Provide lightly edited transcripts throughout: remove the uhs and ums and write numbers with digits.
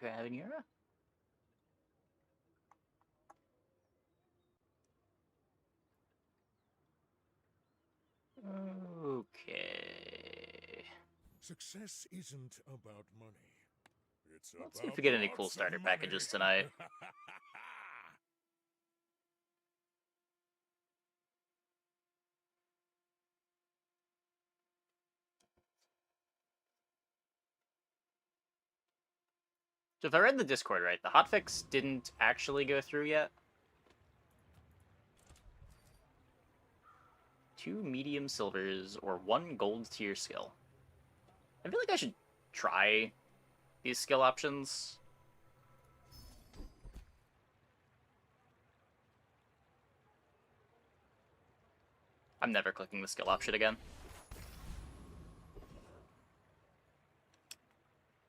Traveler. Okay. Success isn't about money. It's Let's see if about we get any lots cool of starter money. packages tonight. So if I read the Discord right, the hotfix didn't actually go through yet. 2 medium silvers or 1 gold tier skill. I feel like I should try these skill options. I'm never clicking the skill option again.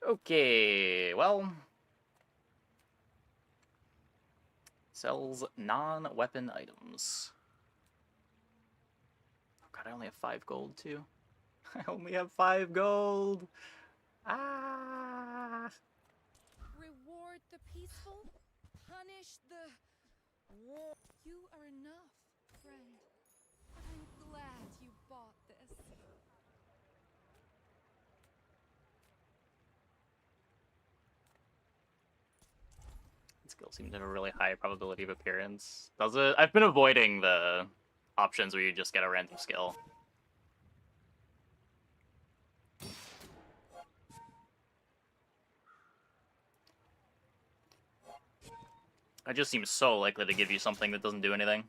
Okay, well. Sells non-weapon items. Oh god, I only have 5 gold too. I only have 5 gold! Ah! Reward the peaceful, punish the war. You are enough, friend. But I'm glad you bought this. Skill seems to have a really high probability of appearance. Does it? I've been avoiding the options where you just get a random skill. It just seems so likely to give you something that doesn't do anything.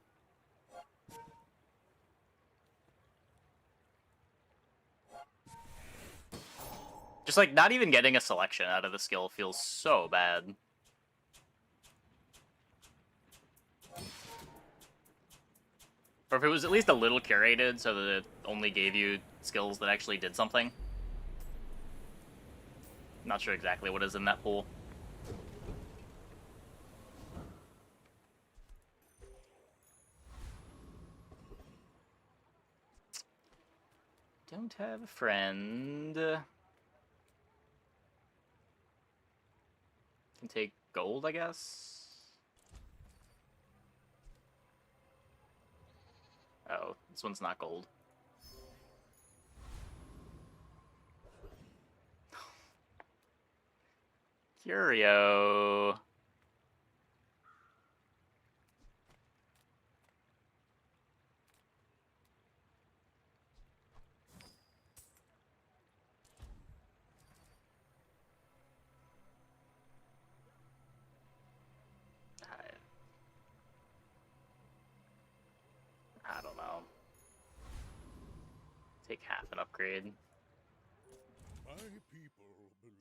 Just like not even getting a selection out of the skill feels so bad. Or if it was at least a little curated so that it only gave you skills that actually did something. Not sure exactly what is in that pool. Don't have a friend. Can take gold, I guess. Oh, this one's not gold. Curio. I don't know. Take half an upgrade.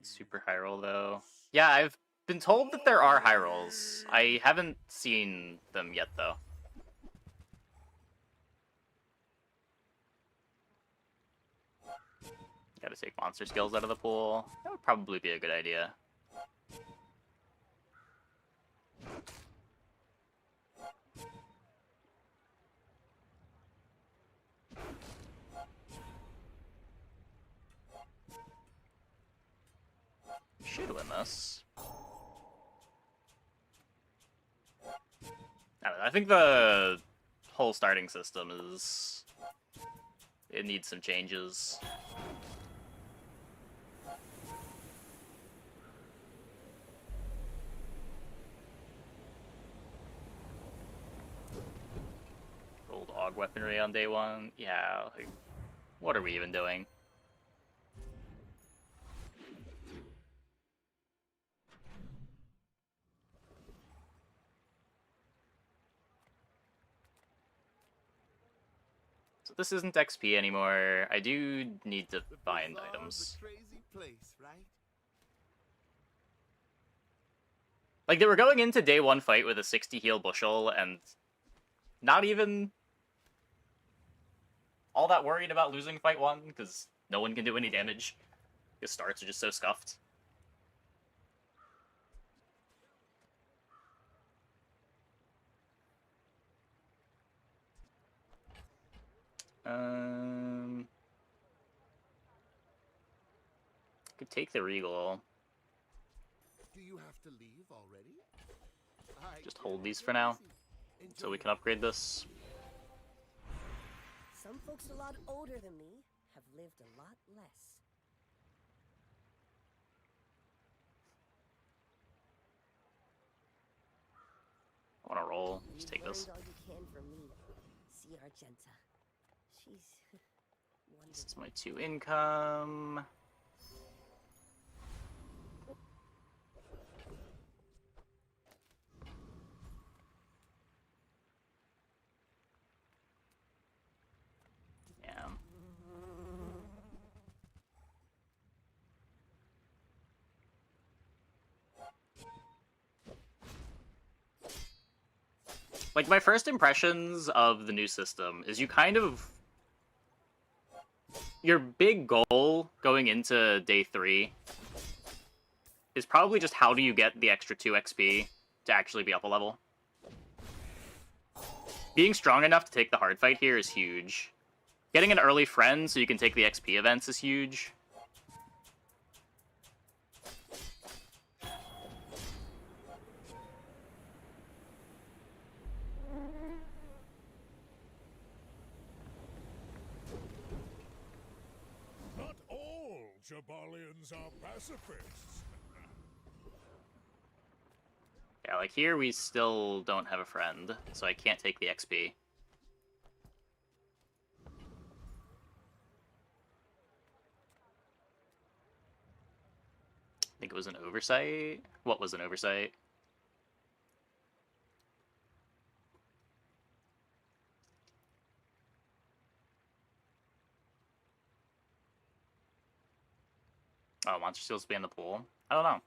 Super high roll, though. Yeah, I've been told that there are high rolls. I haven't seen them yet, though. Gotta take monster skills out of the pool. That would probably be a good idea. Should win this. I think the whole starting system is... It needs some changes. Gold AUG weaponry on day 1. Yeah, like, what are we even doing? So this isn't XP anymore. I do need to find items. Place, right? Like, they were going into day 1 fight with a 60 heal bushel, and not even all that worried about losing fight 1, because no one can do any damage. His starts are just so scuffed. Could take the Regal. Do you have to leave already? Just hold these for now, so we can upgrade this. Some folks a lot older than me have lived a lot less. I want to roll. Just take this. All you can from me. See Argenta. She's This is my 2 income. Yeah. Like, my first impressions of the new system is you kind of... Your big goal going into day 3 is probably just how do you get the extra 2 XP to actually be up a level. Being strong enough to take the hard fight here is huge. Getting an early friend so you can take the XP events is huge. Not all Jabalians are pacifists. Yeah, like here we still don't have a friend, so I can't take the XP. I think it was an oversight. What was an oversight? Oh, Monster Seals be in the pool? I don't know.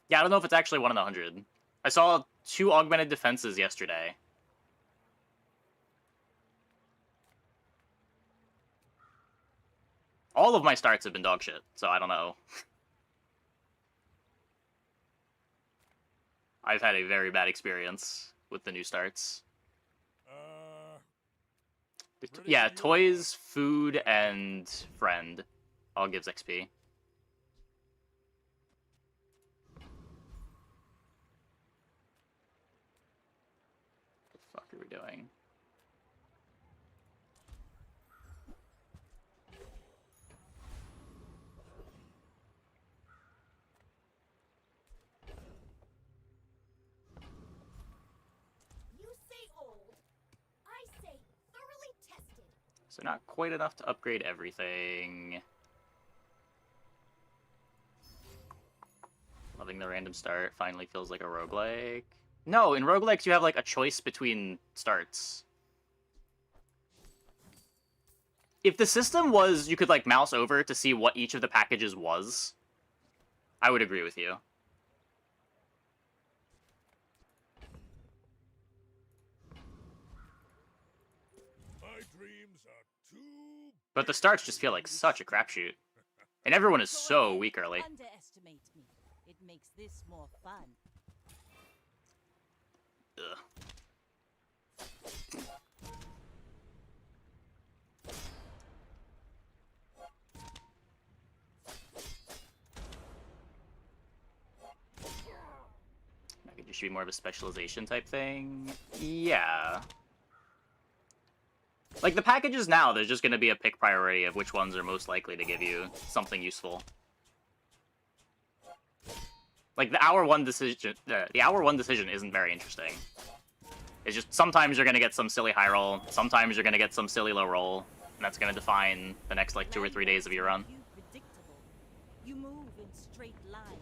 Yeah, I don't know if it's actually 1 in 100. I saw 2 augmented defenses yesterday. All of my starts have been dog shit, so I don't know. I've had a very bad experience with the new starts. Yeah, toys, food, and friend all gives XP. What the fuck are we doing? You say old. I say thoroughly tested. So not quite enough to upgrade everything. Loving the random start. Finally feels like a roguelike. No, in roguelikes you have like a choice between starts. If the system was you could like mouse over to see what each of the packages was, I would agree with you. My dreams are too But the starts just feel like such a crapshoot. And everyone is so weak early. Underestimate me. It makes this more fun. Ugh. It should be more of a specialization type thing. Yeah. Like, the packages now, there's just going to be a pick priority of which ones are most likely to give you something useful. Like, the hour one decision isn't very interesting. It's just sometimes you're going to get some silly high roll, sometimes you're going to get some silly low roll, and that's going to define the next, like, 2 or 3 days of your run. Predictable. You move in straight lines.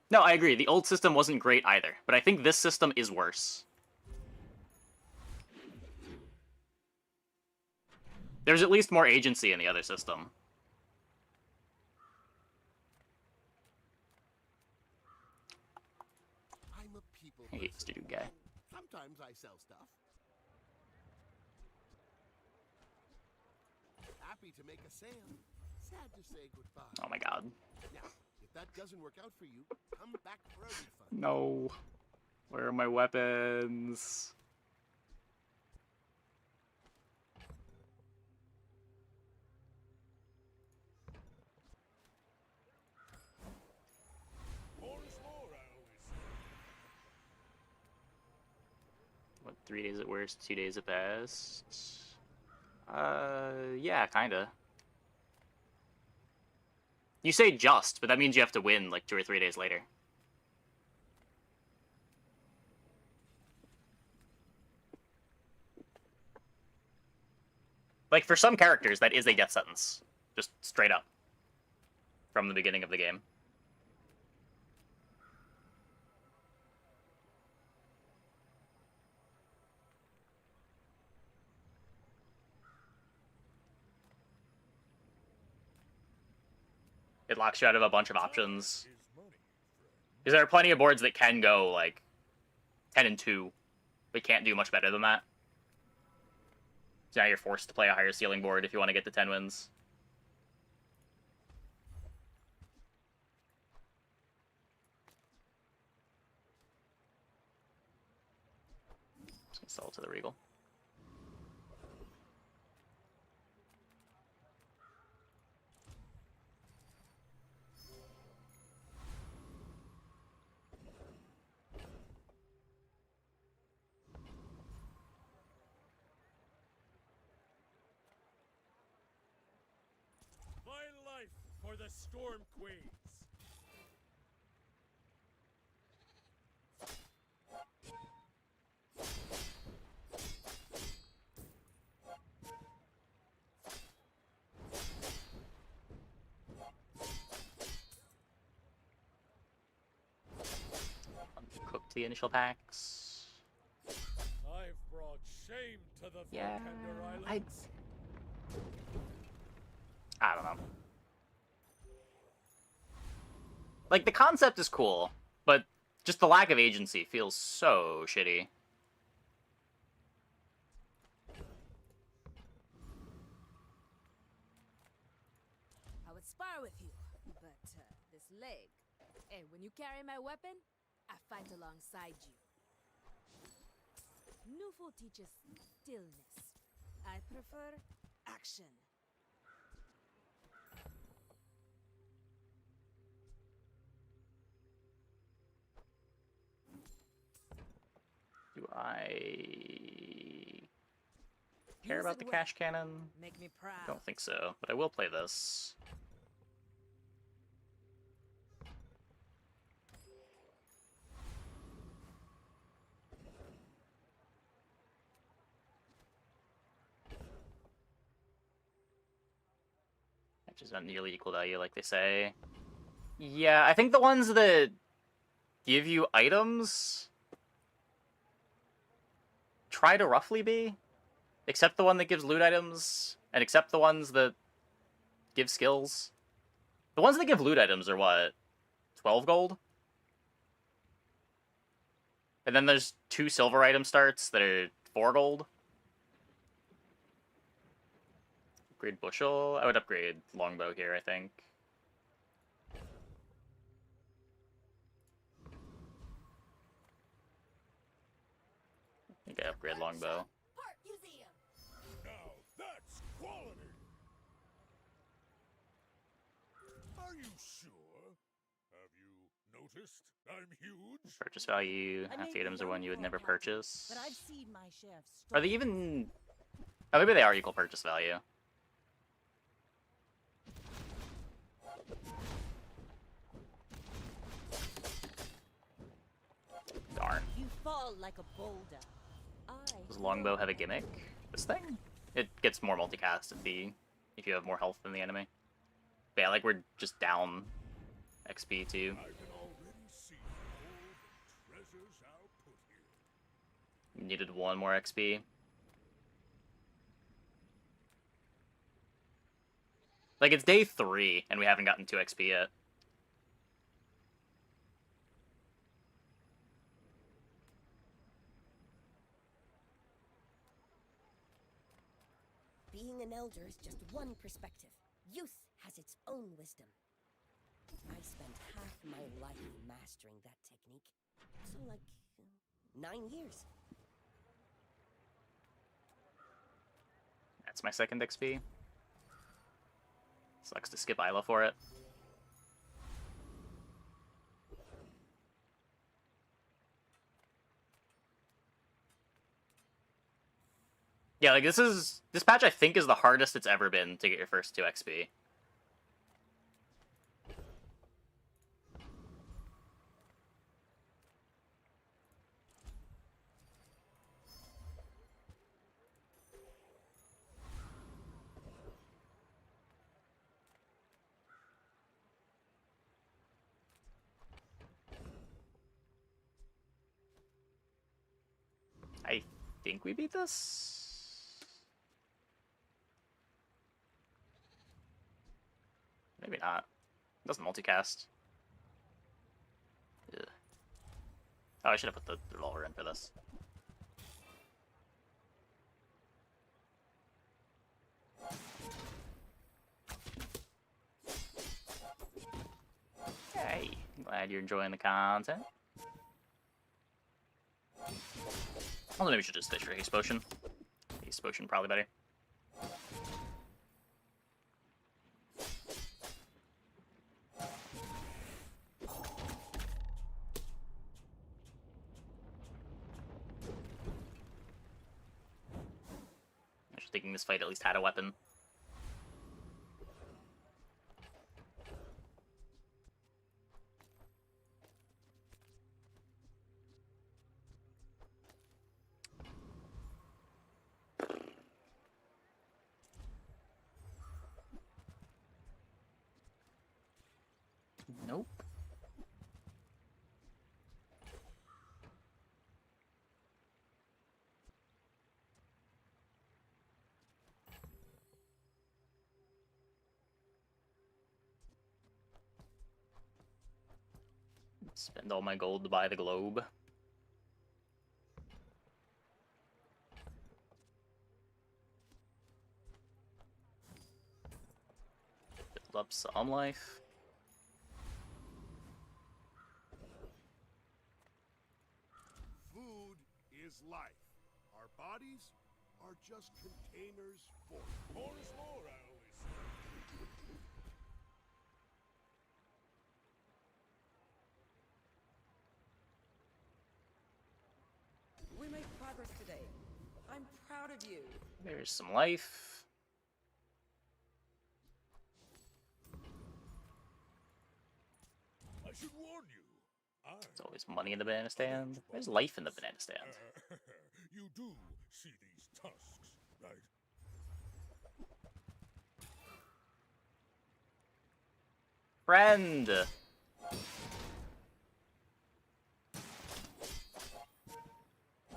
No, I agree. The old system wasn't great either, but I think this system is worse. There's at least more agency in the other system. I'm a people I hate this person. dude guy. Sometimes I sell stuff. Happy to make a sale. Sad to say goodbye. Oh my god. Now, if that doesn't work out for you, come back for a refund. No. Where are my weapons? 3 days at worst, 2 days at best. Yeah, kinda. You say just, but that means you have to win like 2 or 3 days later. Like, for some characters, that is a death sentence. Just straight up. From the beginning of the game. It locks you out of a bunch of options. Because there are plenty of boards that can go, like, 10-2, but can't do much better than that. So now you're forced to play a higher ceiling board if you want to get to 10 wins. Just gonna sell it to the Regal. My life for the Storm Queens. Cooked the initial packs. I've brought shame to the Yeah, Volcander I Islands. don't know. Like, the concept is cool, but just the lack of agency feels so shitty. I would spar with you, but this leg. Hey, when you carry my weapon, I fight alongside you. Nufo teaches stillness. I prefer action. Do I care Use about it the well. cash cannon? Make me proud. Don't think so, but I will play this. Which is not nearly equal value, like they say. Yeah, I think the ones that give you items try to roughly be. Except the one that gives loot items, and except the ones that give skills. The ones that give loot items are what? 12 gold? And then there's 2 silver item starts that are 4 gold. Upgrade bushel. I would upgrade longbow here, I think. I think I upgrade longbow. Art museum. Now that's quality. Are you sure? Have you noticed I'm huge? Purchase value. I Half may the items be are one you would young never for a captain, purchase. But I've seen my share of Are they struggle. even... Oh, maybe they are equal purchase value. Darn. You fall like a boulder. Does longbow have a gimmick? This thing? It gets more multicast if you have more health than the enemy. But yeah, like we're just down XP too. I can already see all the treasures I'll put here. Needed 1 more XP. Like it's day 3 and we haven't gotten 2 XP yet. Being an elder is just one perspective. Youth has its own wisdom. I spent half my life mastering that technique. So, like, 9 years. That's my second XP. Sucks to skip Isla for it. Yeah, like this patch I think is the hardest it's ever been to get your first 2 XP. I think we beat this? Maybe not. It doesn't multicast. Ugh. Oh, I should have put the revolver in for this. Hey, glad you're enjoying the content. Well, maybe we should just fish for Haste Potion. Haste Potion probably better. I was thinking this fight at least had a weapon. Nope. Spend all my gold to buy the globe. Build up some life. Food is life. Our bodies are just containers for it. More is more, I always say. We made progress today. I'm proud of you. There's some life. I should warn you. There's always money in the banana stand. There's life in the banana stand. You do see these tusks, right? Friend!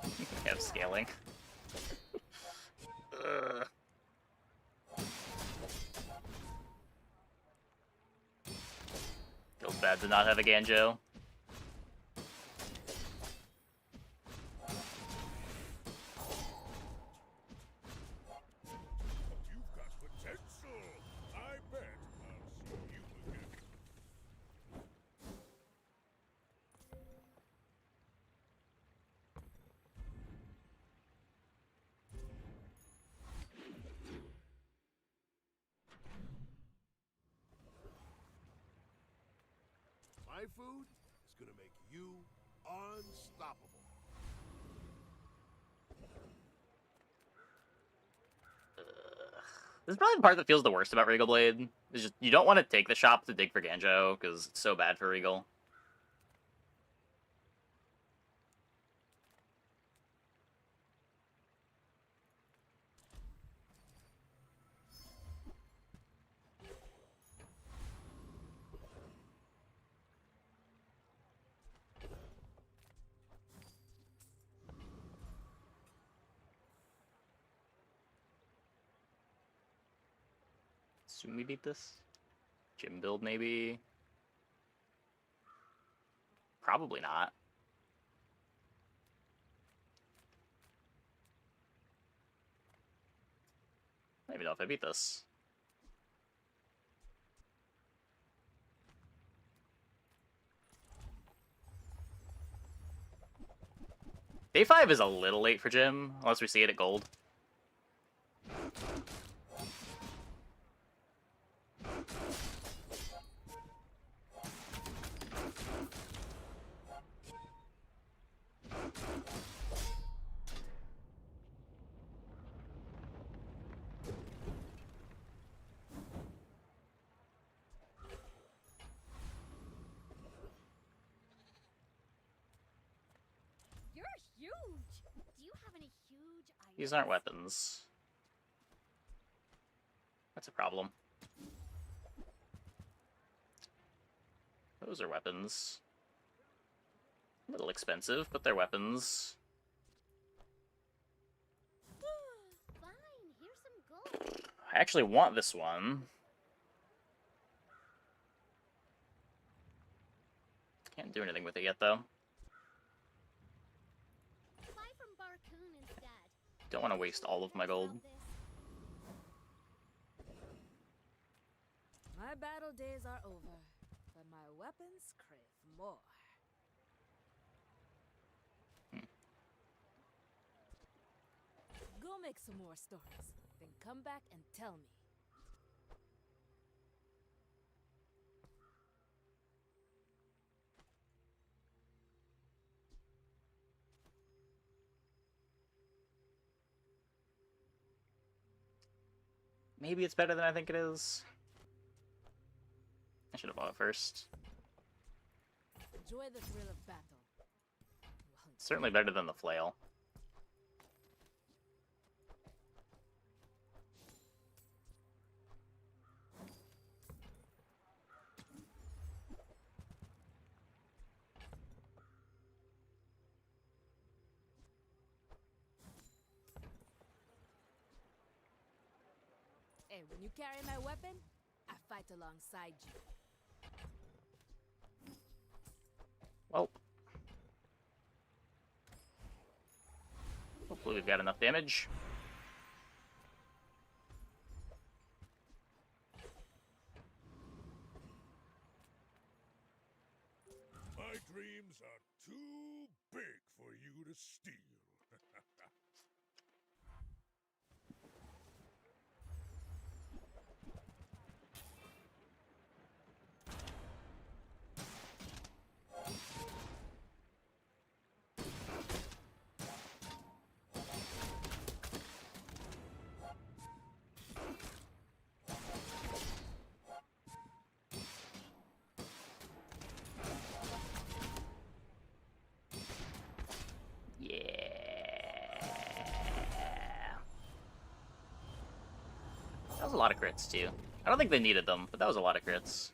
We have scaling. Ugh. Feels bad to not have a Ganjo. You've got potential. I bet I'll see you again. My food is gonna make you unstoppable. This is probably the part that feels the worst about Regal Blade. Is just you don't want to take the shop to dig for Ganjo because it's so bad for Regal. Assume we beat this. Gym build maybe. Probably not. Maybe not if I beat this. Day 5 is a little late for Gym, unless we see it at gold. These aren't weapons. That's a problem. Those are weapons. A little expensive, but they're weapons. Fine, here's some gold. I actually want this one. Can't do anything with it yet, though. Buy from Barcoon instead. Don't want to waste all of my gold. My battle days are over, but my weapons crave more. Go make some more stories, then come back and tell me. Maybe it's better than I think it is. I should have bought it first. Enjoy the thrill of battle. Well, Certainly better than the flail. hey, when you carry my weapon, I fight alongside you. Well. Hopefully we've got enough damage. My dreams are too big for you to steal. Yeah. That was a lot of crits, too. I don't think they needed them, but that was a lot of crits.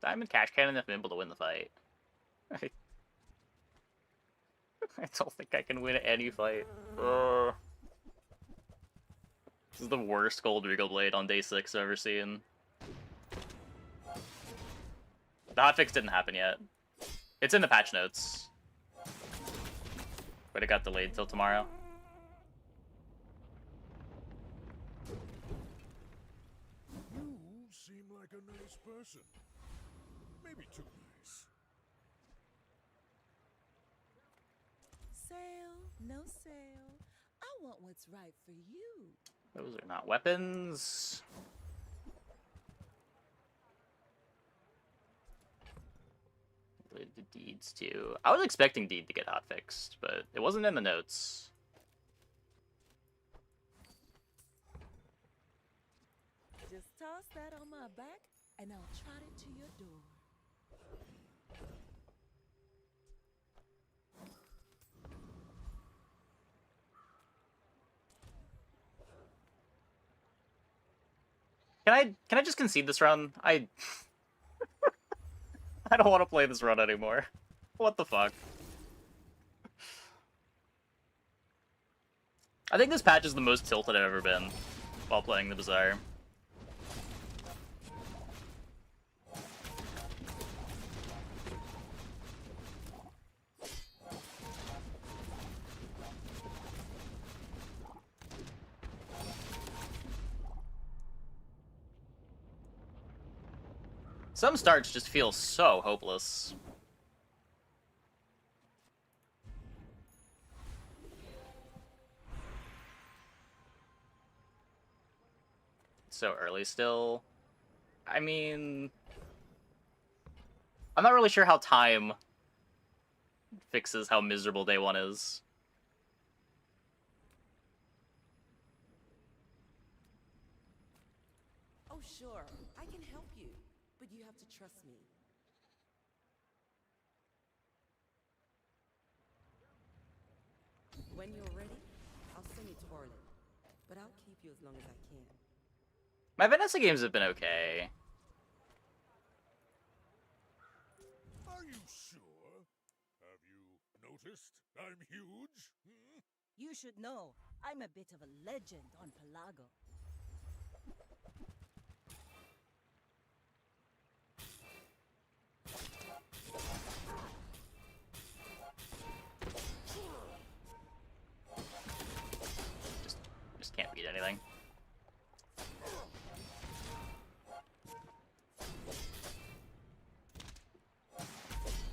Diamond Cash Cannon if I'm able to win the fight. I don't think I can win any fight. Ugh. This is the worst gold Regal Blade on day 6 I've ever seen. The hotfix didn't happen yet. It's in the patch notes. But it got delayed till tomorrow. You seem like a nice person. Maybe too nice. Sale, no sale. I want what's right for you. Those are not weapons. Related to Deeds too. I was expecting Deed to get hotfixed, but it wasn't in the notes. Just toss that on my back, and I'll trot it to your door. Can I just concede this run? I don't want to play this run anymore. What the fuck? I think this patch is the most tilted I've ever been while playing the Bazaar. Some starts just feel so hopeless. so early still. I mean, I'm not really sure how time fixes how miserable day one is. Oh, sure, I can help you, but you have to trust me. When you're ready, I'll send you to Orland, but I'll keep you as long as I can. My Vanessa games have been okay. Are you sure? Have you noticed I'm huge? Hmm? You should know, I'm a bit of a legend on Pelago. Just can't beat anything.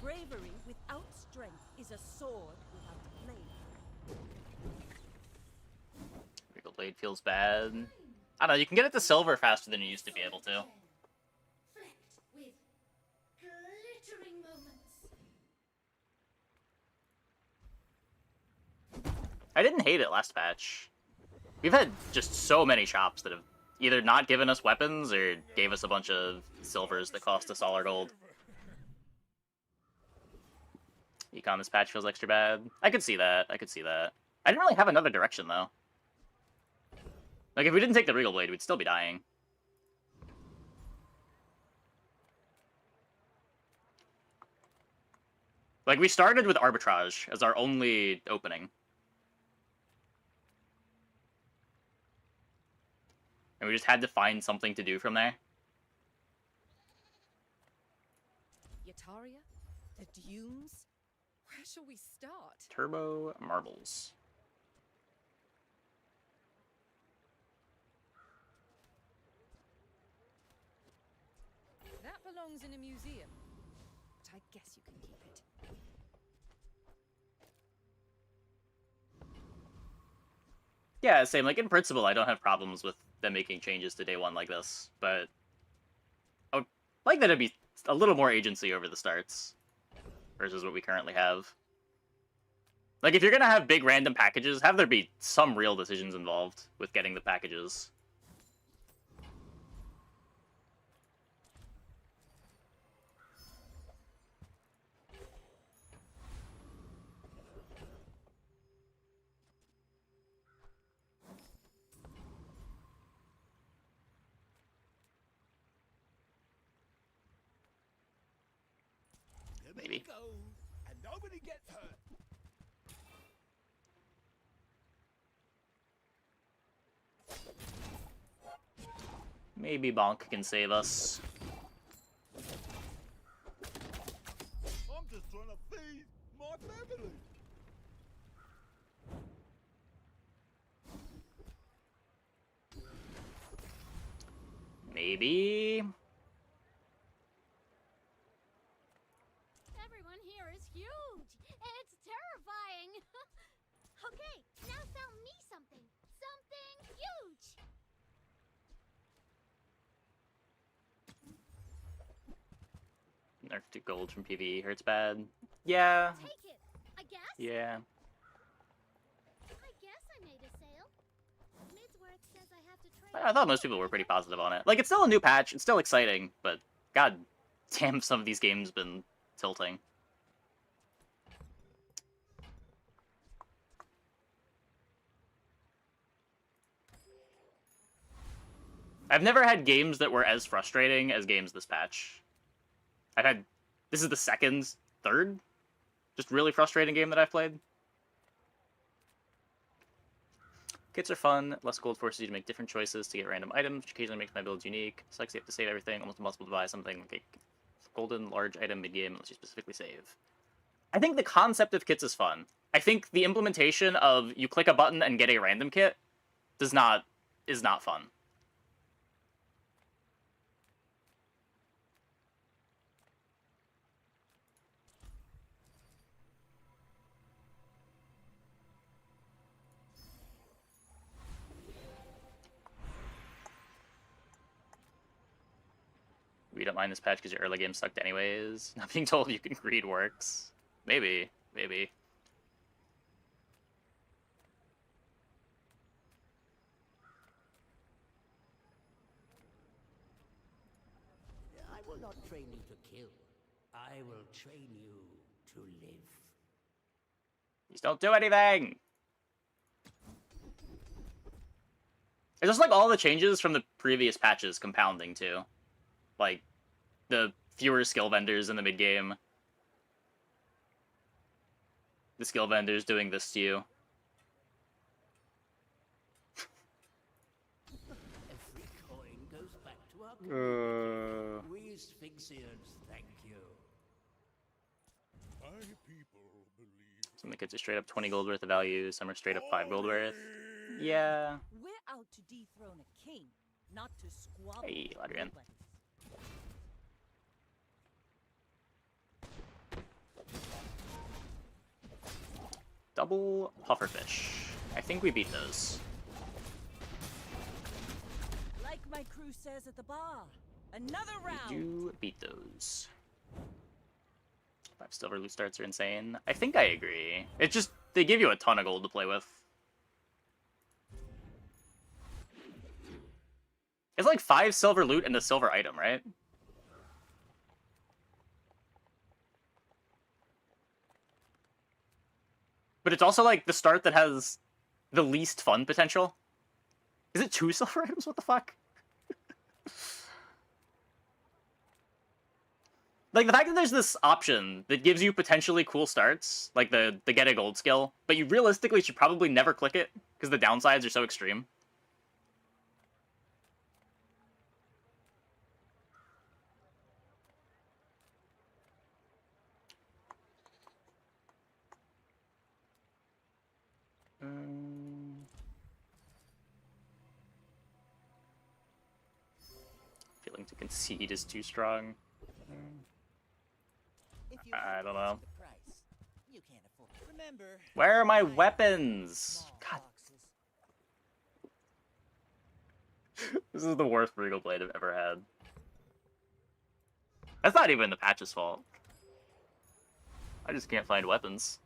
Bravery without strength is a sword without a blade. Regal Blade feels bad. I don't know, you can get it to silver faster than you used to be able to. Flecked with glittering moments. I didn't hate it last patch. We've had just so many shops that have either not given us weapons or gave us a bunch of silvers that cost us all our gold. Econ this patch feels extra bad. I could see that. I could see that. I didn't really have another direction, though. Like, if we didn't take the Regal Blade, we'd still be dying. Like, we started with Arbitrage as our only opening. And we just had to find something to do from there. Yataria? The Dunes? Where shall we start? Turbo Marbles. That belongs in a museum. But I guess you can keep it. Yeah, same. Like, in principle, I don't have problems with them making changes to day one like this, but I would like that to be a little more agency over the starts versus what we currently have. Like, if you're gonna have big random packages, have there be some real decisions involved with getting the packages. Maybe. Go, and nobody gets hurt. Maybe Bonk can save us. I'm just trying to feed my family. Maybe. Everyone here is huge. It's terrifying. Okay, now sell me something. Something huge. Nerf to gold from PvE hurts bad. Yeah. Take it. I guess. Yeah. I guess I made a sale. Midsworth says I have to trade. I thought most people were pretty positive on it. Like, it's still a new patch, it's still exciting, but god damn, some of these games been tilting. I've never had games that were as frustrating as games this patch. I've had... This is the second, third? Just really frustrating game that I've played. Kits are fun. Less gold forces you to make different choices to get random items, which occasionally makes my builds unique. Sucks you have to save everything. Almost impossible to buy something like a golden large item mid-game unless you specifically save. I think the concept of kits is fun. I think the implementation of you click a button and get a random kit is not fun. We don't mind this patch because your early game sucked anyways. Not being told you can greed works. Maybe. Maybe. I will not train you to kill. I will train you to live. Just don't do anything! It's just like all the changes from the previous patches compounding too. Like, the fewer skill vendors in the mid-game. The skill vendors doing this to you. Every coin goes back to our community. We Sphinxians thank you. My people believe. Some of the kids are straight up 20 gold worth of value, some are straight up 5 gold worth. Yeah. We're out to dethrone a king, not to squabble. Hey, with Ladrian. nobody. Double pufferfish. I think we beat those. Like my crew says at the bar, another round. We do beat those. 5 silver loot starts are insane. I think I agree. It just, they give you a ton of gold to play with. It's like 5 silver loot and a silver item, right? But it's also like the start that has the least fun potential. Is it 2 silver items? What the fuck? Like, the fact that there's this option that gives you potentially cool starts, like the get a gold skill, but you realistically should probably never click it, because the downsides are so extreme. Feeling to concede is too strong. If you I have don't to know. the price, you can't afford. Remember, Where are my buy weapons? small God, boxes. this is the worst Regal blade I've ever had. That's not even the patch's fault. I just can't find weapons.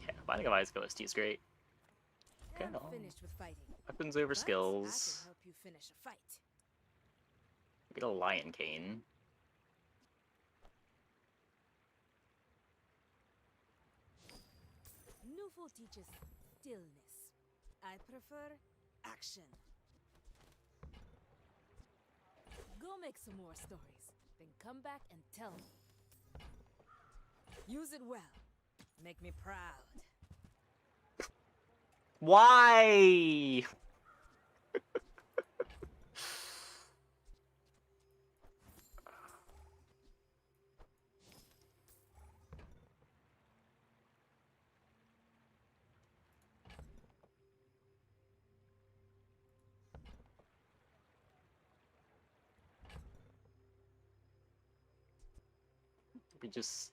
Yeah, Binding of Isaac OST is great. Okay, I'm well, finished with fighting. weapons over But skills. I can help you finish a fight. Get a Lion Cane. Newful teaches stillness. I prefer action. Go make some more stories, then come back and tell me. Use it well. Make me proud. Why? We just...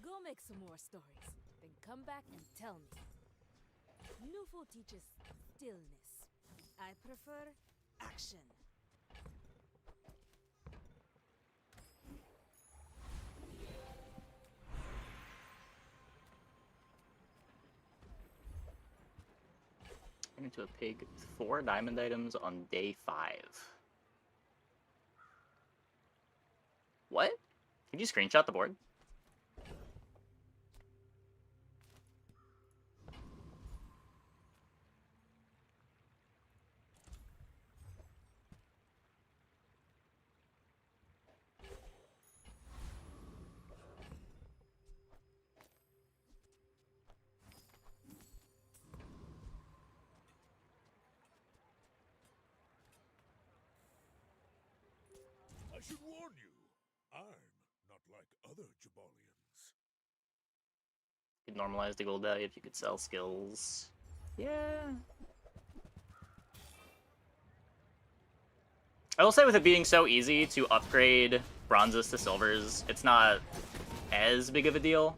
Go make some more stories, then come back and tell me. Newful teaches stillness. I prefer action. Turn into a pig. 4 diamond items on day 5. What? Can you screenshot the board? I should warn you, I'm not like other Jabalians. You'd normalize the gold value if you could sell skills. Yeah. I will say with it being so easy to upgrade bronzes to silvers, it's not as big of a deal.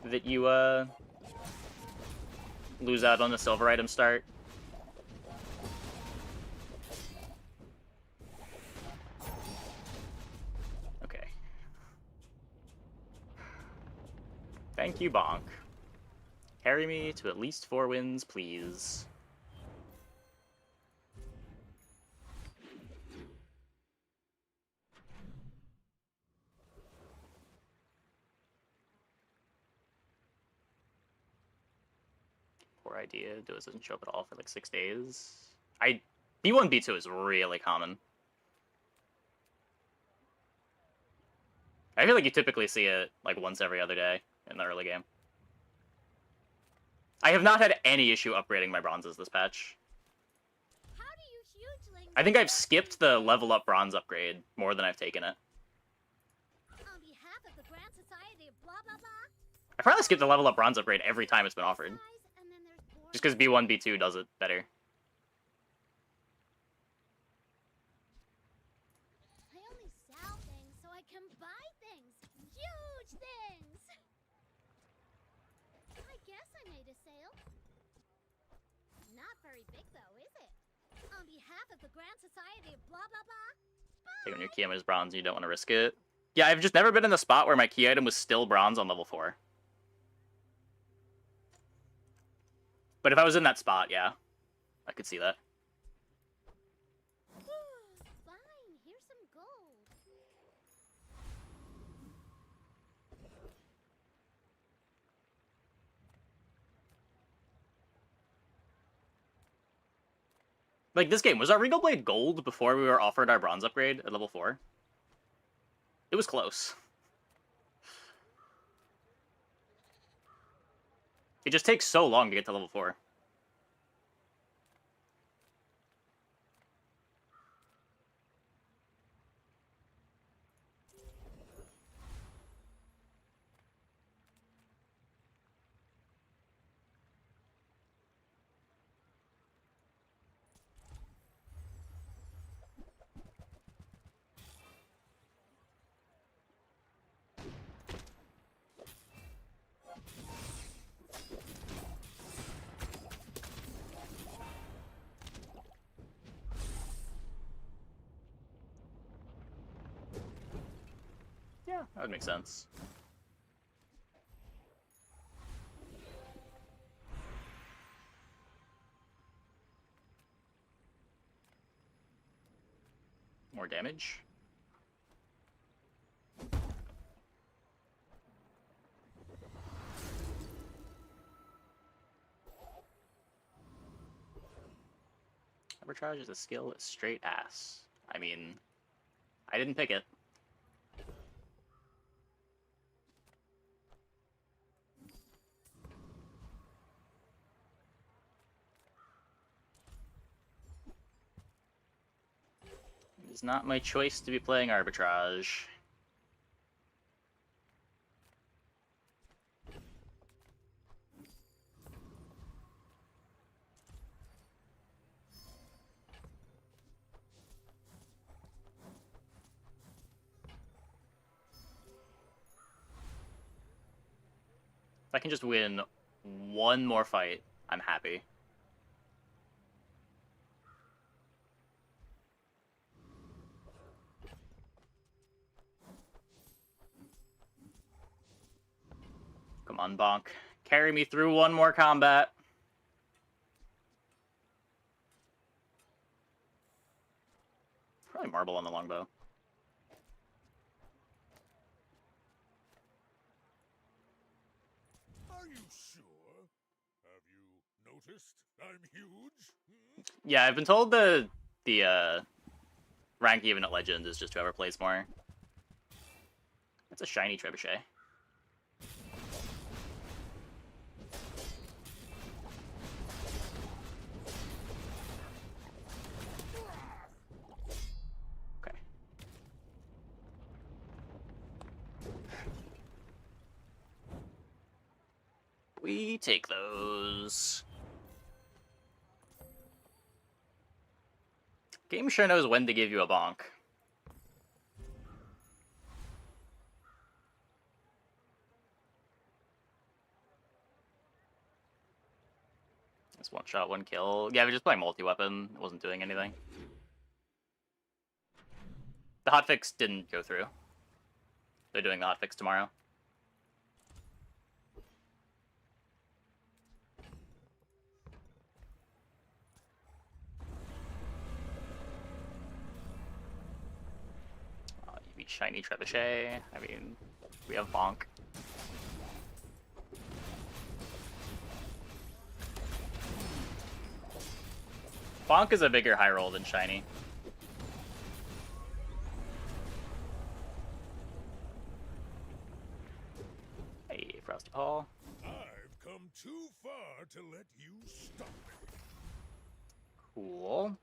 That you lose out on the silver item start. Okay. Thank you, Bonk. Carry me to at least 4 wins, please. Poor idea. Does doesn't show up at all for like 6 days. B1, B2 is really common. I feel like you typically see it like once every other day in the early game. I have not had any issue upgrading my bronzes this patch. How do you hugelings I think I've skipped the level up bronze upgrade more than I've taken it. on behalf of the Grand Society of blah blah blah? I probably skipped the level up bronze upgrade every time it's been offered. And then there's Just because B1, B2 does it better. I only sell things so I can buy things. Huge things! I guess I made a sale. Not very big though, is it? On behalf of the Grand Society of blah blah blah? Take when your key item is bronze and you don't want to risk it. Yeah, I've just never been in the spot where my key item was still bronze on level 4. But if I was in that spot, yeah, I could see that. Fine, here's some gold. Like, this game, was our Regal Blade gold before we were offered our bronze upgrade at level 4? It was close. It just takes so long to get to level 4. Yeah, that would make sense. More damage. Arbitrage is a skill, it's straight ass. I mean, I didn't pick it. It is not my choice to be playing arbitrage. If I can just win one more fight, I'm happy. Come on, Bonk. Carry me through one more combat. Probably marble on the longbow. Are you sure? Have you noticed I'm huge? Hmm? Yeah, I've been told the rank even at Legend is just whoever plays more. That's a shiny trebuchet. We take those. Game sure knows when to give you a bonk. It's one shot, one kill. Yeah, we're just playing multi-weapon. It wasn't doing anything. The hotfix didn't go through. They're doing the hotfix tomorrow. You beat Shiny Trebuchet. I mean, we have Bonk. Bonk is a bigger high roll than Shiny. Hey, Frosty Paul. I've come too far to let you stop me. Cool.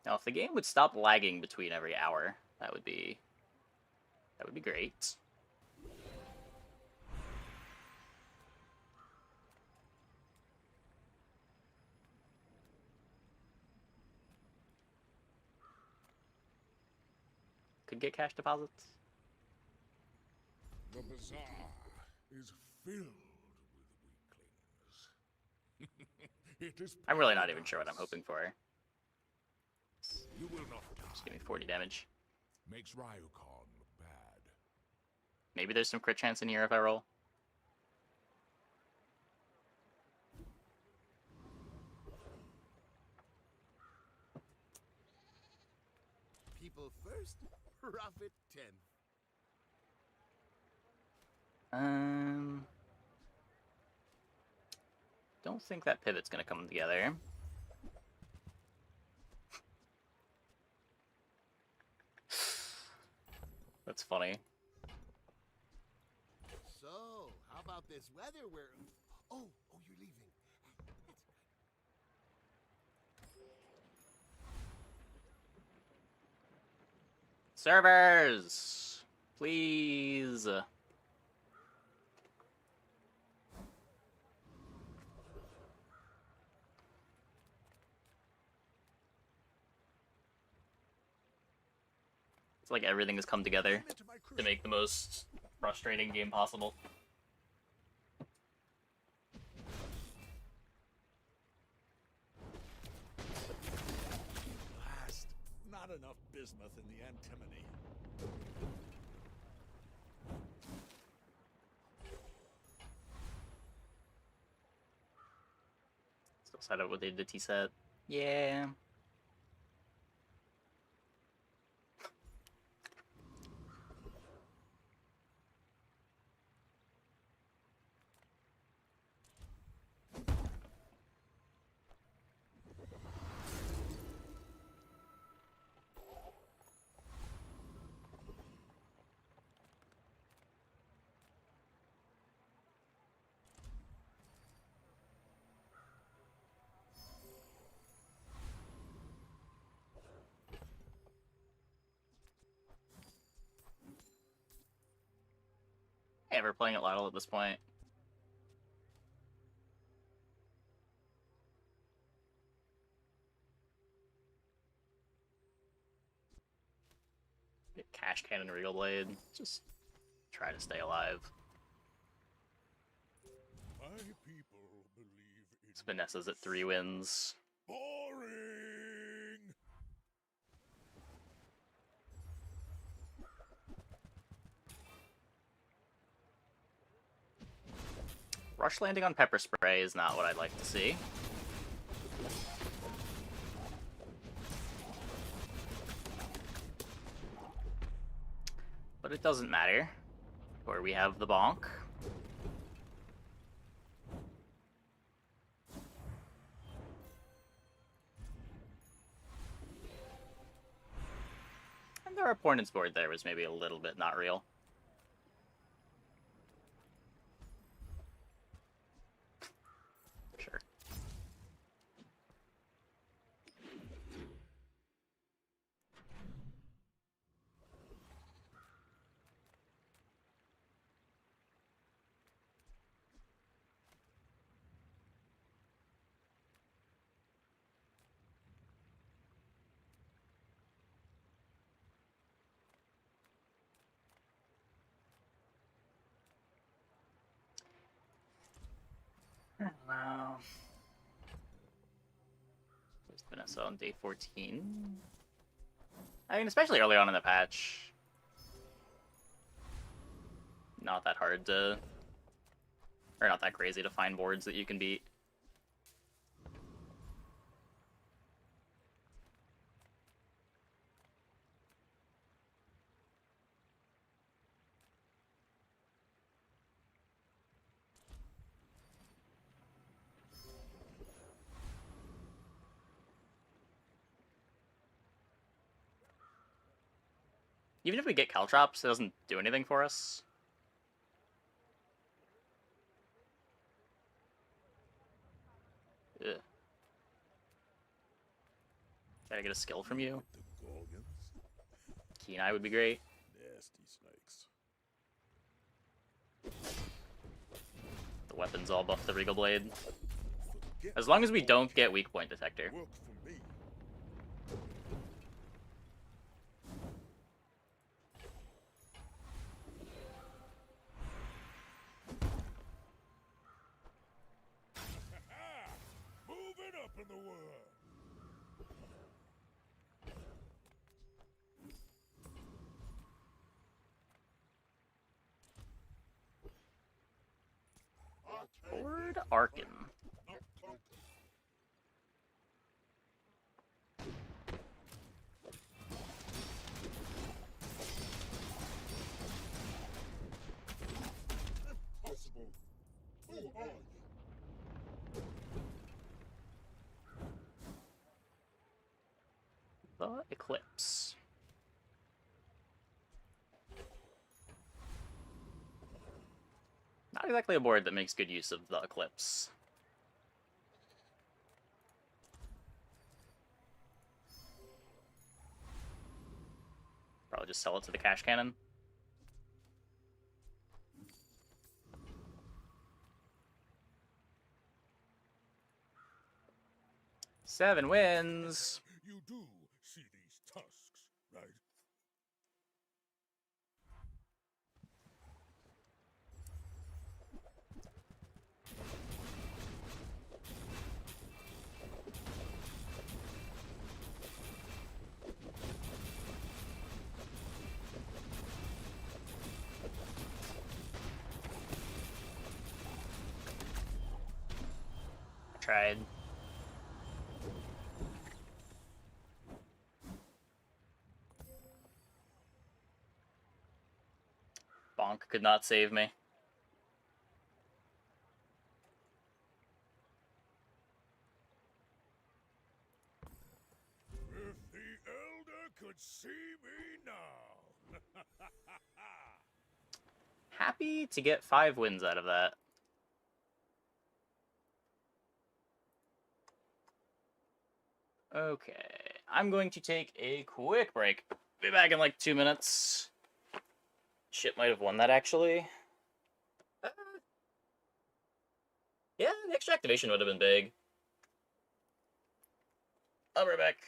Now, if the game would stop lagging between every hour, that would be great. Could get cash deposits. The bazaar is filled with weaklings. It is I'm really not even sure what I'm hoping for. You will not Just give me 40 damage. Makes Ryukon look bad. Maybe there's some crit chance in here if I roll. People first, profit 10th. Don't think that pivot's gonna come together. That's funny. So, how about this weather where... Oh, you're leaving. Servers! Please! It's like everything has come together to make the most frustrating game possible. Last, not enough bismuth in the antimony. Still set up with the T set. Yeah. Hey, we're playing at Lotto at this point. Get Cash Cannon Regal Blade. Just try to stay alive. My people believe It's Vanessa's at 3 wins. boring. Rush landing on Pepper Spray is not what I'd like to see. But it doesn't matter, where we have the bonk. And their opponent's board there was maybe a little bit not real. Sure. don't know. There's Vanessa on day 14. I mean, especially early on in the patch. Not that hard to... Or not that crazy to find boards that you can beat. Even if we get Caltrops, it doesn't do anything for us. Ugh. Gotta get a skill from you. The Gorgons? Keen Eye would be great. Nasty snakes. The weapons all buff the Regal Blade. Forget As long as we all don't get weak point detector. work for me. Moving up in the world. Lord Arkin. Impossible. Who are you? The Eclipse. Not exactly a board that makes good use of the Eclipse. Probably just sell it to the cash cannon. Seven wins. You do see these tusks, right? Tried. Bonk could not save me. If the Elder could see me now. Happy to get 5 wins out of that. Okay, I'm going to take a quick break. Be back in like 2 minutes. Shit might have won that, actually. Yeah, the extra activation would have been big. I'll be right back.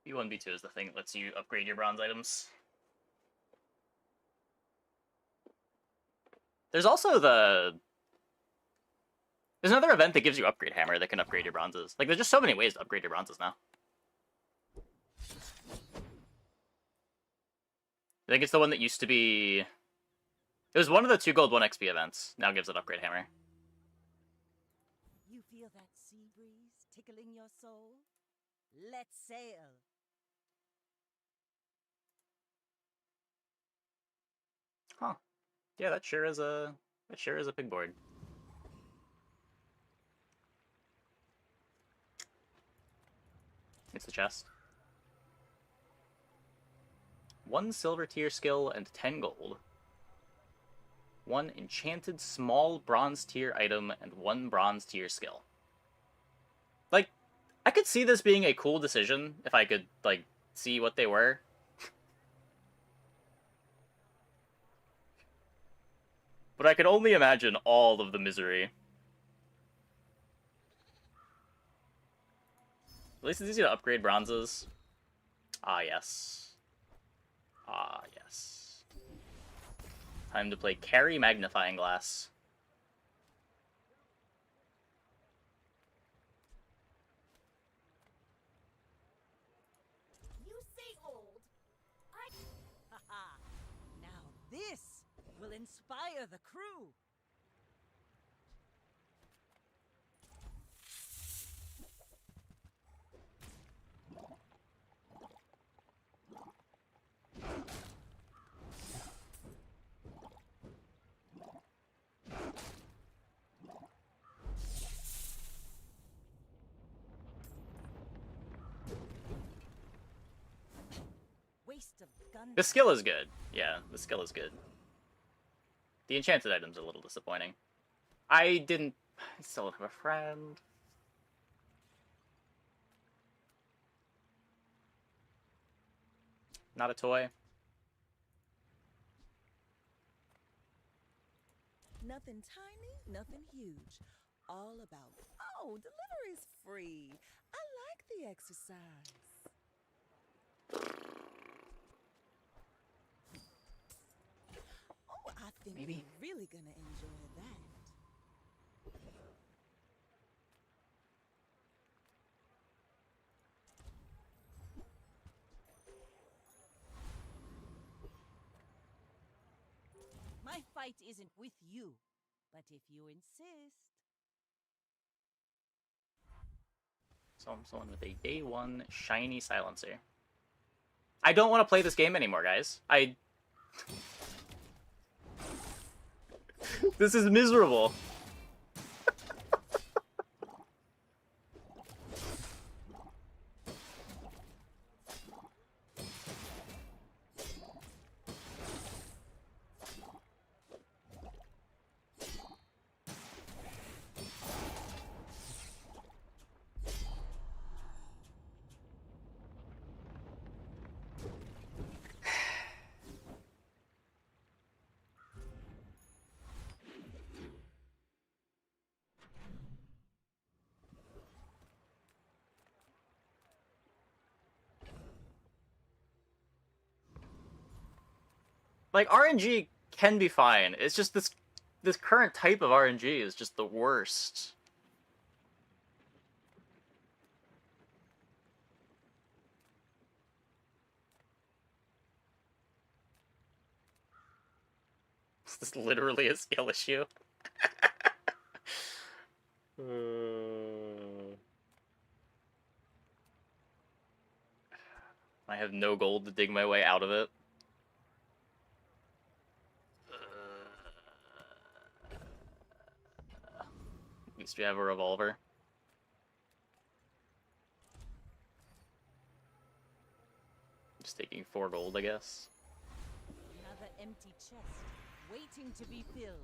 B1, B2 is the thing that lets you upgrade your bronze items. There's also there's another event that gives you upgrade hammer that can upgrade your bronzes. Like, there's just so many ways to upgrade your bronzes now. I think it's the one that used to be... It was one of the 2 gold 1 XP events. Now gives it upgrade hammer. You feel that sea breeze tickling your soul? Let's sail. Huh. Yeah, that sure is a big board. It's the chest. 1 silver tier skill and 10 gold. 1 enchanted small bronze tier item and 1 bronze tier skill. Like, I could see this being a cool decision if I could, like, see what they were. But I could only imagine all of the misery. At least it's easy to upgrade bronzes. Ah, yes. Ah, yes. Time to play Carry Magnifying Glass. You say old. Haha. Now this will inspire the crew. Waste of gun. The skill is good. Yeah, the skill is good. The enchanted item's a little disappointing. I still don't have a friend. Not a toy. Nothing tiny, nothing huge. All about, oh, delivery's free. I like the exercise. Oh, I think Maybe. you're really gonna enjoy that. My fight isn't with you, but if you insist. So I'm someone with a day 1 shiny silencer. I don't want to play this game anymore, guys. This is miserable. Like, RNG can be fine. It's just this current type of RNG is just the worst. Is this literally a skill issue? I have no gold to dig my way out of it. At least we have a revolver. Just taking 4 gold, I guess. Another empty chest, waiting to be filled.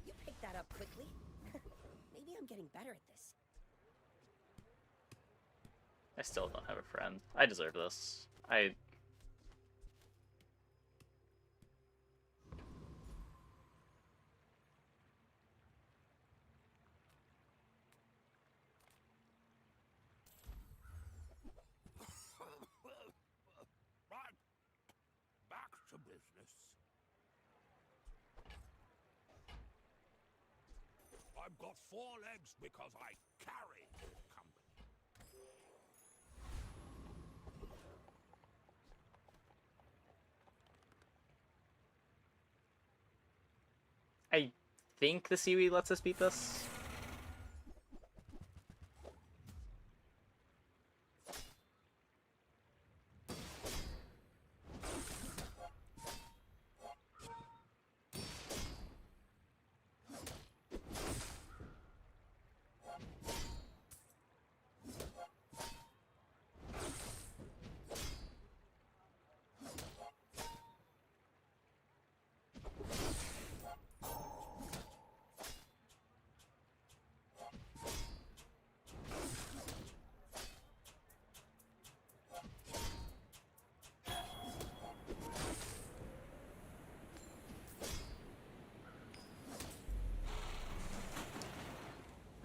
You picked picked that up quickly. Maybe I'm getting better at this. I still don't have a friend. I deserve this. I... Right. Back to business. I've got 4 legs because I carry this company. I think the seaweed lets us beat this.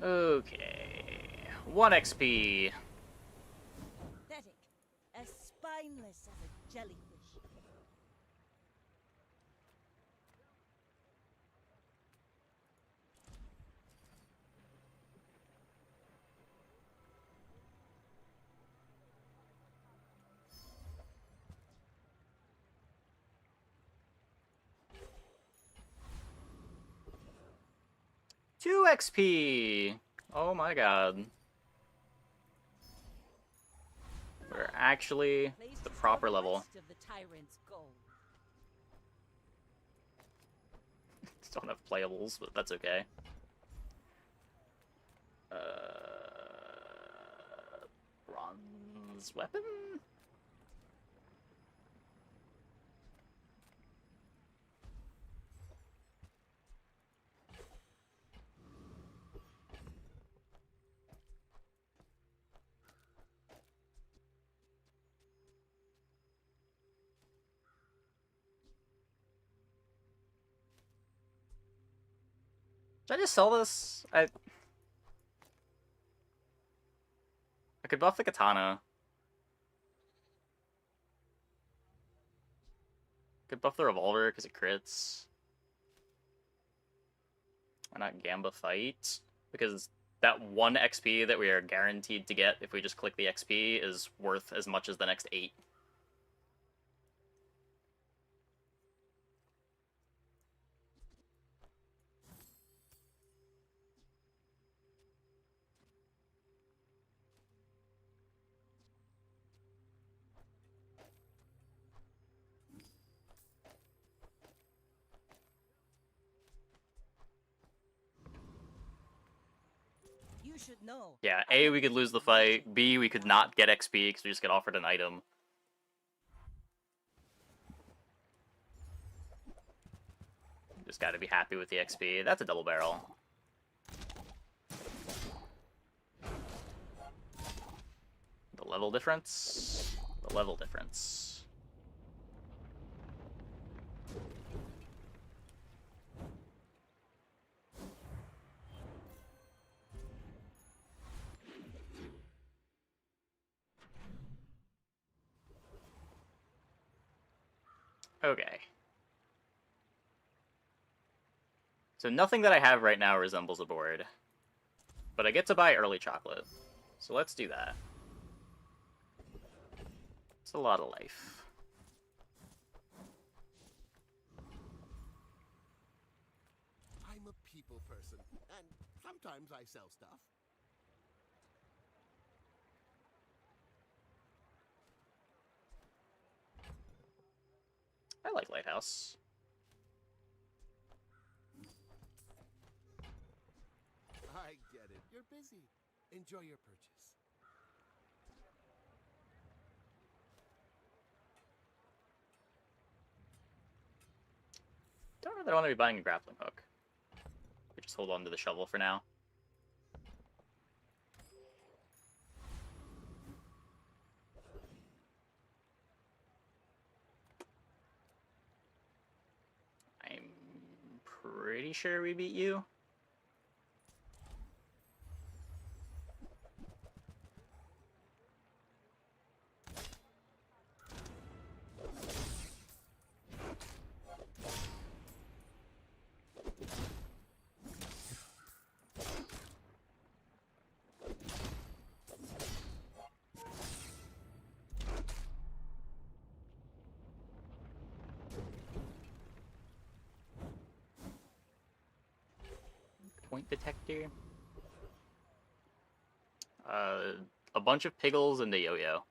Okay. 1 XP. Pathetic. As spineless as a jellyfish. Two XP! Oh my god. We're actually Place the just proper level. northwest of the tyrant's goal. Don't have playables, but that's okay. Bronze weapon? Should I just sell this? I could buff the katana. Could buff the revolver because it crits. And not Gamba fight. Because that 1 XP that we are guaranteed to get if we just click the XP is worth as much as the next 8. You should know. Yeah, I A, have we could lose the information. fight. B, we could not get XP because we just get offered an item. Just gotta be happy with the XP. That's a double barrel. The level difference? The level difference. Okay. So nothing that I have right now resembles a board. But I get to buy early chocolate. So let's do that. It's a lot of life. I'm a people person, and sometimes I sell stuff. I like Lighthouse. I get it. You're busy. Enjoy your purchase. Don't really want to be buying a grappling hook. just hold on to the shovel for now. I'm pretty sure we beat you. Point detector. A bunch of piggles and a yo-yo.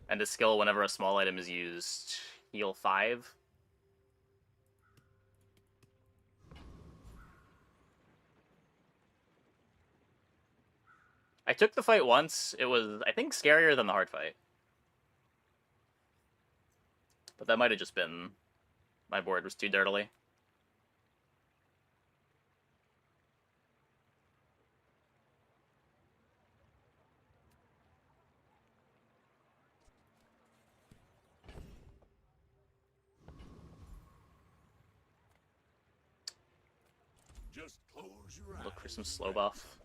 And a skill whenever a small item is used. Heal 5. I took the fight once. It was, I think, scarier than the hard fight. But that might have just been my board was too dirtily. Just close your eyes. Look for some slow buff.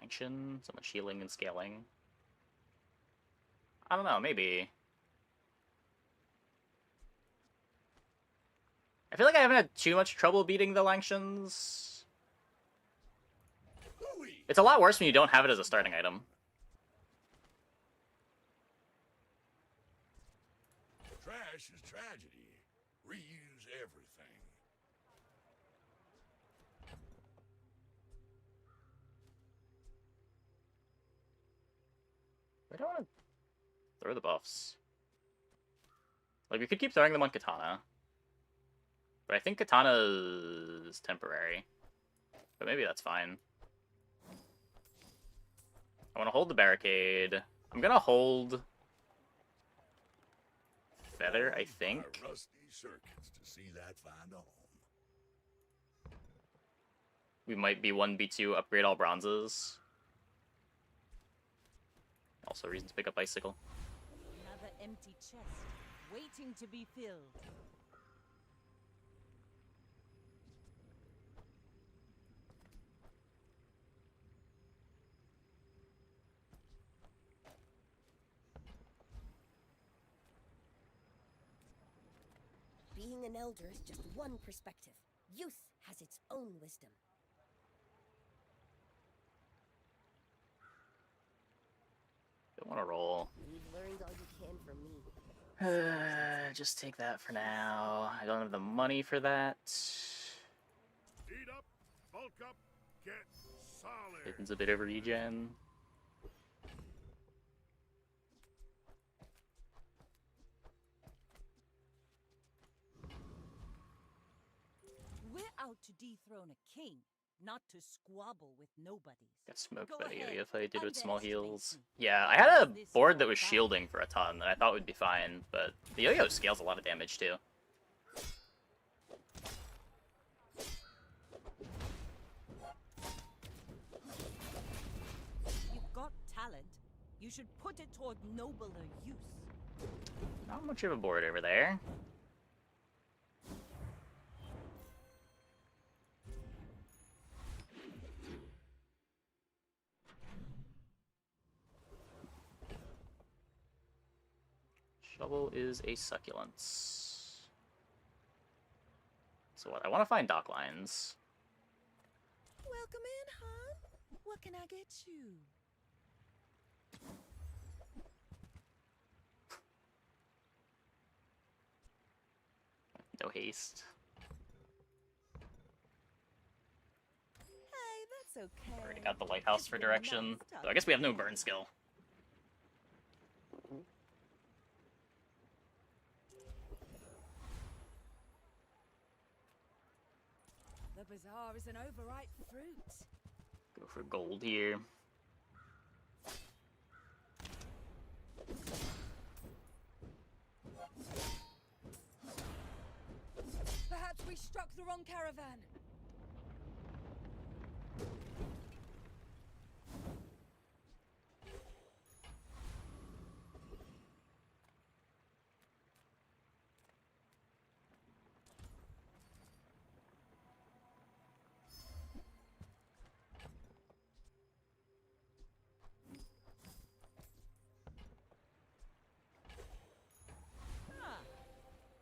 Action, so much healing and scaling. I don't know, maybe. I feel like I haven't had too much trouble beating the Langshians. It's a lot worse when you don't have it as a starting item. Trash is tragedy. Reuse everything. I don't want to throw the buffs. Like, we could keep throwing them on Katana. But I think Katana is temporary. But maybe that's fine. I want to hold the barricade. I'm gonna hold Feather, I think. My rusty circuits to see that find a home. We might be 1B2, upgrade all bronzes. Also, reason to pick up Icicle. Another empty chest, waiting to be filled. Being an elder is just one perspective. Youth has its own wisdom. Don't want to roll. You've learned all you can from me. Just take that for now. I don't have the money for that. Eat up, bulk up, get solid. Hitting's a bit over regen. We're out to dethrone a king, not to squabble with nobodies. Got smoked Go by the ahead, yo-yo fight I did with small underestimate heals. me. Yeah, I had a board that was shielding for a ton that I thought would be fine, but the yo-yo scales a lot of damage too. You've got talent. You should put it toward nobler use. Not much of a board over there. Shovel is a succulence. So what? I want to find dock lines. Welcome in, hon. What can I get you? No haste. Hey, that's okay. Already got the lighthouse for It's been direction. nice So I guess we have no burn skill. The bazaar is an overripe fruit. Go for gold here. struck the wrong caravan.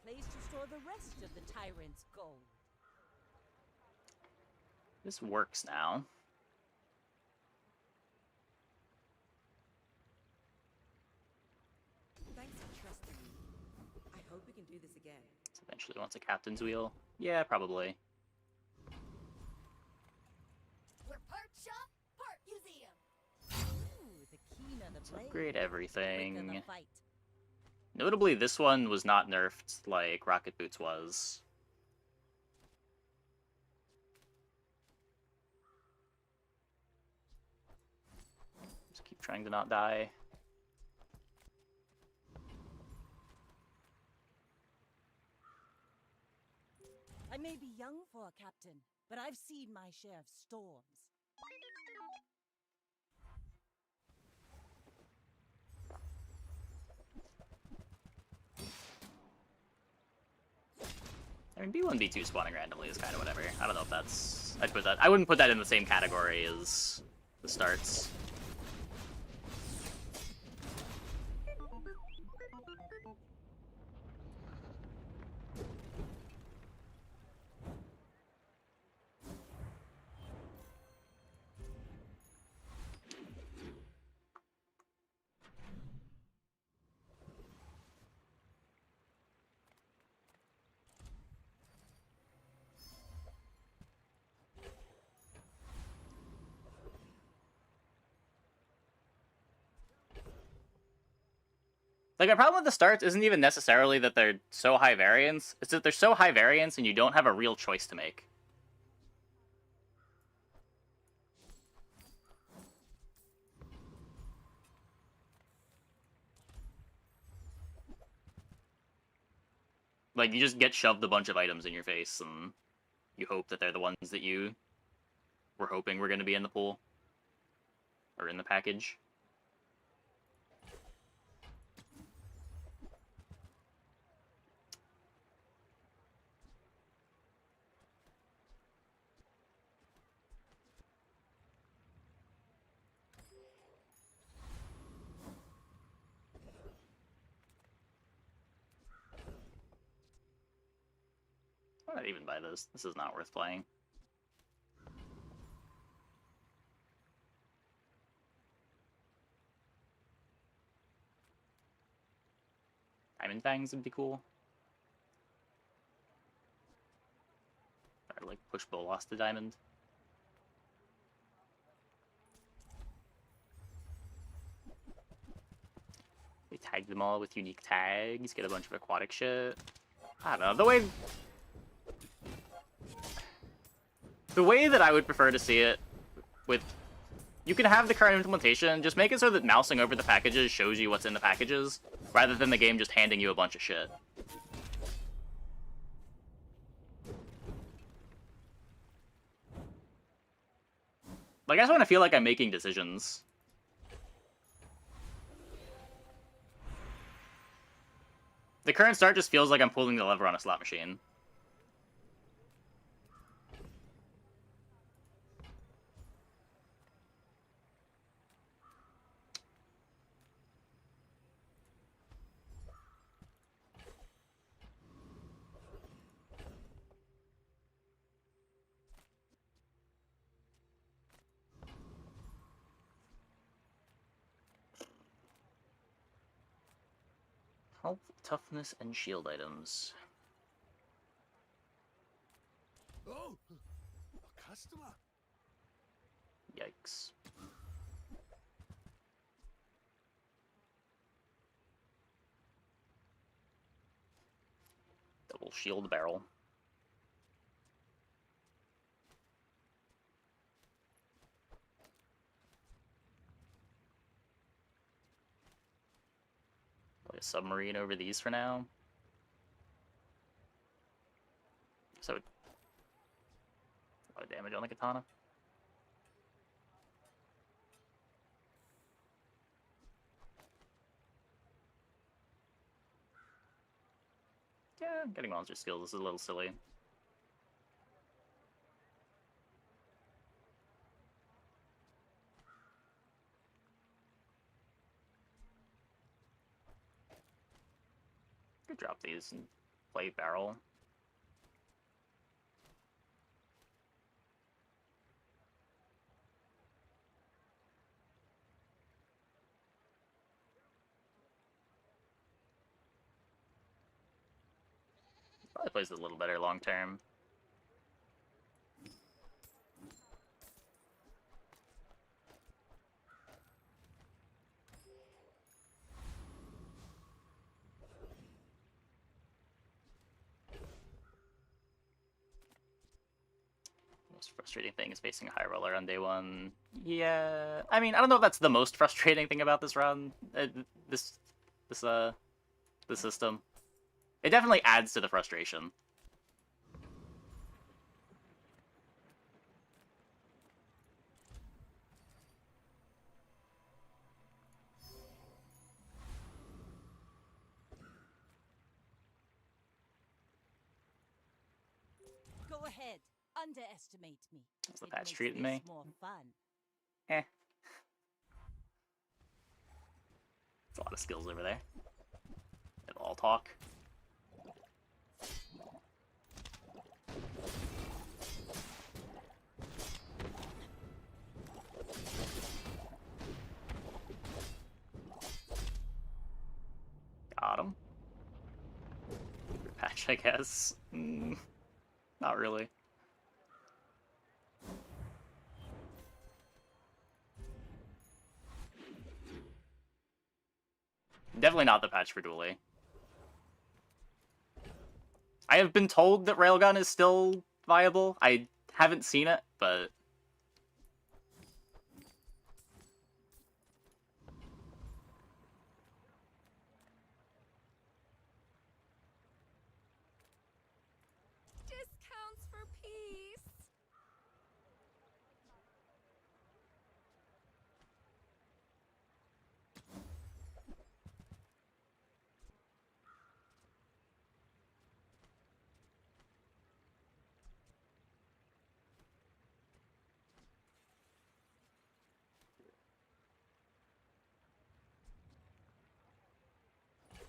Place to store the rest of the tyrant's gold. This works now. Thanks for trusting me. I hope we can do this again. Eventually wants a captain's wheel. Yeah, probably. We're part shop, part museum. Ooh, the keen of the blade. Upgrade Quick of everything. the fight. Notably, this one was not nerfed like Rocket Boots was. Just keep trying to not die. I may be young for a captain, but I've seen my share of storms. I mean, B1, B2 spawning randomly is kind of whatever. I don't know if that's... I'd put that... I wouldn't put that in the same category as the starts. Like, my problem with the starts isn't even necessarily that they're so high variance, it's that they're so high variance and you don't have a real choice to make. Like, you just get shoved a bunch of items in your face, and you hope that they're the ones that you were hoping were going to be in the pool. Or in the package. I'm not even buy this. This is not worth playing. Diamond Fangs would be cool. Or like push Bolas to diamond. We tag them all with unique tags, get a bunch of aquatic shit. I don't know, the way that I would prefer to see it with... You can have the current implementation, just make it so that mousing over the packages shows you what's in the packages, rather than the game just handing you a bunch of shit. Like, I just want to feel like I'm making decisions. The current start just feels like I'm pulling the lever on a slot machine. Health, toughness, and shield items. Oh, a customer. Yikes. Double shield barrel. Play a submarine over these for now. So more damage on the katana. Yeah, getting monster skills is a little silly. Could drop these and play barrel. Probably plays it a little better long term. Most frustrating thing is facing a high roller on day one. Yeah, I mean, I don't know if that's the most frustrating thing about this run. This system. It definitely adds to the frustration. Go ahead. Underestimate me. How's the It patch makes treating this me? more fun. Eh. There's a lot of skills over there. It'll all talk. Got him. Patch, I guess. Not really. Definitely not the patch for Duelie. I have been told that Railgun is still viable. I haven't seen it, but... Discounts for peace.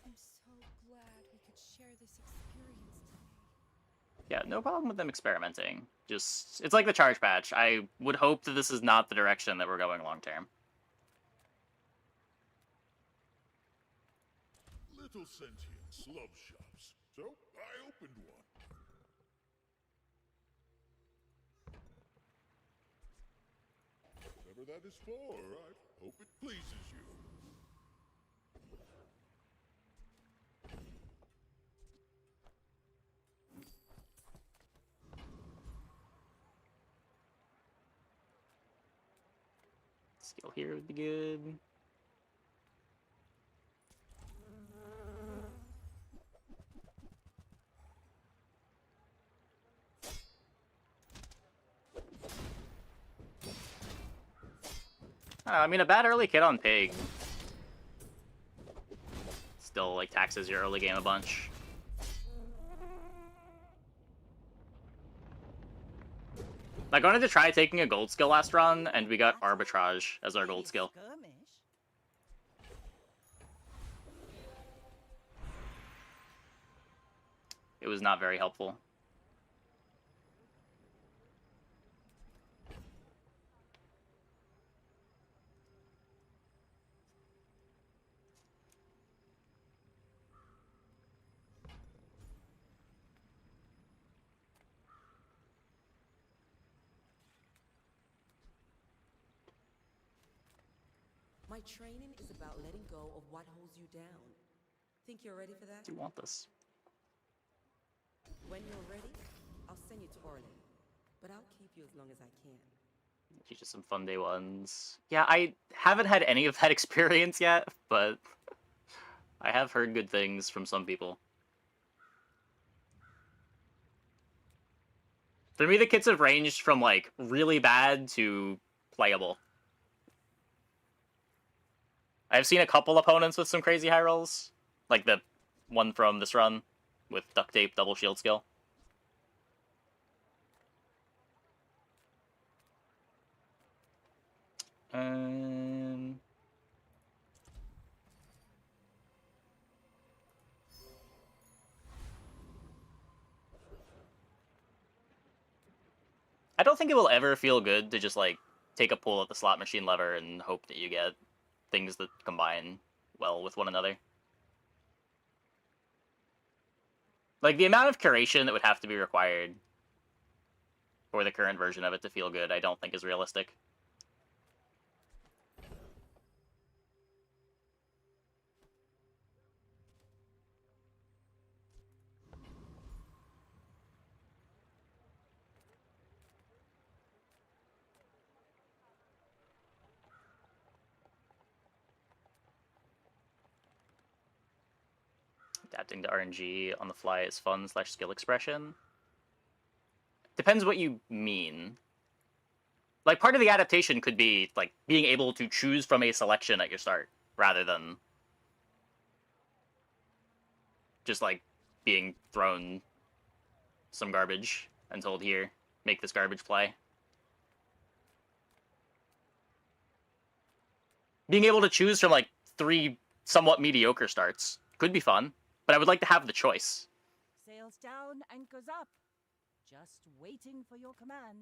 I'm so glad we could share this experience today. Yeah, no problem with them experimenting. Just, it's like the charge patch. I would hope that this is not the direction that we're going long term. Little sentience love shops, so I opened one. Whatever that is for, I hope it pleases you. Skill here would be good. I mean, a bad early kit on Pig still, like, taxes your early game a bunch. Like, I wanted to try taking a gold skill last run, and we got Arbitrage as our gold skill. Skirmish. It was not very helpful. My training is about letting go of what holds you down. Think you're ready for that? Do you want this? When you're ready, I'll send you to Orlin. But I'll keep you as long as I can. Teach us some fun day ones. Yeah, I haven't had any of that experience yet, but I have heard good things from some people. For me, the kits have ranged from, like, really bad to playable. I've seen a couple opponents with some crazy high rolls. Like the one from this run with duct tape, double shield skill. I don't think it will ever feel good to just, like, take a pull at the slot machine lever and hope that you get things that combine well with one another. Like, the amount of curation that would have to be required for the current version of it to feel good, I don't think is realistic. Adapting to RNG on the fly is fun / skill expression. Depends what you mean. Like, part of the adaptation could be, like, being able to choose from a selection at your start, rather than just, like, being thrown some garbage and told, here, make this garbage play. Being able to choose from, like, 3 somewhat mediocre starts could be fun, but I would like to have the choice. Sails down, anchors up. Just waiting for your command.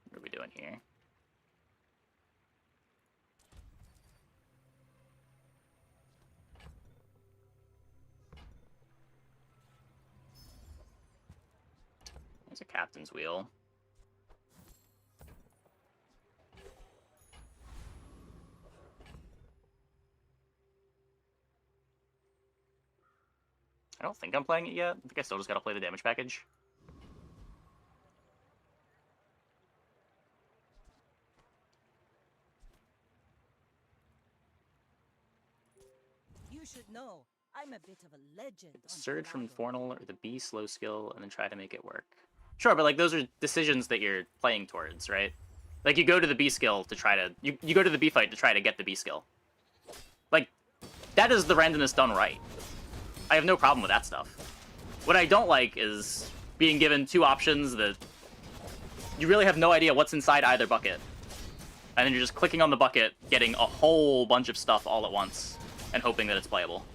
What are we doing here? There's a captain's wheel. I don't think I'm playing it yet. I think I still just gotta play the damage package. You should know, I'm a bit of a legend. Surge from Fornal or the B slow skill and then try to make it work. Sure, but, like, those are decisions that you're playing towards, right? Like, you go to the B skill to try to... You go to the B fight to try to get the B skill. Like, that is the randomness done right. I have no problem with that stuff. What I don't like is being given 2 options that you really have no idea what's inside either bucket. And then you're just clicking on the bucket, getting a whole bunch of stuff all at once, and hoping that it's playable.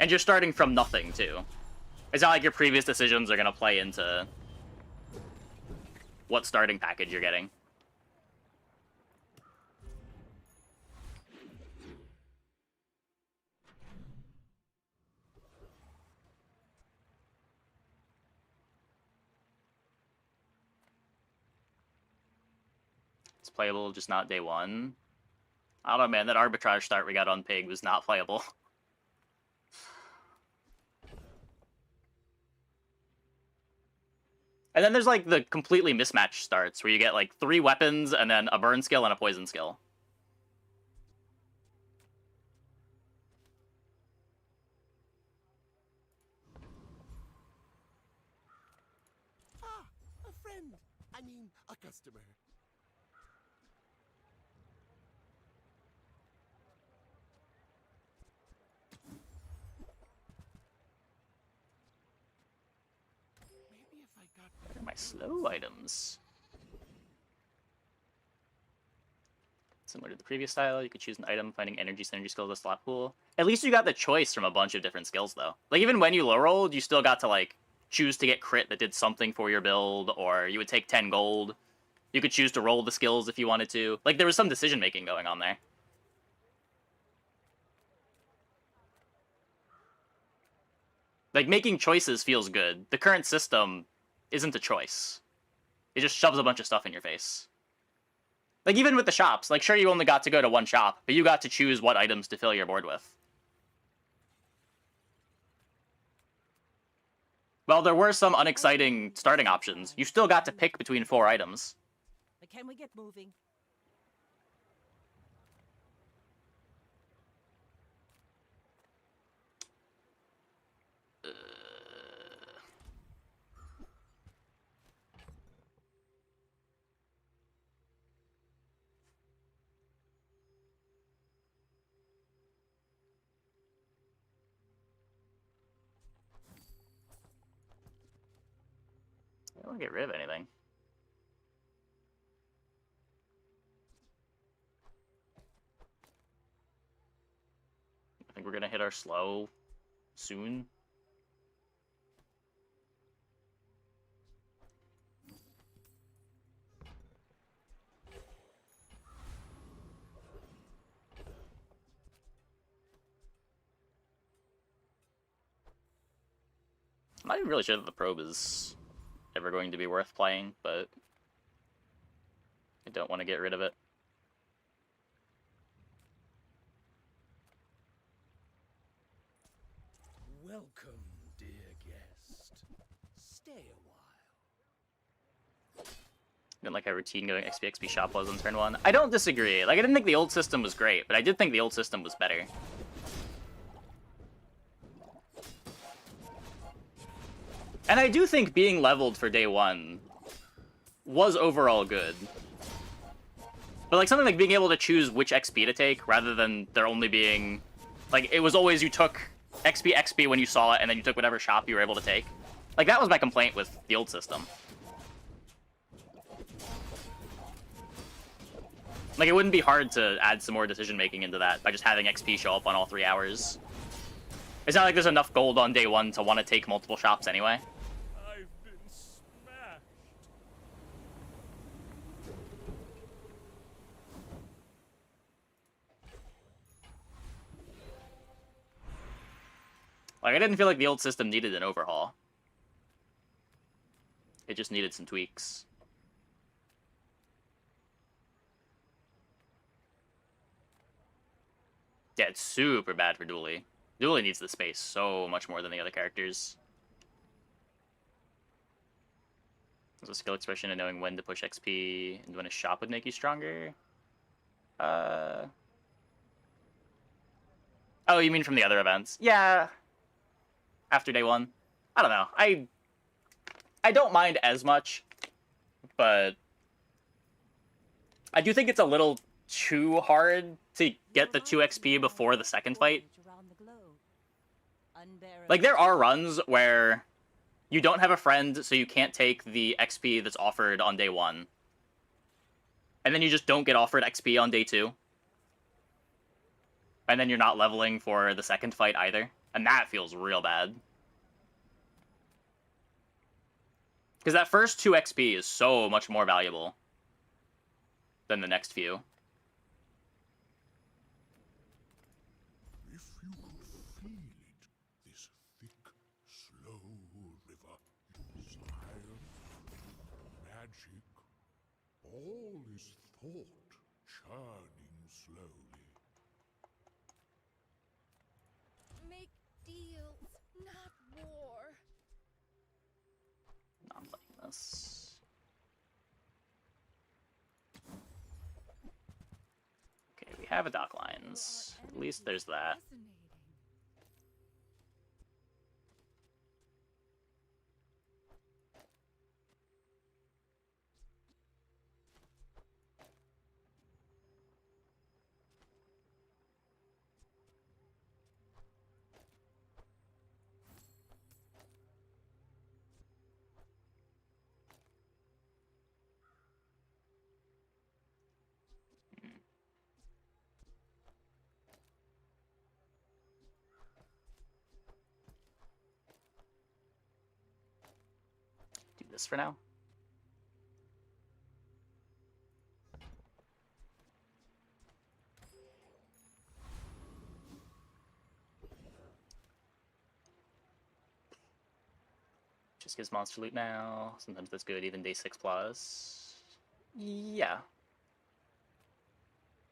And you're starting from nothing, too. It's not like your previous decisions are going to play into what starting package you're getting. It's playable, just not day 1. I don't know, man. That arbitrage start we got on Pig was not playable. And then there's, like, the completely mismatched starts, where you get, like, 3 weapons, and then a burn skill and a poison skill. Ah, a friend. I mean, a customer. Maybe if I got... Where are my slow items? Similar to the previous style, you could choose an item, finding energy synergy skills as a slot pool. At least you got the choice from a bunch of different skills, though. Like, even when you low rolled, you still got to, like, choose to get crit that did something for your build, or you would take 10 gold. You could choose to roll the skills if you wanted to. Like, there was some decision-making going on there. Like, making choices feels good. The current system isn't a choice. It just shoves a bunch of stuff in your face. Like, even with the shops, like, sure, you only got to go to 1 shop, but you got to choose what items to fill your board with. While there were some unexciting starting options, you still got to pick between 4 items. But can we get moving? want to get rid of anything. I think we're gonna hit our slow soon. I'm not even really sure that the probe is ever going to be worth playing, but I don't want to get rid of it. Welcome, dear guest. Stay a while. Didn't like how routine going XP shop was on turn 1. I don't disagree. Like, I didn't think the old system was great, but I did think the old system was better. And I do think being leveled for day 1 was overall good. But like something like being able to choose which XP to take rather than there only being... Like, it was always you took XP when you saw it and then you took whatever shop you were able to take. Like, that was my complaint with the old system. Like, it wouldn't be hard to add some more decision-making into that by just having XP show up on all 3 hours. It's not like there's enough gold on day 1 to want to take multiple shops anyway. I've been smashed. Like, I didn't feel like the old system needed an overhaul. It just needed some tweaks. Yeah, it's super bad for Dooley. Dooley needs the space so much more than the other characters. There's a skill expression and knowing when to push XP and when a shop would make you stronger. Oh, you mean from the other events? Yeah. After day 1. I don't know. I don't mind as much, but I do think it's a little too hard to get the 2 XP before the second fight. Like, there are runs where you don't have a friend, so you can't take the XP that's offered on day 1. And then you just don't get offered XP on day 2. And then you're not leveling for the second fight either. And that feels real bad. Because that first 2 XP is so much more valuable than the next few. If you could feel it, this thick, slow river, science, magic, all is thought churning slowly. Make deals, not war. Not playing this. Okay, we have a dock lines. At least there's that. Do this for now. Just gives monster loot now. Sometimes that's good, even day 6+. Yeah.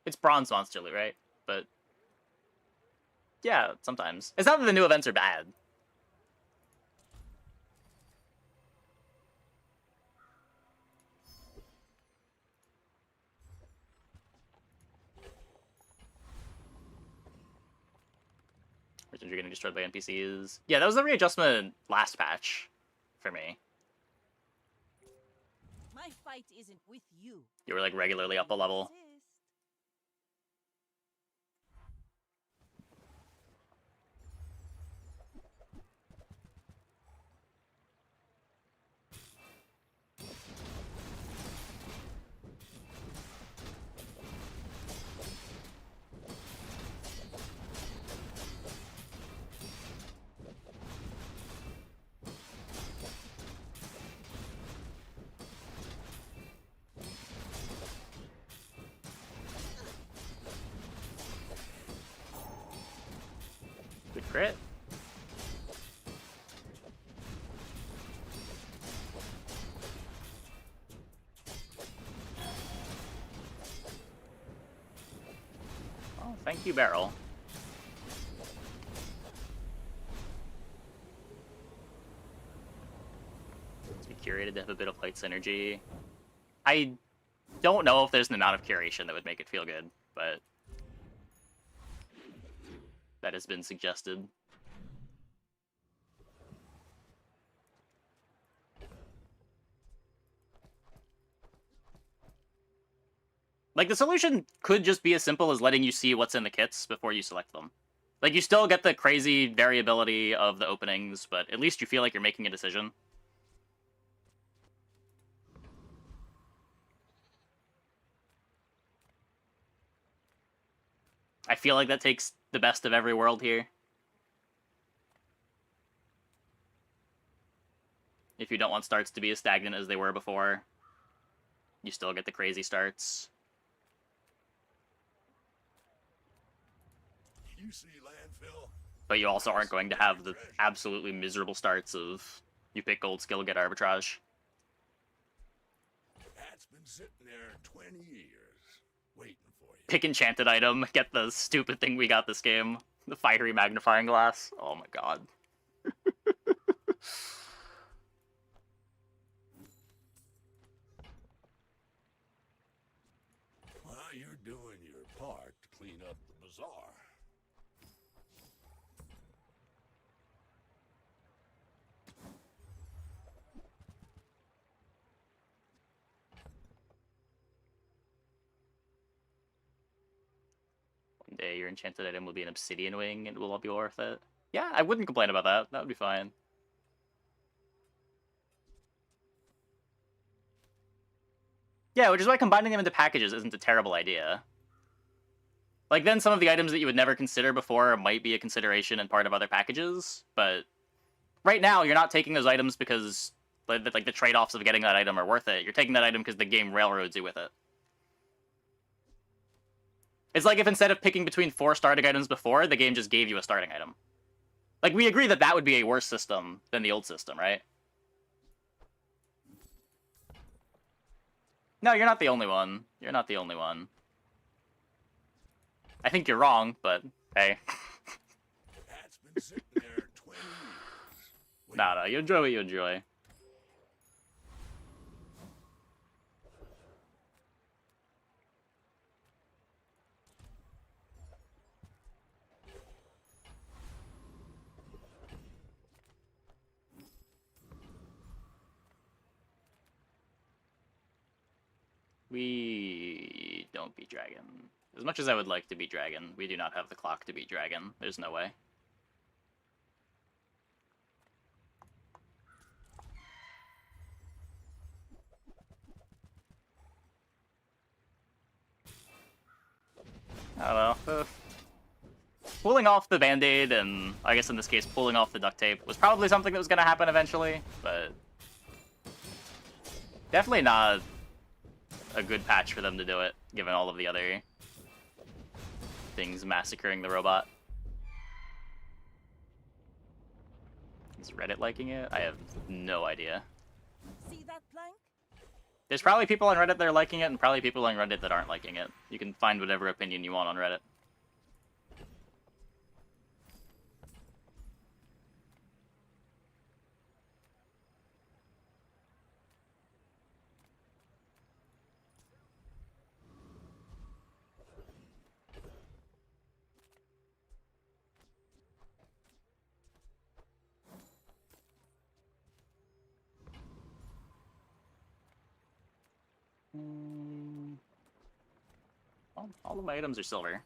It's bronze monster loot, right? But yeah, sometimes. It's not that the new events are bad. You're getting destroyed by NPCs. Yeah, that was the readjustment last patch for me. My fight isn't with you. You were like regularly up a level. Crit. Oh, thank you, Barrel. To be curated to have a bit of light synergy. I don't know if there's an amount of curation that would make it feel good, but that has been suggested. Like, the solution could just be as simple as letting you see what's in the kits before you select them. Like, you still get the crazy variability of the openings, but at least you feel like you're making a decision. I feel like that takes the best of every world here. If you don't want starts to be as stagnant as they were before, you still get the crazy starts. You see landfill? But you also aren't going to have the absolutely miserable starts of you pick gold skill, get arbitrage. That's been sitting there 20 years, waiting for you. Pick enchanted item, get the stupid thing we got this game. The fiery magnifying glass. Oh my god. Well, you're doing your part to clean up the bazaar. One day your enchanted item will be an obsidian wing and it will all be worth it. Yeah, I wouldn't complain about that. That would be fine. Yeah, which is why combining them into packages isn't a terrible idea. Like, then some of the items that you would never consider before might be a consideration and part of other packages, but right now you're not taking those items because like the trade-offs of getting that item are worth it. You're taking that item because the game railroads you with it. It's like if instead of picking between 4 starting items before, the game just gave you a starting item. Like, we agree that that would be a worse system than the old system, right? No, you're not the only one. You're not the only one. I think you're wrong, but hey. That's been sitting there 20 years. No, you enjoy what you enjoy. We don't beat Dragon. As much as I would like to beat Dragon, we do not have the clock to beat Dragon. There's no way. I don't know. Pulling off the Band-Aid, and I guess in this case pulling off the duct tape, was probably something that was going to happen eventually, but definitely not a good patch for them to do it, given all of the other things massacring the robot. Is Reddit liking it? I have no idea. See that plank? There's probably people on Reddit that are liking it, and probably people on Reddit that aren't liking it. You can find whatever opinion you want on Reddit. All of my items are silver.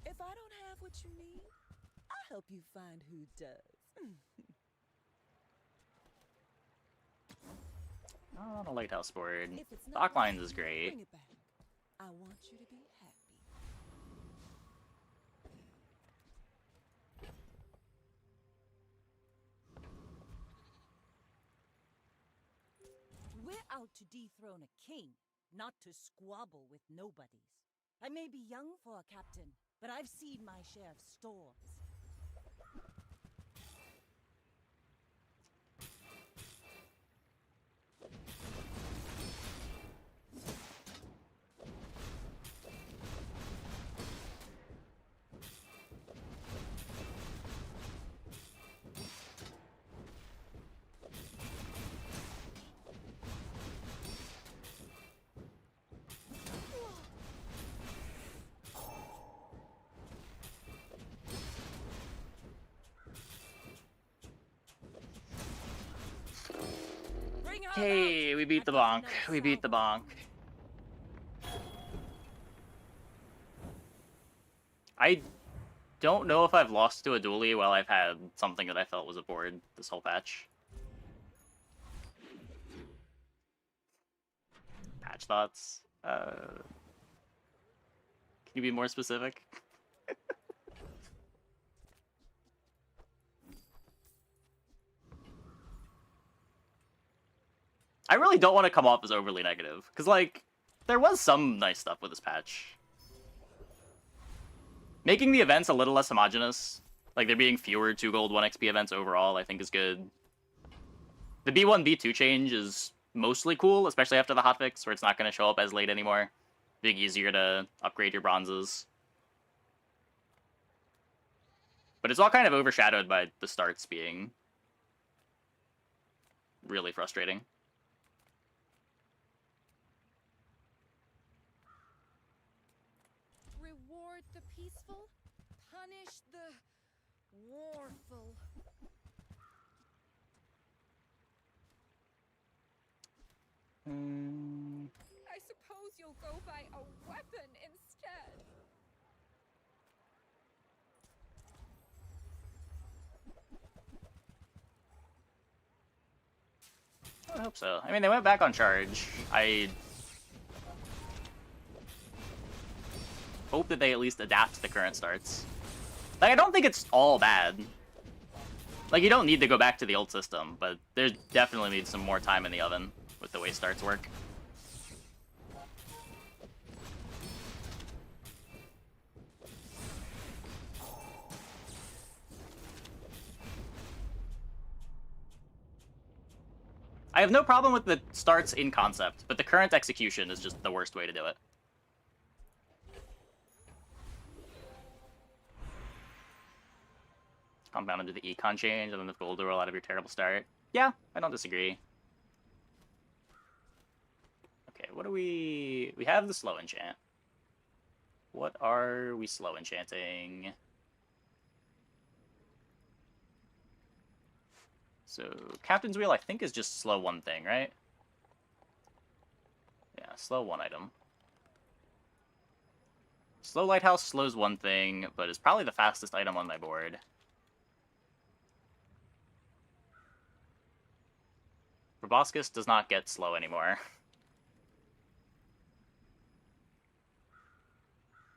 If I don't have what you need, I'll help you find who does. Oh, the lighthouse board. If it's not Docklines right, is great. bring it back. I want you to be happy. We're out to dethrone a king, not to squabble with nobodies. I may be young for a captain, but I've seen my share of storms. Hey, we beat the bonk. We beat the bonk. I don't know if I've lost to a dually while I've had something that I felt was a board this whole patch. Patch thoughts? Can you be more specific? I really don't want to come off as overly negative, because, like, there was some nice stuff with this patch. Making the events a little less homogenous, like there being fewer 2 gold 1 XP events overall, I think is good. The B1 B2 change is mostly cool, especially after the hotfix, where it's not going to show up as late anymore, being easier to upgrade your bronzes. But it's all kind of overshadowed by the starts being really frustrating. Reward the peaceful, punish the warful. I suppose you'll go by a weapon instead. I hope so. I mean, they went back on charge. I hope that they at least adapt to the current starts. Like, I don't think it's all bad. Like, you don't need to go back to the old system, but there definitely needs some more time in the oven with the way starts work. I have no problem with the starts in concept, but the current execution is just the worst way to do it. Compound into the econ change and then the gold to roll out of your terrible start. Yeah, I don't disagree. Okay, what do we... We have the slow enchant. What are we slow enchanting? So, Captain's Wheel, I think, is just slow one thing, right? Yeah, slow one item. Slow Lighthouse slows one thing, but is probably the fastest item on my board. Proboscis does not get slow anymore.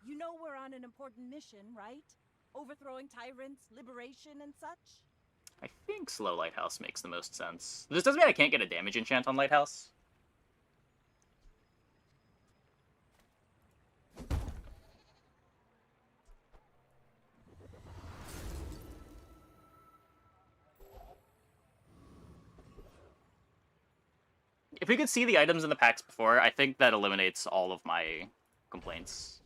You know we're on an important mission, right? Overthrowing tyrants, liberation, and such? I think slow Lighthouse makes the most sense. This doesn't mean I can't get a damage enchant on Lighthouse. If we could see the items in the packs before, I think that eliminates all of my complaints.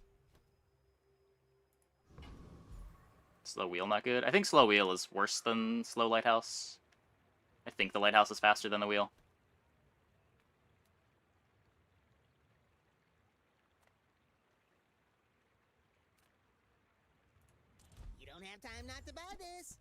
Slow Wheel not good. I think Slow Wheel is worse than Slow Lighthouse. I think the Lighthouse is faster than the Wheel. You don't have time not to buy this.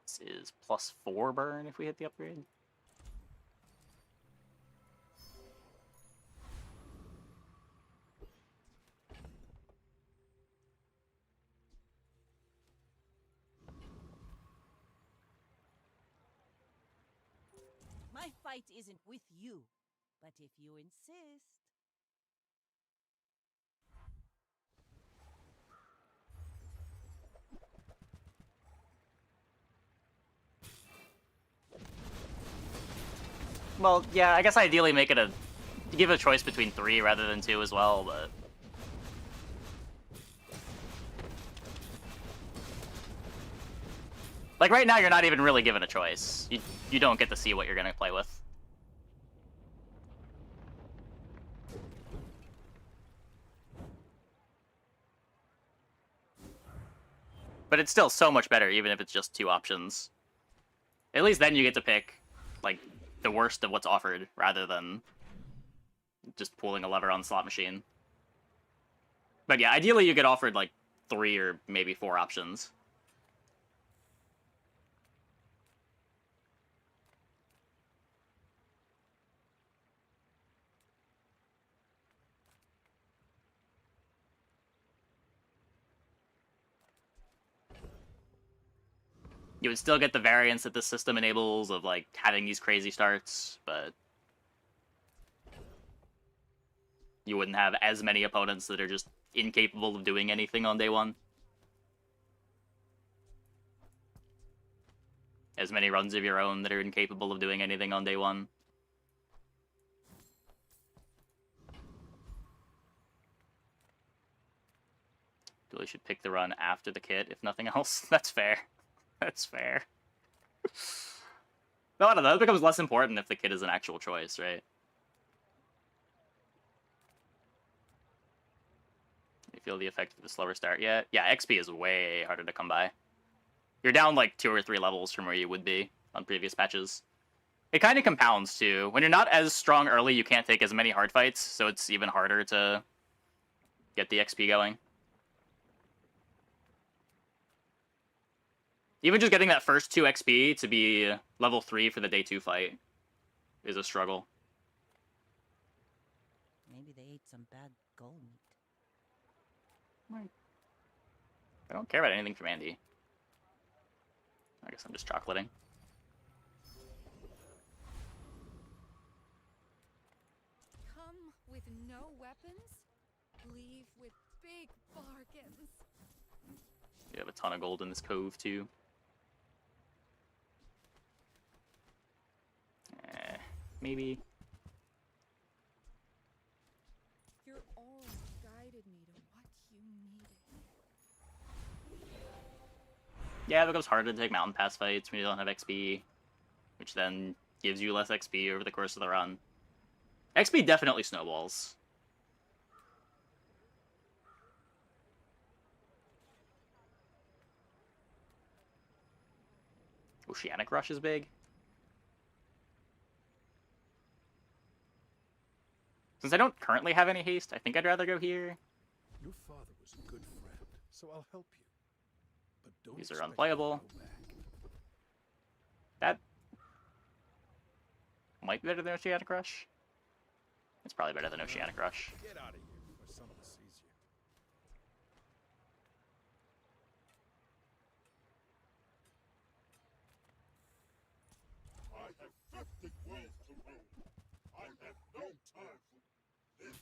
This is +4 burn if we hit the upgrade. My fight isn't with you, but if you insist. Well, yeah, I guess ideally make it give a choice between 3 rather than 2 as well, but... Like, right now, you're not even really given a choice. You don't get to see what you're gonna play with. But it's still so much better, even if it's just 2 options. At least then you get to pick, like, the worst of what's offered, rather than just pulling a lever on the slot machine. But yeah, ideally you get offered, like, 3 or maybe 4 options. You would still get the variance that the system enables of, like, having these crazy starts, but you wouldn't have as many opponents that are just incapable of doing anything on day 1. As many runs of your own that are incapable of doing anything on day 1. Really should pick the run after the kit, if nothing else. That's fair. That's fair. No, I don't know. It becomes less important if the kit is an actual choice, right? You feel the effect of the slower start yet? Yeah, XP is way harder to come by. You're down like 2 or 3 levels from where you would be on previous patches. It kind of compounds, too. When you're not as strong early, you can't take as many hard fights, so it's even harder to get the XP going. Even just getting that first 2 XP to be level 3 for the day 2 fight is a struggle. Maybe they ate some bad gold meat. I don't care about anything from Andy. I guess I'm just chocolating. Come with no weapons, leave with big bargains. You have a ton of gold in this cove, too. Maybe. Your aura guided me to what you needed. Yeah, it becomes harder to take mountain pass fights when you don't have XP, which then gives you less XP over the course of the run. XP definitely snowballs. Oceanic Rush is big. Since I don't currently have any haste, I think I'd rather go here. Your father was a good friend, so I'll help you. But don't These are expect me to unplayable. go back. That might be better than Oceanic Rush. It's probably better than Oceanic Rush. Get out of here before someone sees you. I have 50 worlds to roam. I have no time for this.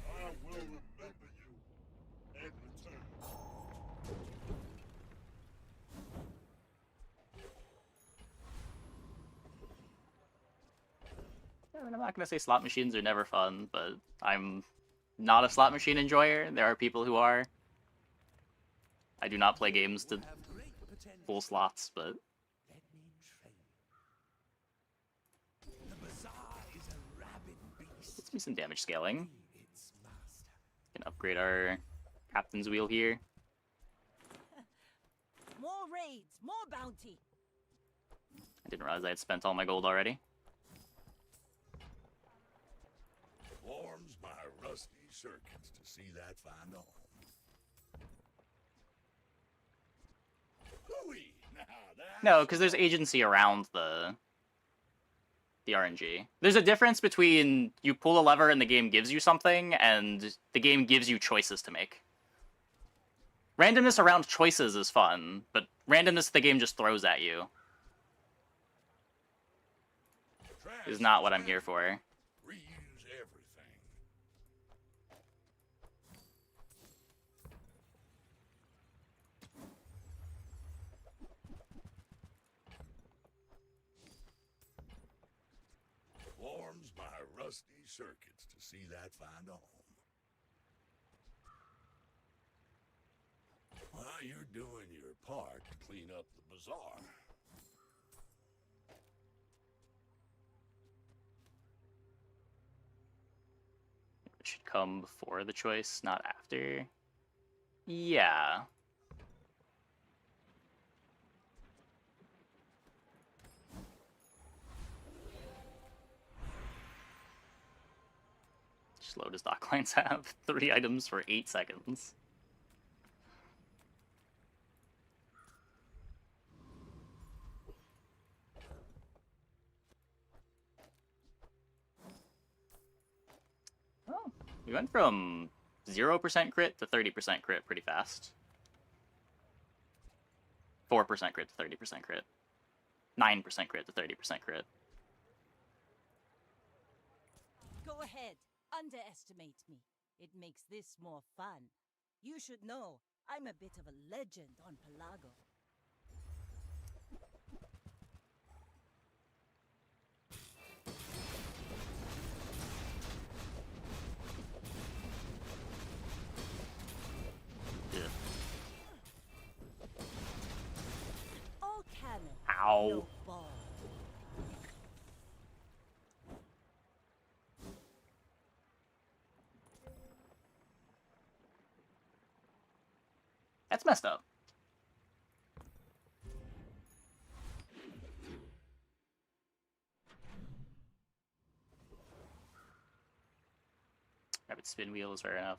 I will remember you and return. I mean, I'm not gonna say slot machines are never fun, but I'm not a slot machine enjoyer. There are people who are. I do not play games to full slots, but Let me train you. The bazaar is a rabid beast. let's do some damage scaling. Be its master. Can upgrade our captain's wheel here. More raids, more bounty. I didn't realize I had spent all my gold already. Warms my rusty circuits to see that find a home. Hooey! Now that's No, because there's agency around the RNG. There's a difference between you pull a lever and the game gives you something, and the game gives you choices to make. Randomness around choices is fun, but randomness the game just throws at you is not what I'm here for. reuse everything. Warms my rusty circuits to see that find a home. Well, you're doing your part to clean up the bazaar. It should come before the choice, not after. Yeah. Slow does docklines have? 3 items for 8 seconds. Oh, we went from 0% crit to 30% crit pretty fast. 4% crit to 30% crit. 9% crit to 30% crit. Go ahead. Underestimate me. It makes this more fun. You should know, I'm a bit of a legend on Pelago. Ugh. All cannon. Ow. No ball. That's messed up. Rabbit spin wheel is fair enough.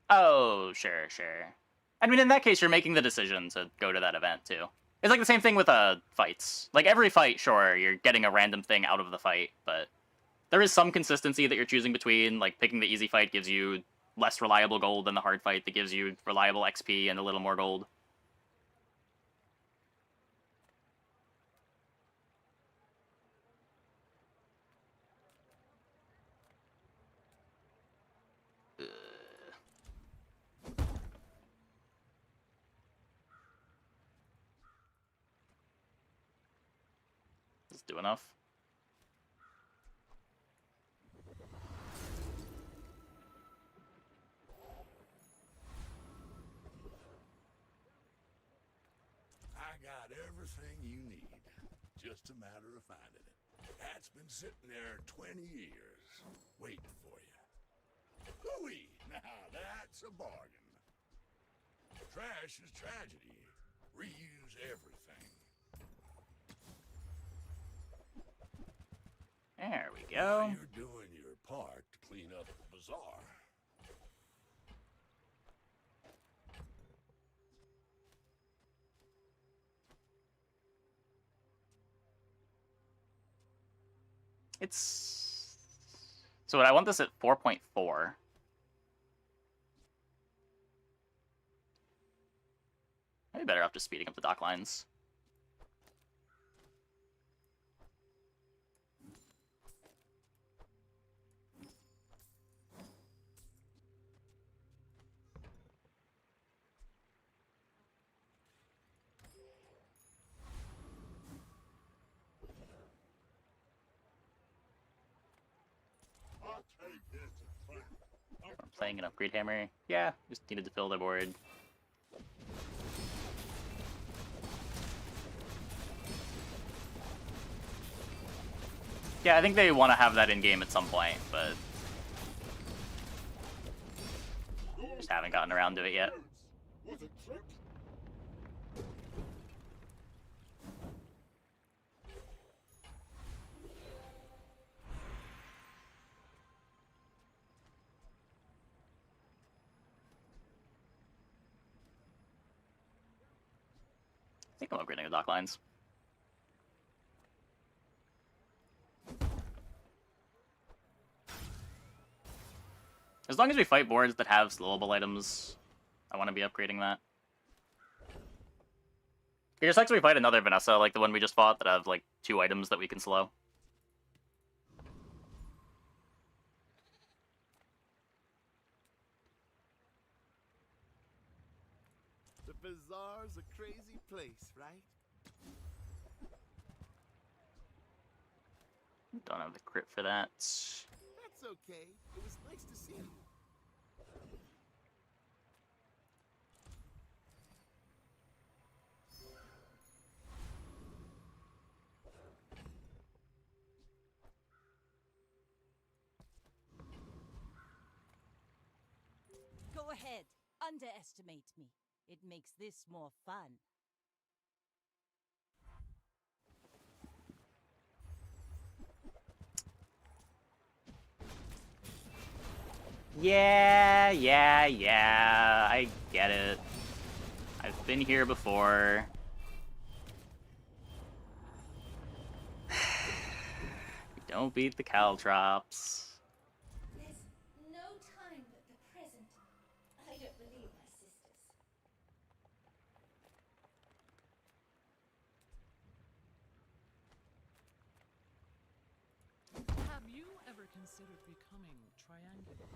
Oh, sure, sure. I mean, in that case, you're making the decision to go to that event, too. It's like the same thing with fights. Like, every fight, sure, you're getting a random thing out of the fight, but there is some consistency that you're choosing between. Like, picking the easy fight gives you less reliable gold than the hard fight that gives you reliable XP and a little more gold. Does it do enough? I got everything you need. Just a matter of finding it. That's been sitting there 20 years, waiting for you. Hooey! Now that's a bargain. Trash is tragedy. Reuse everything. There we Now go. you're doing your part to clean up the bazaar. It's... So I want this at 4.4. Maybe better off just speeding up the dock lines. I'll take this as proof. I'm playing an upgrade hammer. Yeah, just needed to fill the board. Yeah, I think they want to have that in-game at some point, but just haven't gotten around to it yet. Was it trick? think I'm upgrading the dock lines. As long as we fight boards that have slowable items, I want to be upgrading that. It just sucks we fight another Vanessa, like the one we just fought, that have like 2 items that we can slow. The bazaar's a crazy place, right? Don't have the crit for that. That's okay. It was nice to see you. Go ahead. Underestimate me. It makes this more fun. Yeah, I get it. I've been here before. Don't beat the caltrops. There's no time but the present. I don't believe my sisters. Have you ever considered becoming triangular?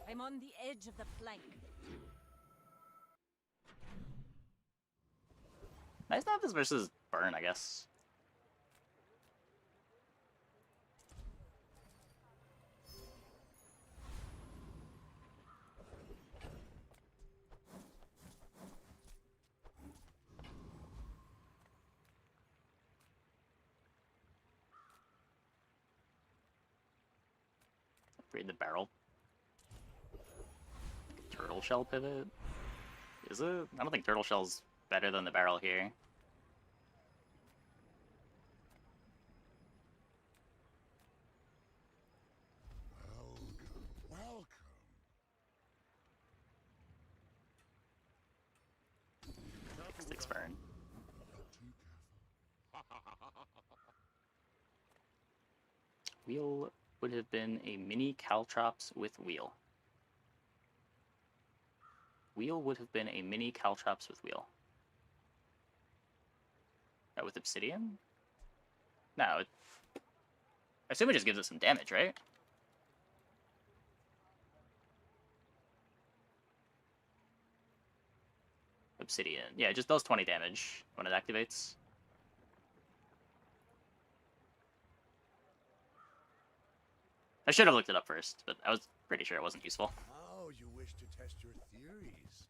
I'm on the edge of the plank. Nice to have this versus Burn, I guess. Upgrade the barrel. Turtle shell pivot? Is it? I don't think turtle shell's better than the barrel here. Welcome. Six burn. Wheel would have been a mini caltrops with wheel. Wheel would have been a mini caltrops with wheel. Oh, with obsidian? No, I assume it just gives it some damage, right? Obsidian. Yeah, it just does 20 damage when it activates. I should have looked it up first, but I was pretty sure it wasn't useful. Oh, you wish to test your theories.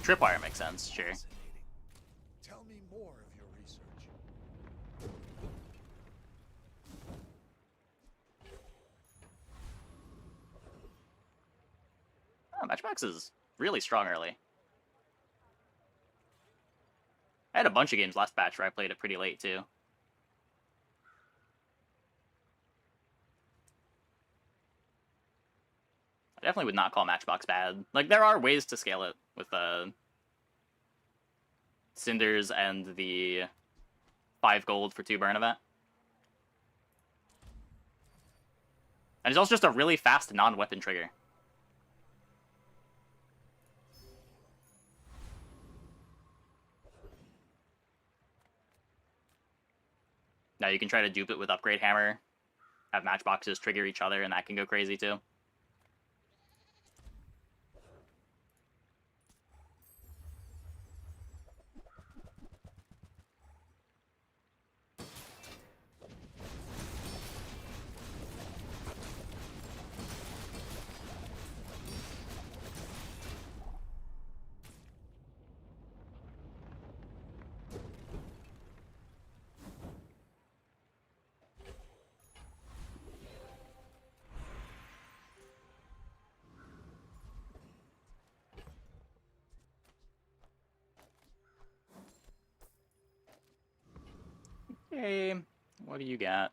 Tripwire makes sense, sure. Tell me more of your research. Oh, Matchbox is really strong early. I had a bunch of games last batch where I played it pretty late, too. I definitely would not call Matchbox bad. Like, there are ways to scale it with Cinders and the 5 gold for 2 burn event. And it's also just a really fast non-weapon trigger. Now you can try to dupe it with Upgrade Hammer, have Matchboxes trigger each other, and that can go crazy too. Okay, What do you got?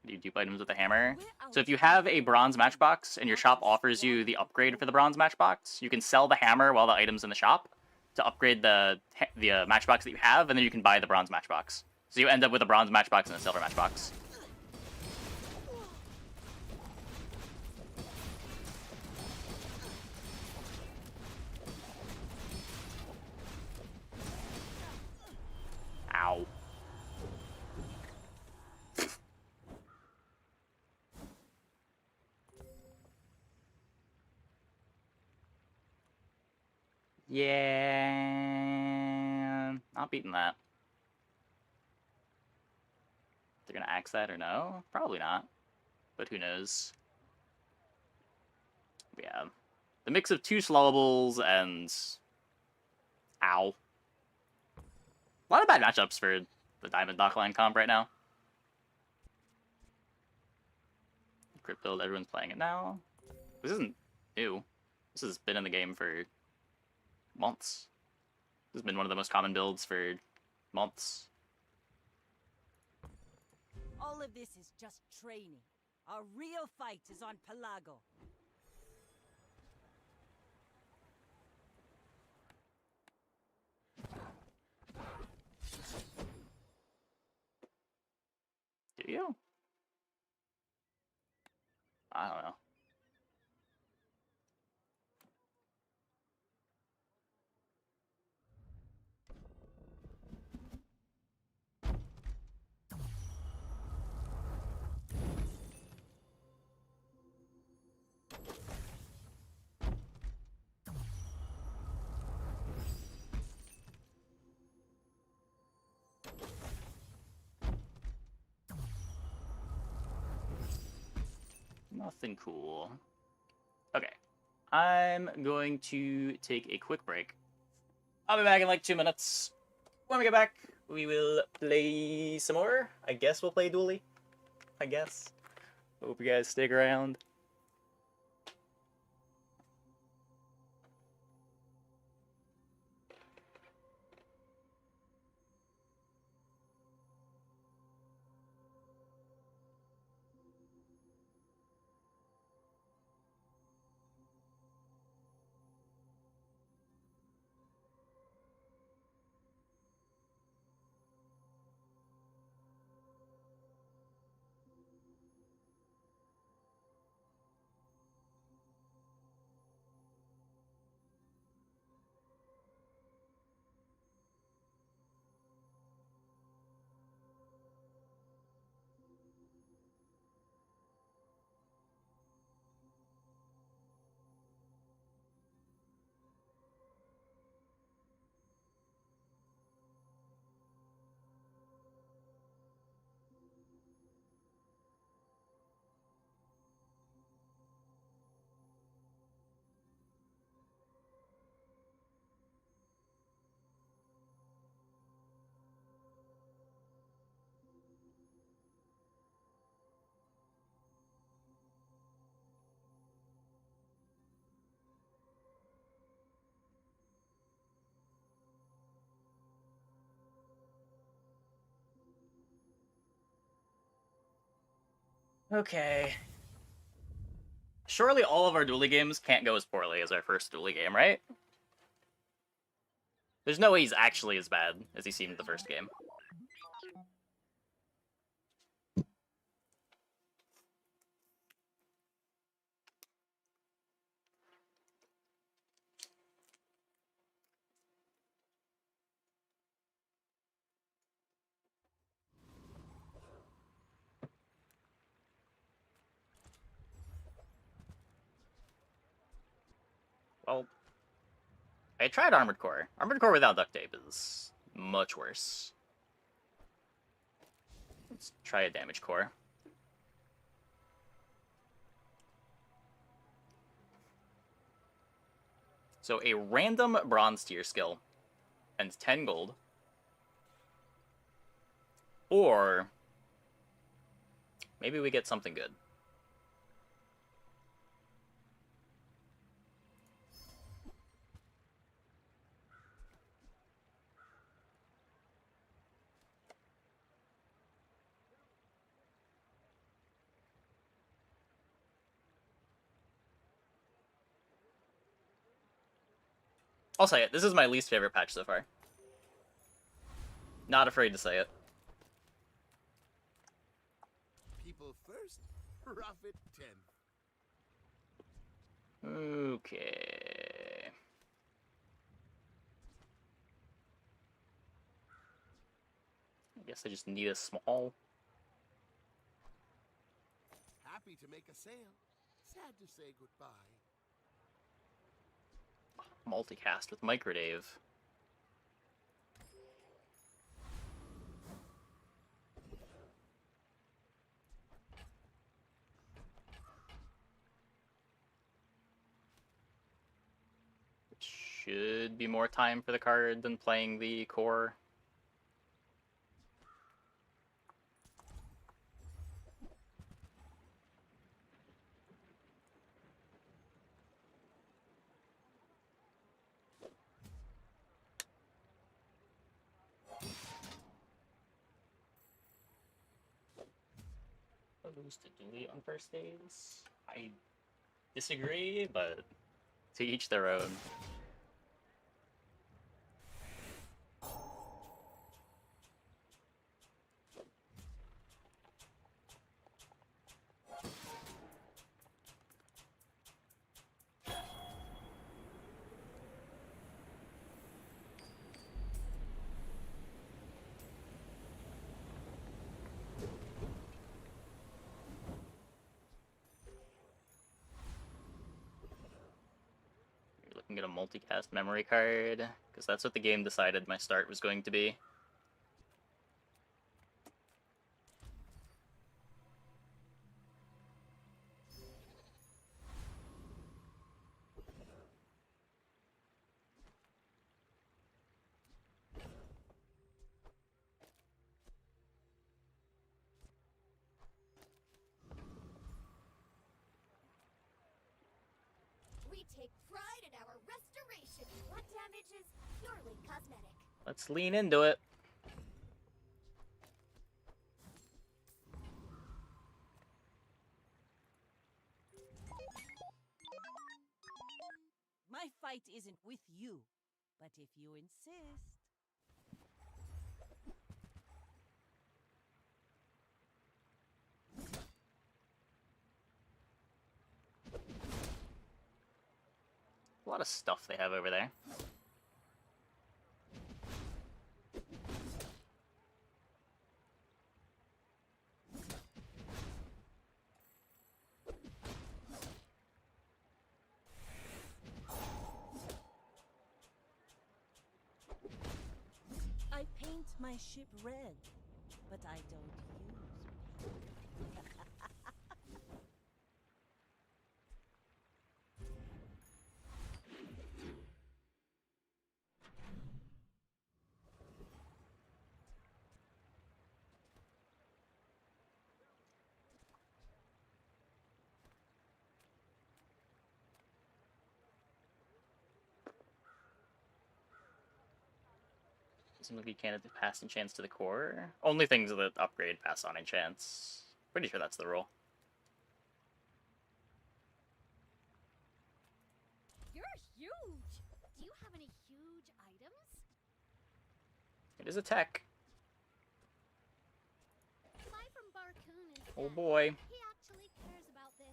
Do you dupe items with a hammer? So if you have a bronze matchbox and your shop offers you the upgrade for the bronze matchbox, you can sell the hammer while the item's in the shop to upgrade the matchbox that you have, and then you can buy the bronze matchbox. So you end up with a bronze matchbox and a silver matchbox. Ow. Yeah, not beating that. They're gonna axe that or no? Probably not, but who knows? Yeah, the mix of 2 slowables and ow. A lot of bad matchups for the Diamond Dockline comp right now. Crit build, everyone's playing it now. This isn't new. This has been in the game for months. This has been one of the most common builds for months. All of this is just training. Our real fight is on Pelago. Do you? I don't know. Nothing cool. Okay. I'm going to take a quick break. I'll be back in like 2 minutes. When we get back, we will play some more. I guess we'll play Dually. I guess. Hope you guys stick around. Okay. Surely all of our dually games can't go as poorly as our first dually game, right? There's no way he's actually as bad as he seemed the first game. Well, I tried Armored Core. Armored Core without duct tape is much worse. Let's try a Damage Core. So a random bronze tier skill and 10 gold. Or maybe we get something good. I'll say it. This is my least favorite patch so far. Not afraid to say it. People first, profit 10. Okay. I guess I just need a small. Happy to make a sale. Sad to say goodbye. Multicast with Microdave. Should be more time for the card than playing the core. Opposed to delete on first days? I disagree, but to each their own. Get a multicast memory card, because that's what the game decided my start was going to be. We take pride in our restoration. What damage is purely cosmetic. Let's lean into it. My fight isn't with you, but if you insist. A lot of stuff they have over there. I paint my ship red, but I don't use pink. Doesn't look like you can't pass enchants to the core. Only things that upgrade pass on enchants. Pretty sure that's the rule. You're huge. Do you have any huge items? It is a tech. Fly from Barcoon instead. Oh boy. He actually cares about this.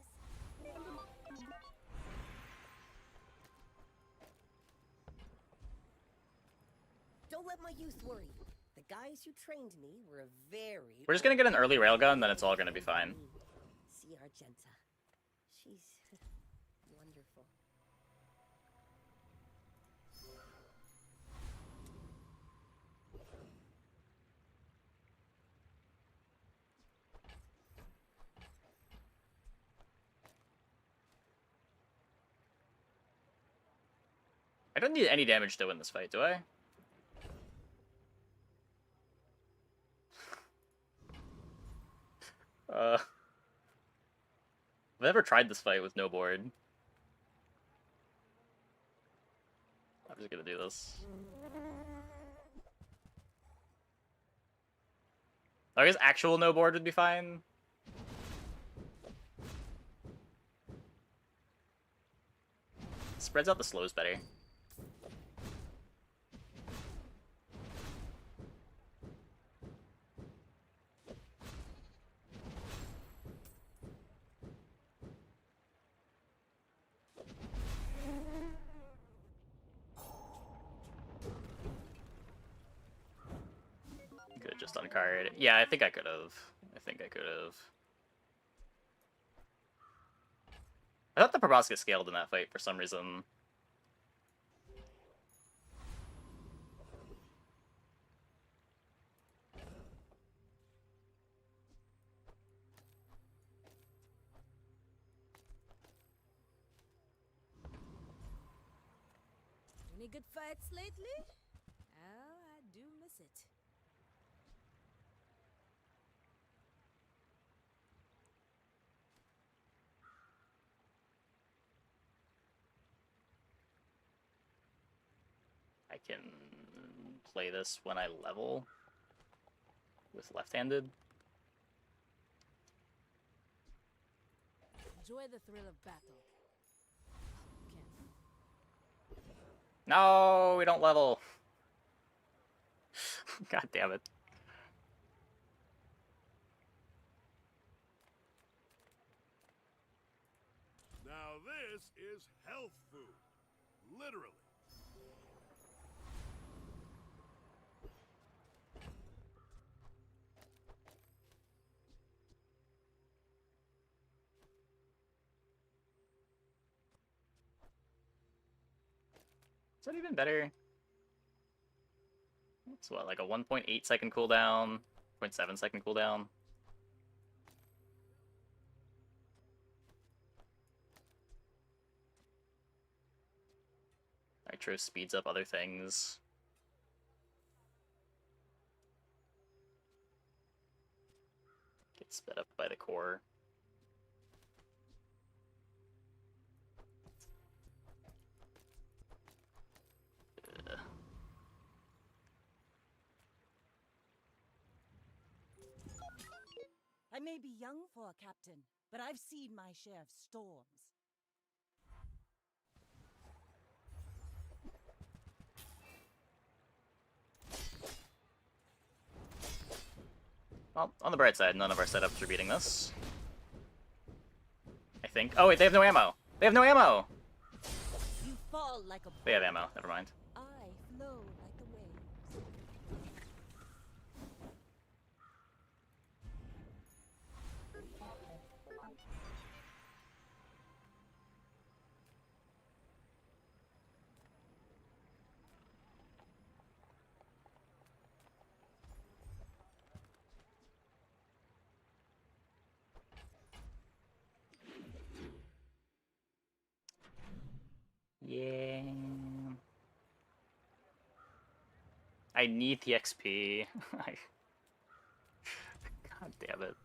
Don't let my youth worry you. The guys who trained me were very... We're just gonna get an early railgun, then it's all gonna be fine. See Argenta. She's wonderful. I don't need any damage to win this fight, do I? I've never tried this fight with no board. I'm just gonna do this. I guess actual no board would be fine. Spreads out the slows better. card. Yeah, I think I could have. I think I could have. I thought the proboscis scaled in that fight for some reason. Any good fights lately? Oh, I do miss it. I can play this when I level with left-handed. Enjoy the thrill of battle. No, we don't level. God damn it. Now this is health food. Literally. Is that even better? It's what, like a 1.8 second cooldown, 0.7 second cooldown? Nitro speeds up other things. Gets sped up by the core. Ugh. I may be young for a captain, but I've seen my share of storms. Well, on the bright side, none of our setups are beating this. I think. Oh wait, they have no ammo! They have no ammo! You fall like a They have ammo, never mind. I flow like the waves. Yeah. I need the XP. God damn it.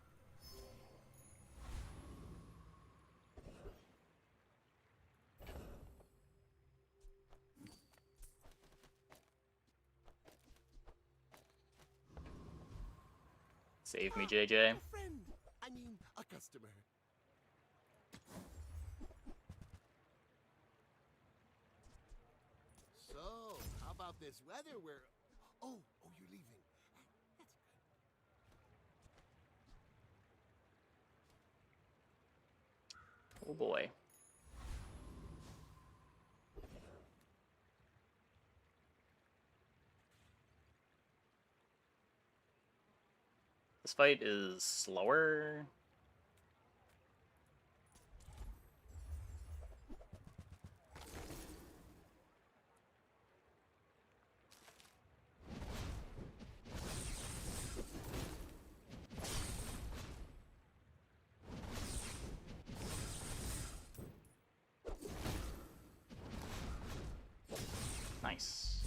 Save me, JJ. A friend. I mean, a customer. So, how about this weather where... Oh, you're leaving. That's good. Oh boy. This fight is slower. Nice.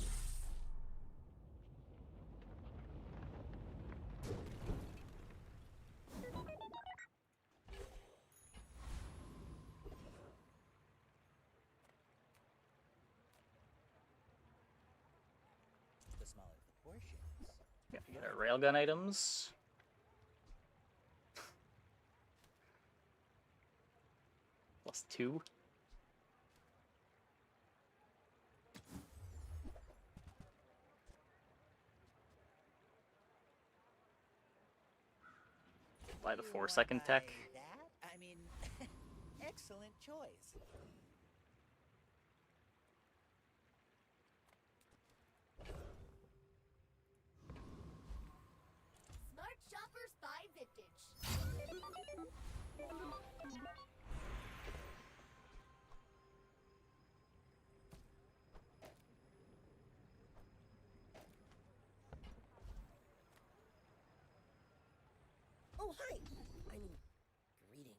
The smaller the portions. Gotta get our railgun items. +2. Buy the 4-second tech. That? I mean, excellent choice. Oh, hi! I mean, greetings.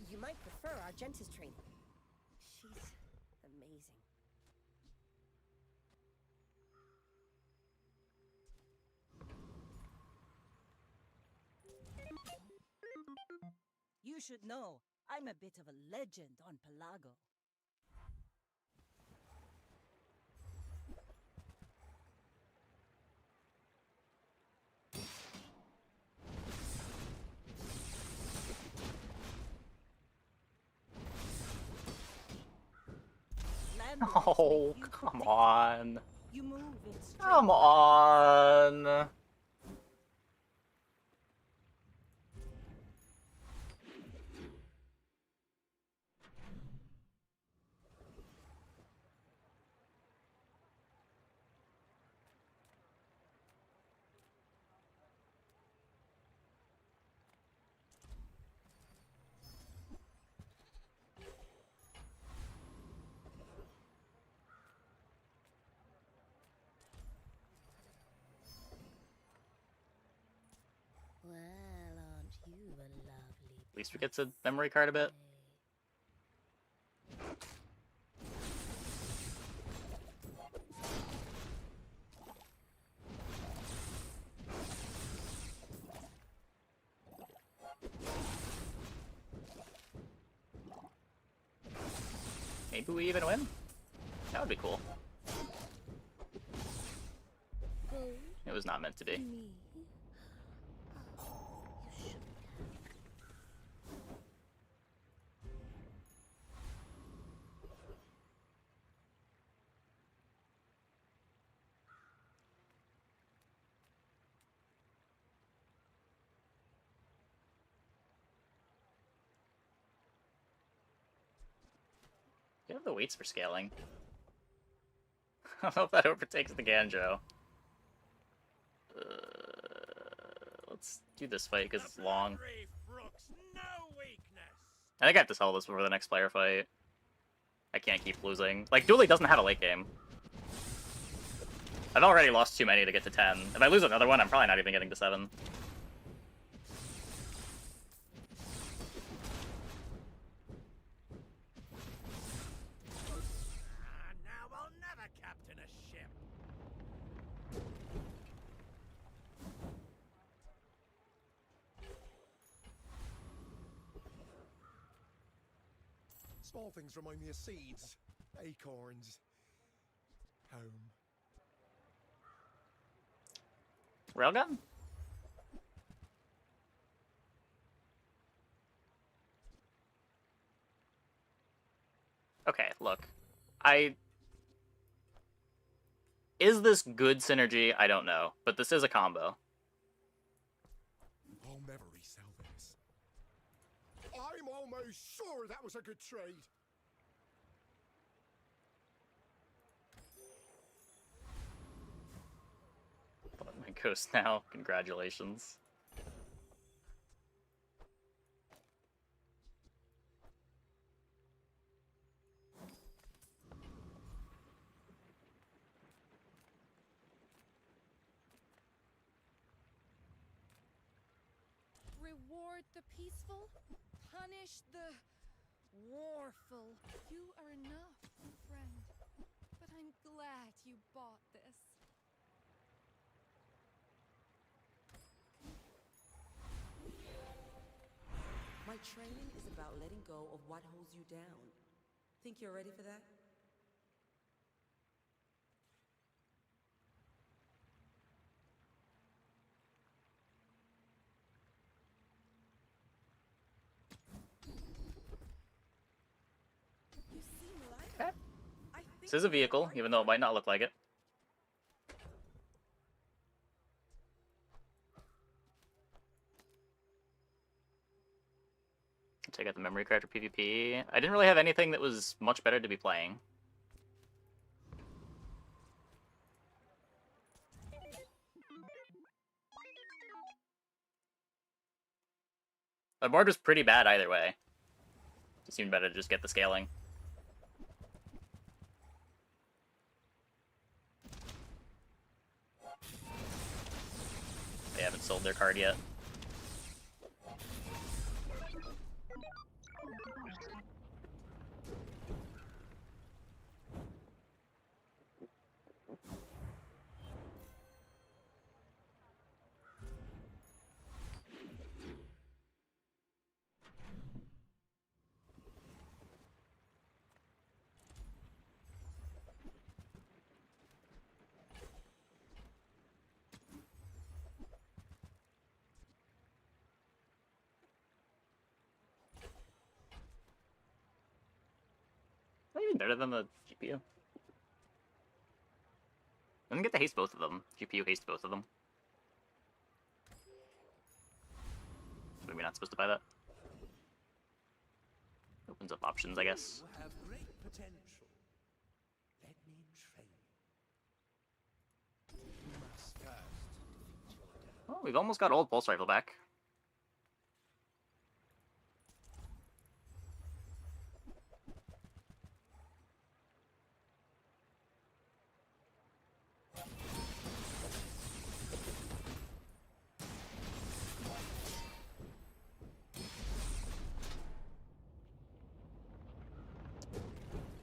You might prefer Argenta's training. She's amazing. You should know, I'm a bit of a legend on Pelago. Oh, come on. You move in straight Come lines. on. Well, aren't you a lovely At least we get to memory card a bit. Maybe we even win? That would be cool. It was not meant to be. Do you have the weights for scaling? I don't know if that overtakes the Ganjo. Let's do this fight because it's long. I think I have to sell this before the next player fight. I can't keep losing. Like, Dooley doesn't have a late game. I've already lost too many to get to 10. If I lose another one, I'm probably not even getting to 7. Now I'll never captain a ship. Small things remind me of seeds, acorns, home. Railgun? Okay, look. Is this good synergy? I don't know. But this is a combo. I'll never resell this. I'm almost sure that was a good trade. But my ghost now. Congratulations. Reward the peaceful, punish the warful. You are enough, friend. But I'm glad you bought this. My training is about letting go of what holds you down. Think you're ready for that? You seem lighter. Okay. I think This is a vehicle, even though it might not look like it. Take out the memory card for PvP. I didn't really have anything that was much better to be playing. The board was pretty bad either way. It seemed better to just get the scaling. They haven't sold their card yet. Is that even better than the GPU? Doesn't get to haste both of them. GPU haste both of them. Maybe not supposed to buy that. Opens up options, I guess. You have great potential. Let me train you. You must first defeat your enemy. Oh, we've almost got old pulse rifle back.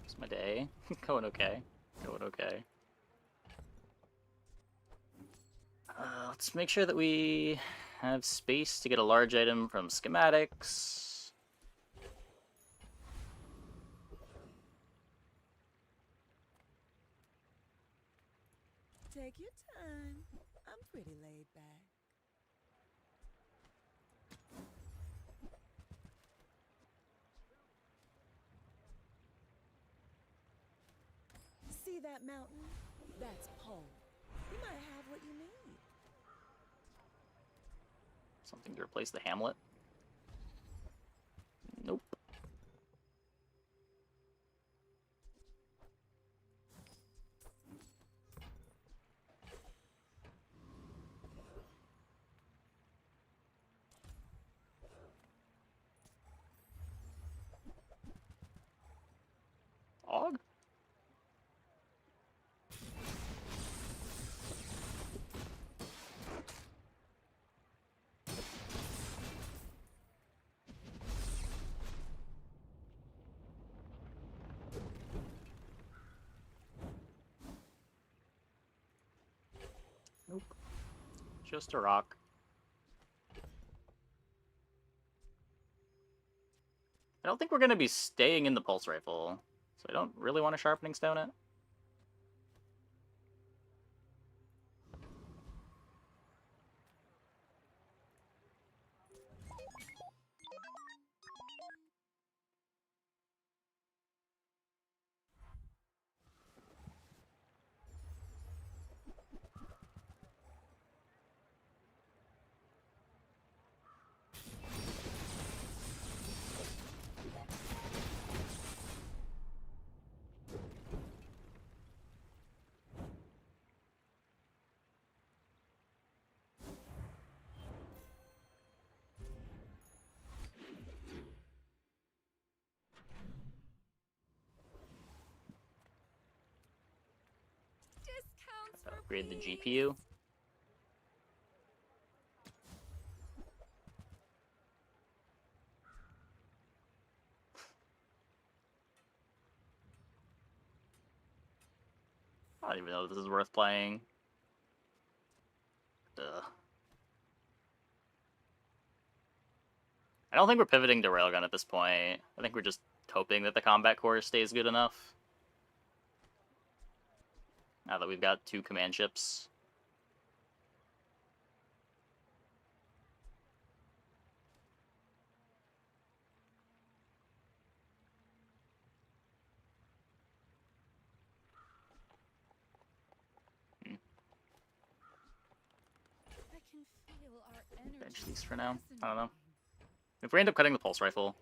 It's my day. Going okay. Going okay. Let's make sure that we have space to get a large item from schematics. Take your time. I'm pretty laid back. See that mountain? That's pole. You might have what you need. Something to replace the Hamlet. Nope. Og? Nope. Just a rock. I don't think we're going to be staying in the pulse rifle, so I don't really want to sharpening stone it. Discounts for Upgrade the GPU. I don't even know if this is worth playing. Ugh. I don't think we're pivoting to Railgun at this point. I think we're just hoping that the combat core stays good enough. Now that we've got 2 command ships. I can feel our energy. Bench these for now. I don't know. If we end up cutting the pulse rifle,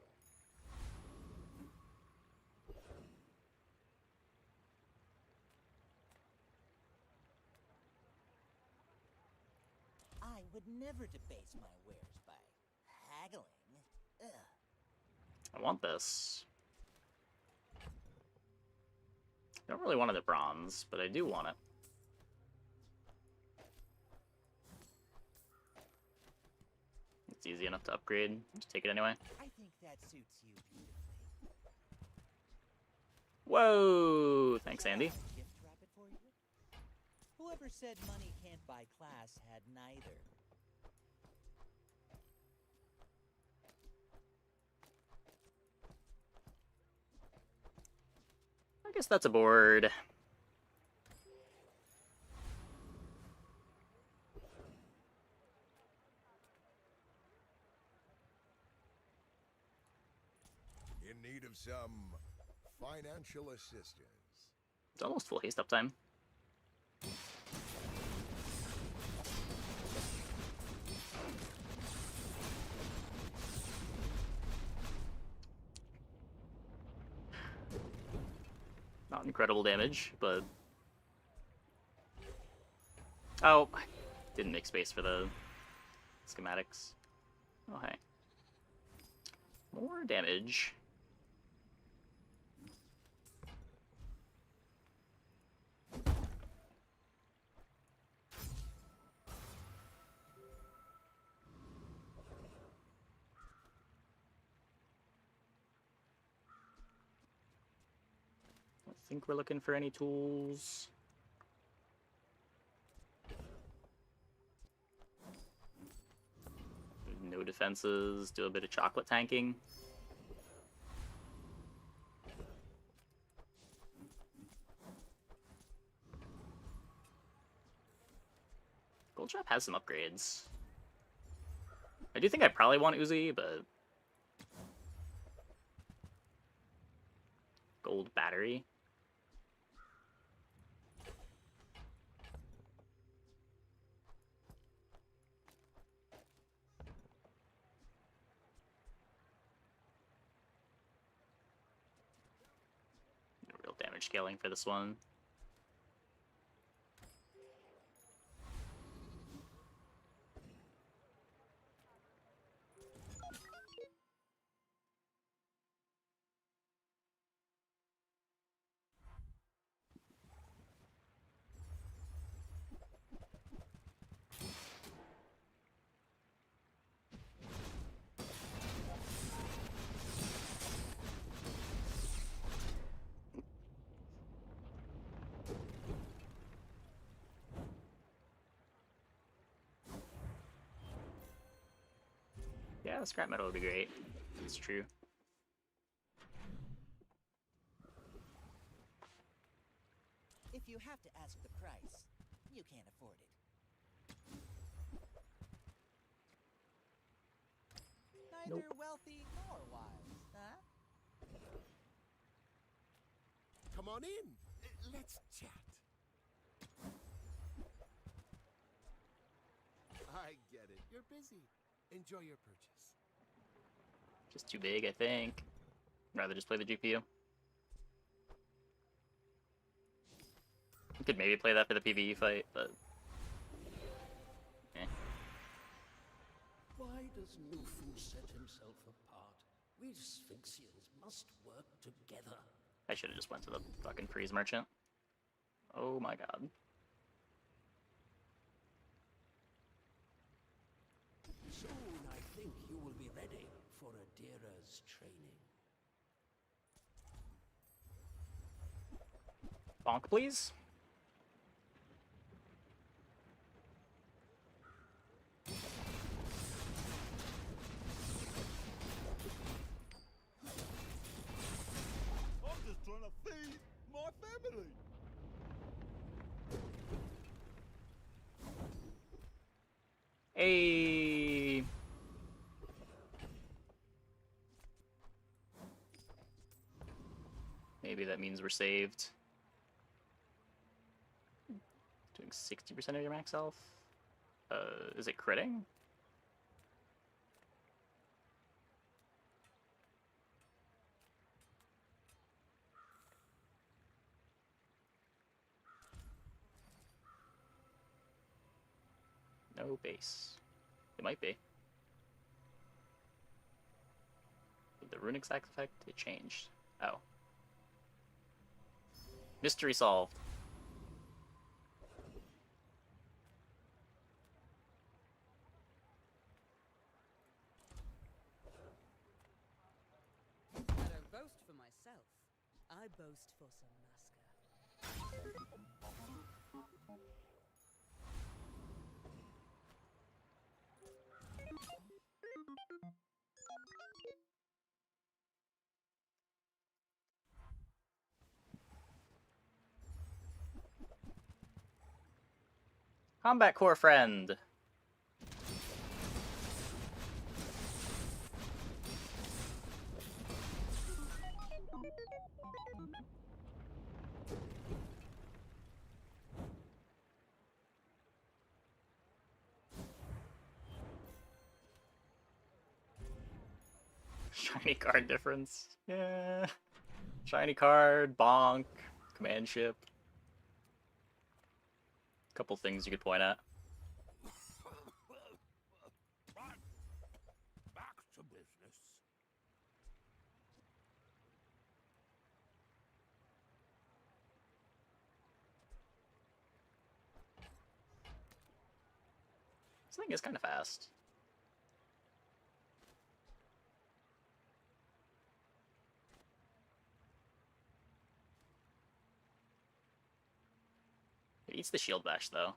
I would never debase my wares by haggling. I want this. I don't really want the bronze, but I do want it. It's easy enough to upgrade. Just take it anyway. I think that suits you beautifully. Whoa! Thanks, Andy. Gift wrap it for you? Whoever said money can't buy class had neither. I guess that's a board. In need of some financial assistance. It's almost full haste up time. Not incredible damage, but... Oh, I didn't make space for the schematics. Oh, hey. More damage. I think we're looking for any tools. No defenses, do a bit of chocolate tanking. Gold Trap has some upgrades. I do think I probably want Uzi, but... Gold battery. No real damage scaling for this one. Yeah, scrap metal would be great. It's true. If you have to ask the price, you can't afford it. Neither Nope. wealthy nor wise, huh? Come on in. Let's chat. I get it. You're busy. Enjoy your purchase. Just too big, I think. Rather just play the GPU. You could maybe play that for the PvE fight, but... eh. Why does Nufu set himself apart? We Sphinxians must work together. I should have just went to the fucking freeze merchant. Oh my god. Soon I think you will be ready for Adira's training. Bonk, please? I'm just trying to feed my family. Hey. Maybe that means we're saved. Doing 60% of your max health? Is it critting? No base. It might be. the rune exact effect? It changed. Oh. Mystery solved. I don't boast for myself. I boast for Sir Musker. Combat core friend. Shiny card difference. Yeah. Shiny card, bonk, command ship. Couple things you could point at. Right. Back to business. This thing is kind of fast. It eats the shield bash, though.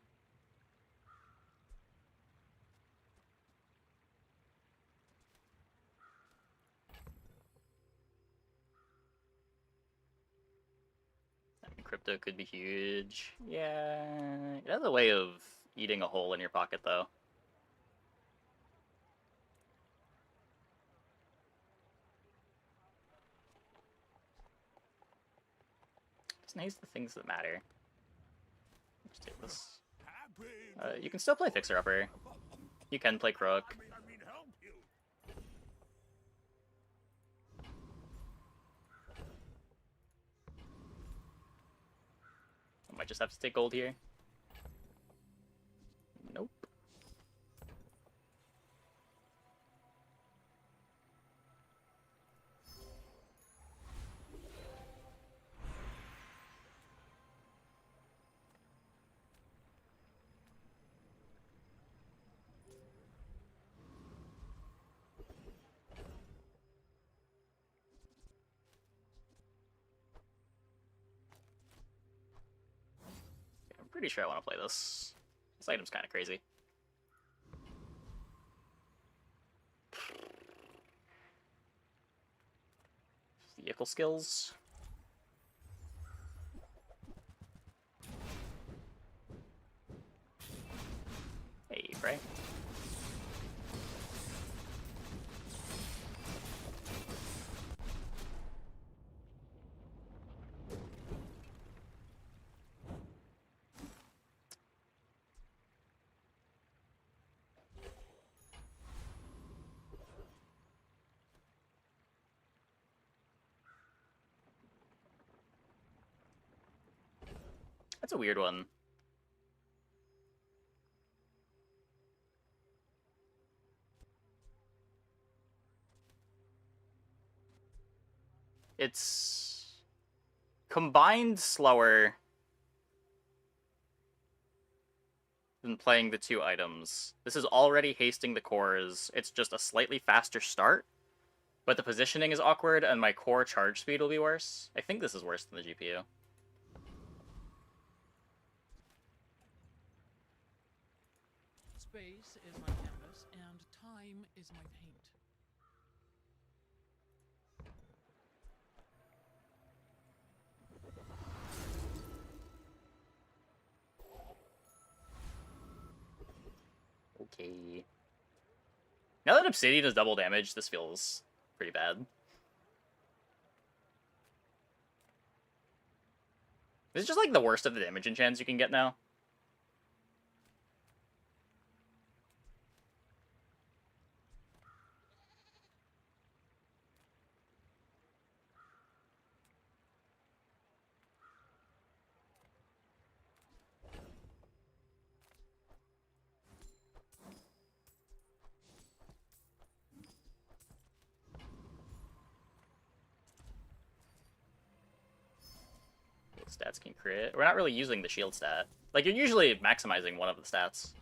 Crypto could be huge. Yeah, it has a way of eating a hole in your pocket, though. Just needs the things that matter. Just take this. You can still play Fixer Upper. You can play Crook. I mean, help you. I might just have to take gold here. Nope. I'm pretty sure I want to play this. This item's kind of crazy. Vehicle skills. Hey, Frey. That's a weird one. It's combined slower than playing the two items. This is already hasting the cores. It's just a slightly faster start, but the positioning is awkward and my core charge speed will be worse. I think this is worse than the GPU. Space is my canvas, and time is my paint. Okay. Now that Obsidian does double damage, this feels pretty bad. This is just like the worst of the damage enchants you can get now. Stats can crit. We're not really using the shield stat. Like, you're usually maximizing one of the stats.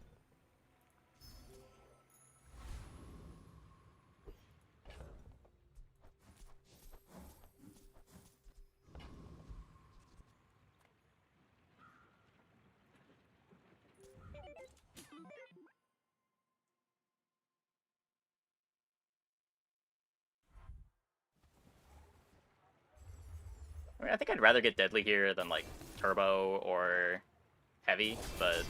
I mean, I think I'd rather get Deadly here than, like, Turbo or Heavy, but...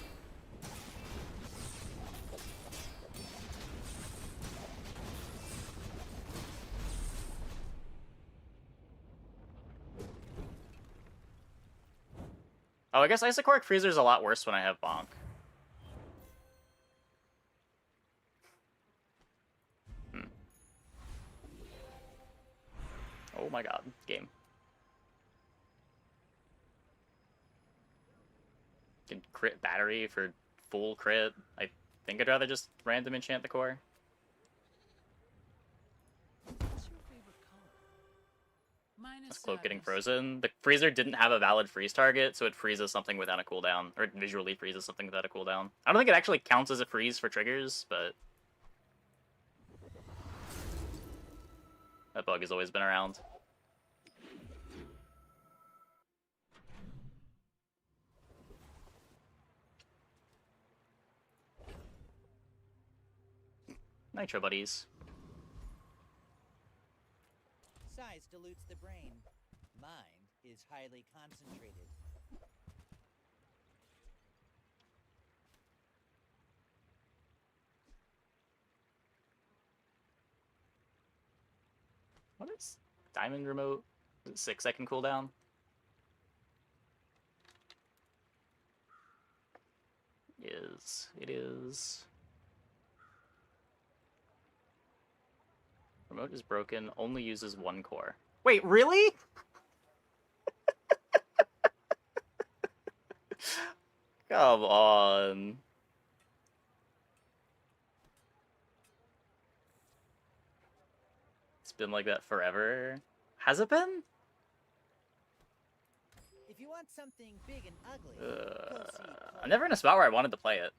Oh, I guess Isocoric Freezer's a lot worse when I have Bonk. Oh my god, game. Can crit battery for full crit. I think I'd rather just random enchant the core. What's your favorite color? Mine is That's Cloak getting sadness. frozen. The freezer didn't have a valid freeze target, so it freezes something without a cooldown. Or it visually freezes something without a cooldown. I don't think it actually counts as a freeze for triggers, but... that bug has always been around. Nitro buddies. Size dilutes the brain. Mind is highly concentrated. What is Diamond Remote? Is it 6-second cooldown? It is. Remote is broken, only uses 1 core. Wait, really? Come on. It's been like that forever. Has it been? If you want something big and ugly, go see I'm never in a spot where I wanted to play it.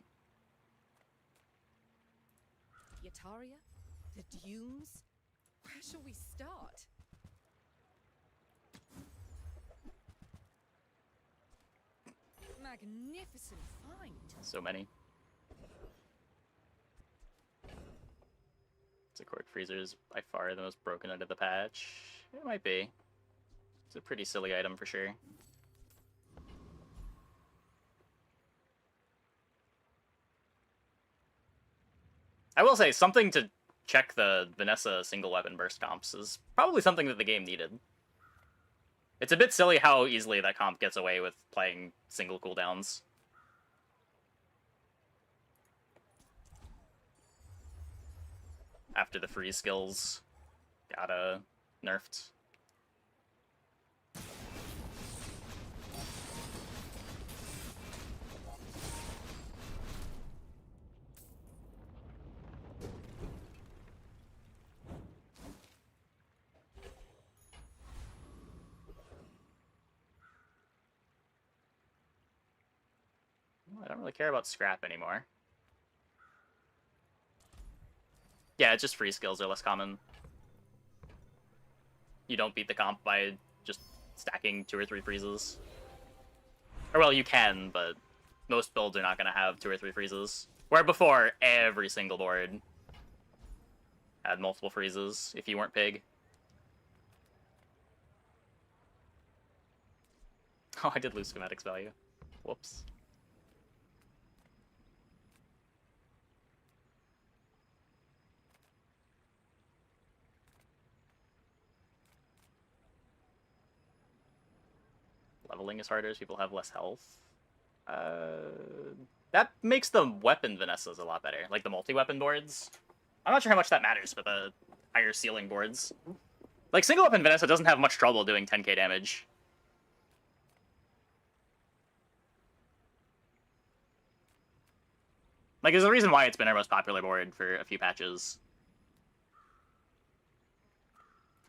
Yataria? The dunes? Where shall we start? Magnificent find. So many. Isocoric Freezer is by far the most broken out of the patch. It might be. It's a pretty silly item for sure. I will say, something to check the Vanessa single weapon burst comps is probably something that the game needed. It's a bit silly how easily that comp gets away with playing single cooldowns. After the freeze skills got nerfed. I don't really care about scrap anymore. Yeah, it's just free skills are less common. You don't beat the comp by just stacking 2 or 3 freezes. Or, well, you can, but most builds are not going to have 2 or 3 freezes. Where before, every single board had multiple freezes if you weren't Pig. Oh, I did lose schematics value. Whoops. Leveling is harder as people have less health. That makes the weapon Vanessas a lot better. Like the multi-weapon boards. I'm not sure how much that matters for the higher ceiling boards. Like single weapon Vanessa doesn't have much trouble doing 10k damage. Like there's a reason why it's been our most popular board for a few patches.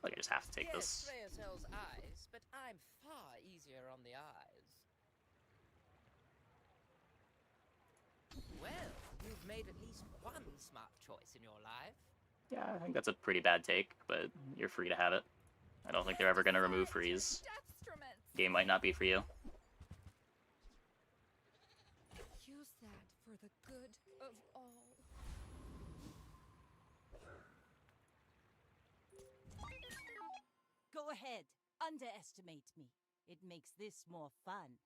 Like I just have to take this. Freya sells eyes, but I'm far easier on the eye. Well, you've made at least one smart choice in your life. Yeah, I think that's a pretty bad take, but you're free to have it. I don't think they're ever going to remove freeze. Game might not be for you. Use that for the good of all. Go ahead, underestimate me. It makes this more fun.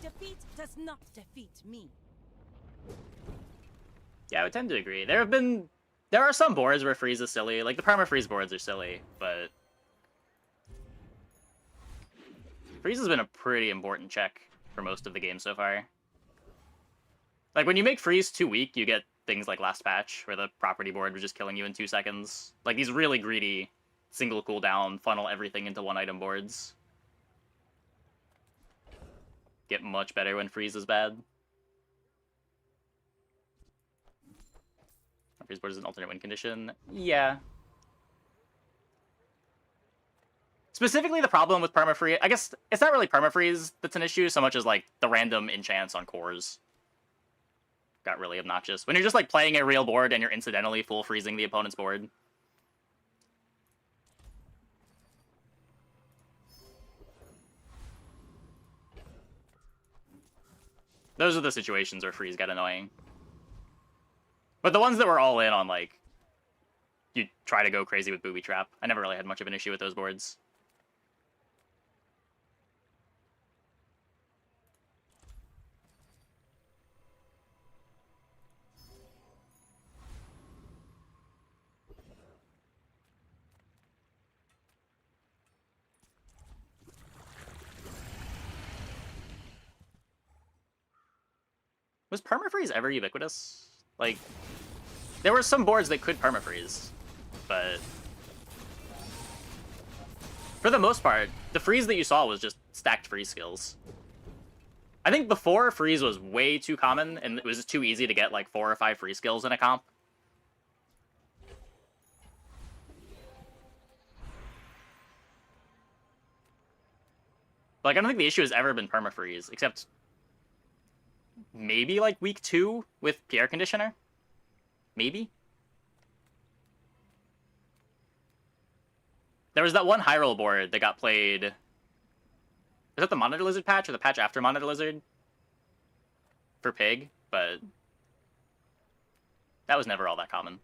Defeat does not defeat me. Yeah, I would tend to agree. There are some boards where freeze is silly. Like, the perma-freeze boards are silly, but freeze has been a pretty important check for most of the game so far. Like, when you make freeze too weak, you get things like last patch, where the property board was just killing you in 2 seconds. Like, these really greedy, single cooldown, funnel everything into one item boards get much better when freeze is bad. Freeze board is an alternate win condition. Yeah. Specifically, the problem with permafreeze, I guess it's not really permafreeze that's an issue so much as like the random enchants on cores got really obnoxious. When you're just like playing a real board and you're incidentally full freezing the opponent's board. Those are the situations where freeze got annoying. But the ones that were all in on, like, you try to go crazy with Booby Trap, I never really had much of an issue with those boards. Was permafreeze ever ubiquitous? Like, there were some boards that could permafreeze, but for the most part, the freeze that you saw was just stacked freeze skills. I think before, freeze was way too common, and it was just too easy to get like 4 or 5 freeze skills in a comp. Like, I don't think the issue has ever been permafreeze, except maybe like week 2 with Pierre Conditioner? Maybe? There was that one high roll board that got played. Was that the Monitor Lizard patch or the patch after Monitor Lizard? For Pig, but that was never all that common.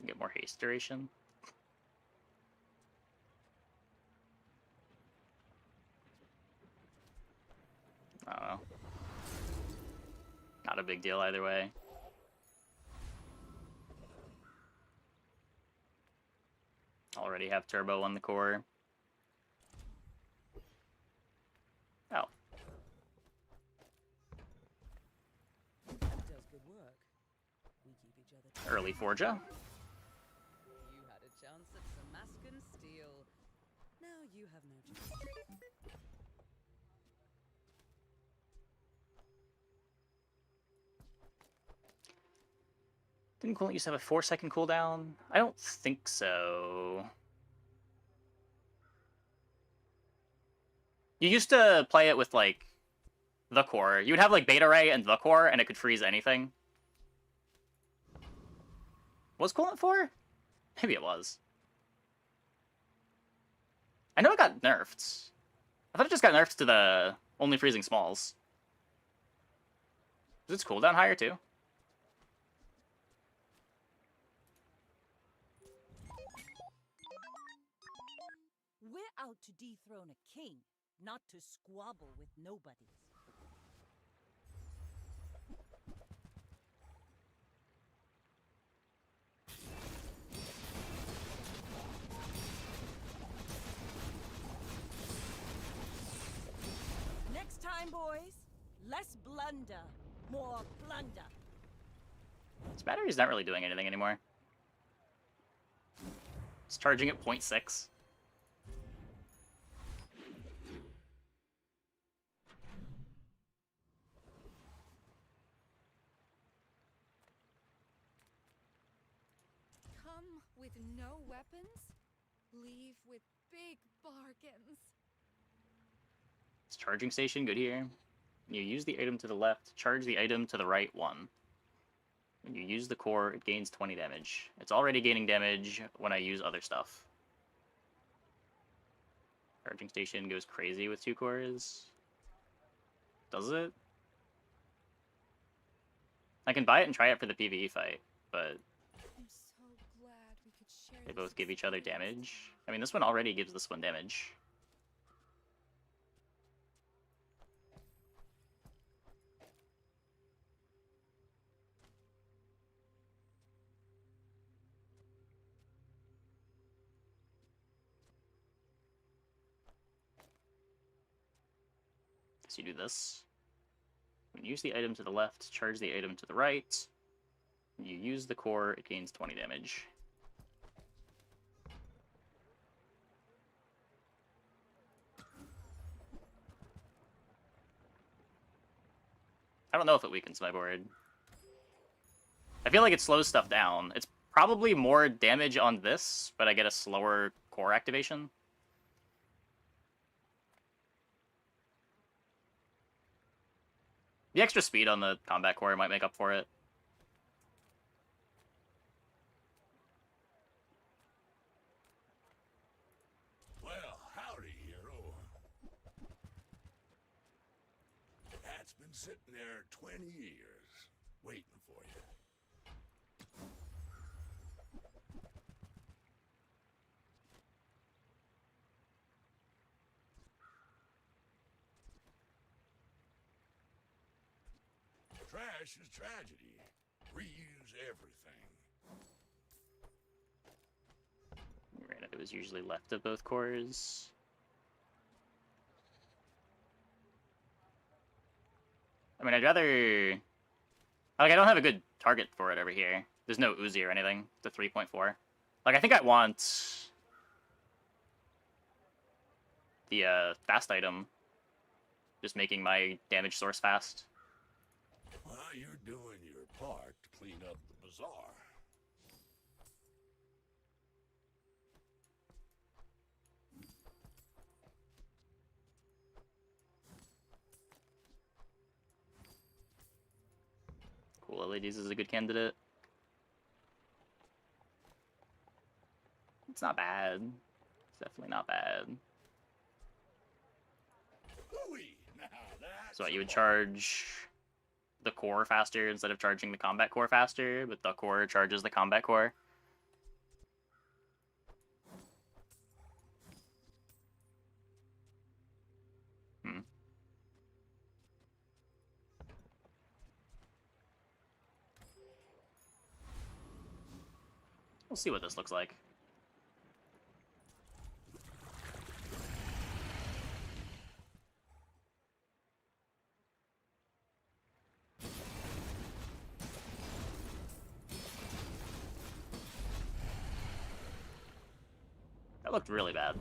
Get more haste duration. I don't know. Not a big deal either way. Already have turbo on the core. Oh. Does good work. We keep each other. Early Forja. You had a chance at Samaskan Steel. Now you have no chance. Didn't Coolant used to have a 4-second cooldown? I don't think so. You used to play it with, like, the core. You would have, like, Beta Ray and the core, and it could freeze anything. Was Coolant 4? Maybe it was. I know it got nerfed. I thought it just got nerfed to the only freezing smalls. Was its cooldown higher, too? We're out to dethrone a king, not to squabble with nobodies. boys? Less blunder, more plunder. This battery's not really doing anything anymore. It's charging at 0.6. Come with no weapons, leave with big bargains. It's charging station, good here. You use the item to the left, charge the item to the right 1. When you use the core, it gains 20 damage. It's already gaining damage when I use other stuff. Charging station goes crazy with 2 cores. Does it? I can buy it and try it for the PvE fight, but I'm so glad we could share they this both give each other experience. damage. I mean, this one already gives this one damage. So you do this. When you use the item to the left, charge the item to the right. When you use the core, it gains 20 damage. I don't know if it weakens my board. I feel like it slows stuff down. It's probably more damage on this, but I get a slower core activation. The extra speed on the combat core might make up for it. Well, howdy, hero. That's been sitting there 20 years, waiting for you. Trash is tragedy. Reuse everything. Right, it was usually left of both cores. I mean, I'd rather... Like, I don't have a good target for it over here. There's no Uzi or anything. It's a 3.4. Like, I think I want... the, fast item. Just making my damage source fast. Well, you're doing your part to clean up the bazaar. Cool, LEDs is a good candidate. It's not bad. It's definitely not bad. Hooey! Now that's So what, you would a charge the core faster instead of charging the combat core faster, but the core charges the combat core. Hmm. We'll see what this looks like. That looked really bad.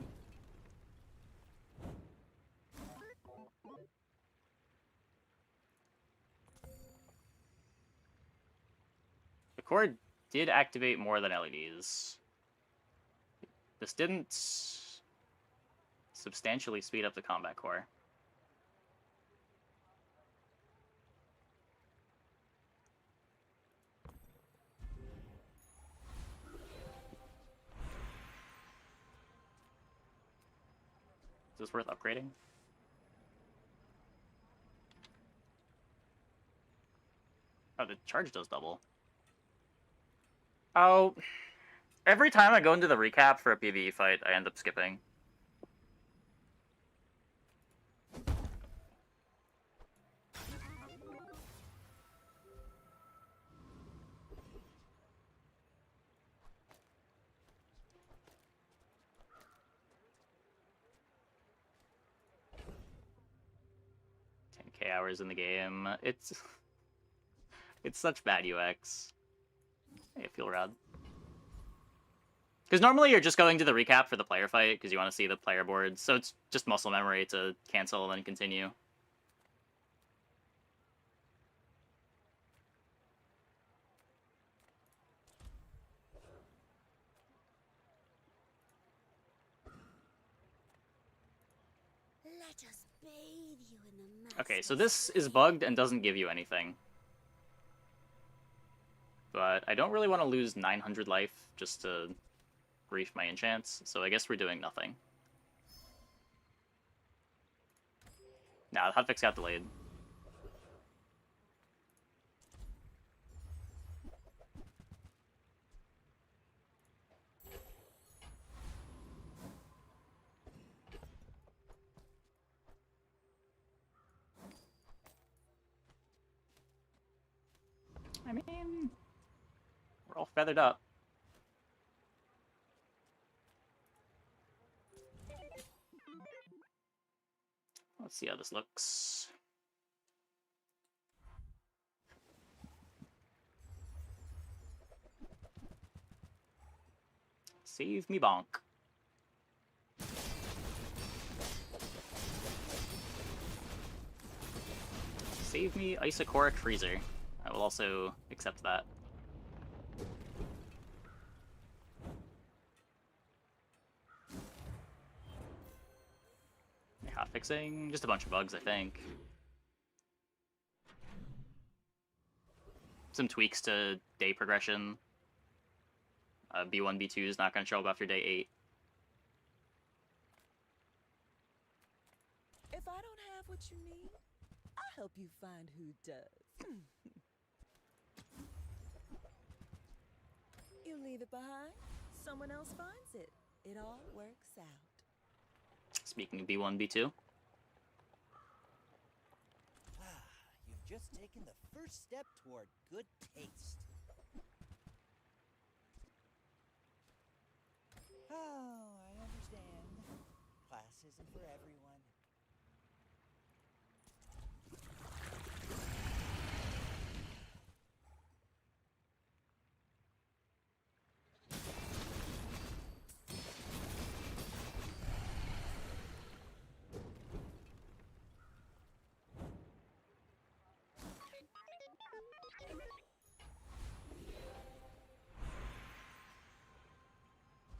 The core did activate more than LEDs. This didn't substantially speed up the combat core. Is this worth upgrading? Oh, the charge does double. Oh, every time I go into the recap for a PvE fight, I end up skipping. 4K hours in the game. It's such bad UX. I feel rad. Because normally you're just going to the recap for the player fight because you want to see the player boards, so it's just muscle memory to cancel and then continue. Let us bathe you in the Okay, so this is bugged and doesn't give you anything. But I don't really want to lose 900 life just to brief my enchants, so I guess we're doing nothing. Nah, the hotfix got delayed. I mean, we're all feathered up. Let's see how this looks. Save me bonk. Save me Isocoric Freezer. I will also accept that. Hotfixing? Just a bunch of bugs, I think. Some tweaks to day progression. B1, B2 is not going to show up after day 8. If I don't have what you need, I'll help you find who does. You leave it behind, someone else finds it. It all works out. Speaking of B1, B2. You've just taken the first step toward good taste. Oh, I understand. Class isn't for everyone.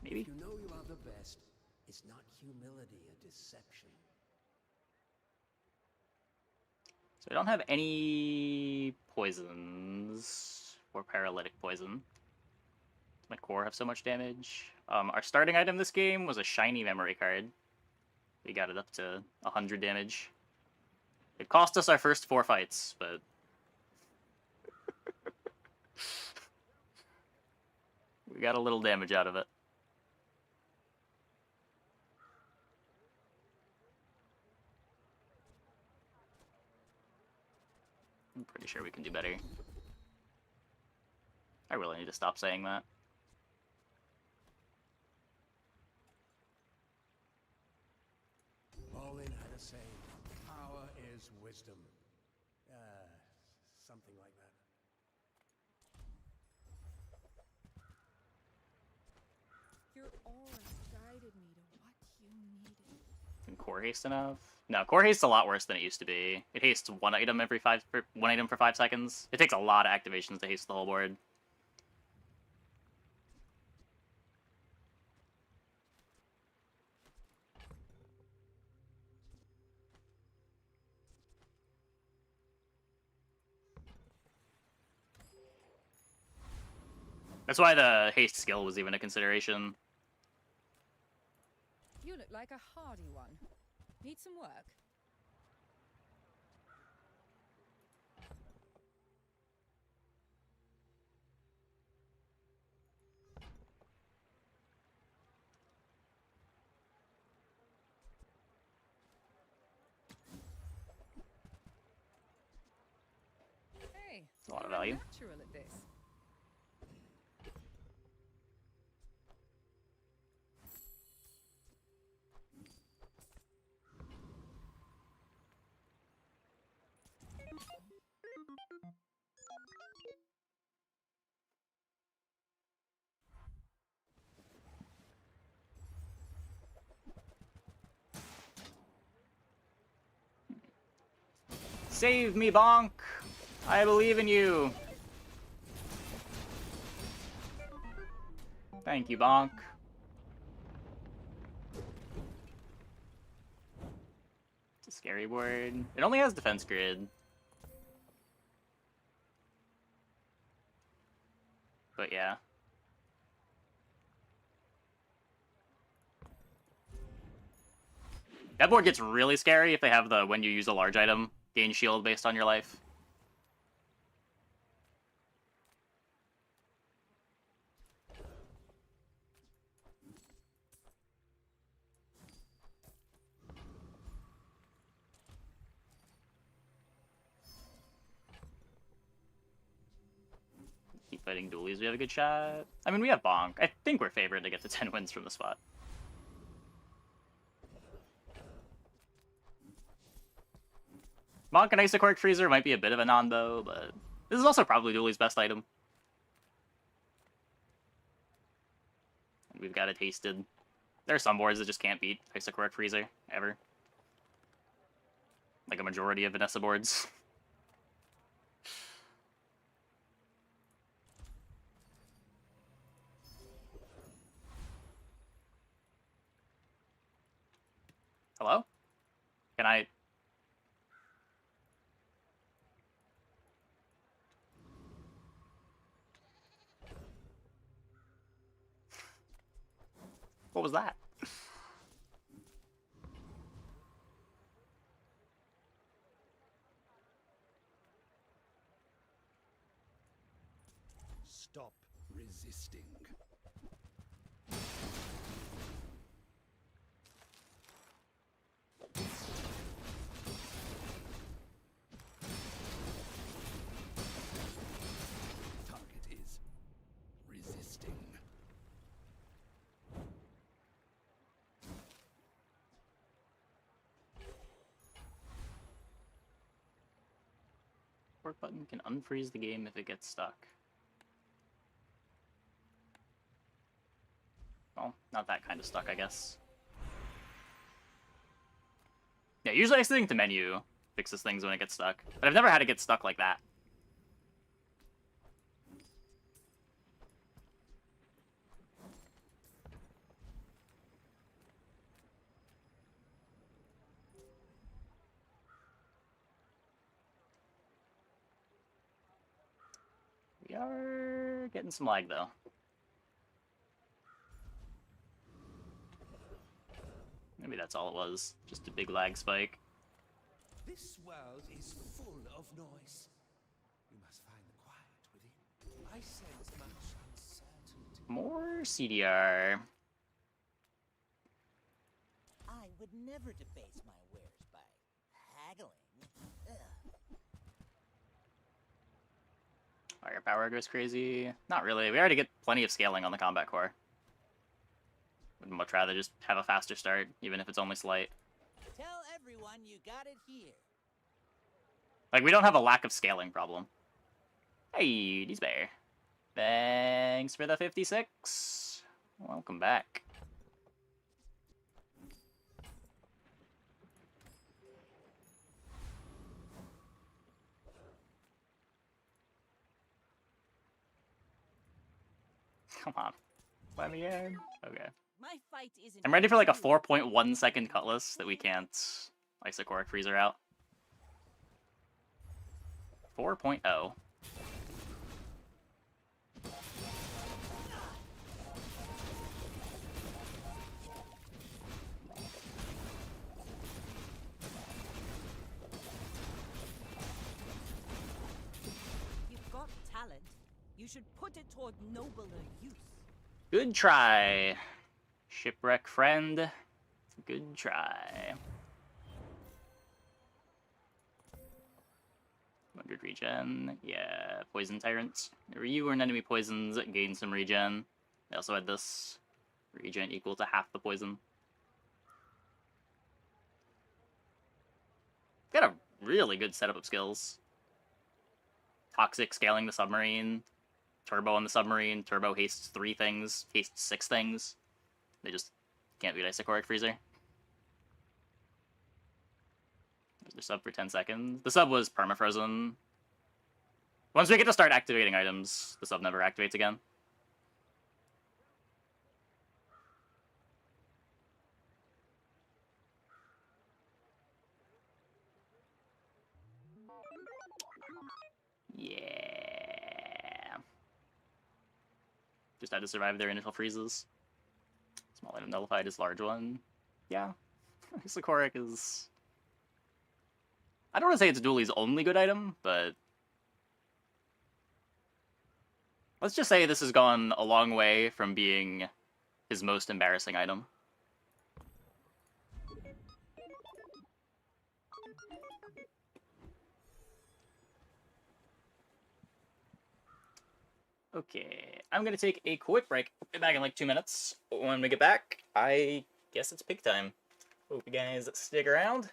Maybe. If you know you are the best, is not humility a deception? So I don't have any poisons or paralytic poison. My core have so much damage. Our starting item this game was a shiny memory card. We got it up to 100 damage. It cost us our first 4 fights, but... we got a little damage out of it. I'm pretty sure we can do better. I really need to stop saying that. Olin had a saying, power is wisdom. Something like that. Your aura guided me to what you needed. Isn't core haste enough? No, core haste's a lot worse than it used to be. It hastes one item for 5 seconds. It takes a lot of activations to haste the whole board. That's why the haste skill was even a consideration. You look like a hardy one. Need some work? Hey, a lot of you're value. Natural at this. Save me, Bonk! I believe in you! Thank you, Bonk. It's a scary board. It only has defense grid. But yeah. That board gets really scary if they have the when you use a large item, gain shield based on your life. Keep fighting dualies, we have a good shot. I mean, we have Bonk. I think we're favored to get to 10 wins from the spot. Bonk and Isocoric Freezer might be a bit of a non-though, but this is also probably Dooley's best item. And we've got it tasted. There are some boards that just can't beat Isocoric Freezer, ever. Like a majority of Vanessa boards. Hello? Can I... What was that? Stop resisting. Target is resisting. Fork button can unfreeze the game if it gets stuck. Well, not that kind of stuck, I guess. Yeah, usually exiting the menu fixes things when it gets stuck, but I've never had it get stuck like that. We are getting some lag, though. Maybe that's all it was. Just a big lag spike. This world is full of noise. You must find the quiet within. I sense much uncertainty. More CDR. I would never debase my wares by haggling. Firepower goes crazy. Not really. We already get plenty of scaling on the combat core. Would much rather just have a faster start, even if it's only slight. Tell everyone you got it here. Like, we don't have a lack of scaling problem. Hey, D's Bear. Thanks for the 56. Welcome back. Come on. Let me in. Okay. My fight isn't I'm ready for like a 4.1 second cutlass that we can't Isocoric Freezer out. 4.0. You've got talent. You should put it toward nobler use. Good try. Shipwreck friend. Good try. 100 regen. Yeah, poison tyrants. You and enemy poisons gain some regen. They also had this regen equal to half the poison. Got a really good setup of skills. Toxic scaling the submarine. Turbo on the submarine. Turbo hastes 3 things. Hastes 6 things. They just can't beat Isocoric Freezer. The sub for 10 seconds. The sub was permafrozen. Once we get to start activating items, the sub never activates again. Yeah. Just had to survive their initial freezes. Small item nullified is large one. Yeah. Isocoric is... I don't want to say it's Dooley's only good item, but... let's just say this has gone a long way from being his most embarrassing item. Okay, I'm gonna take a quick break. Be back in like 2 minutes. When we get back, I guess it's pig time. Hope you guys stick around.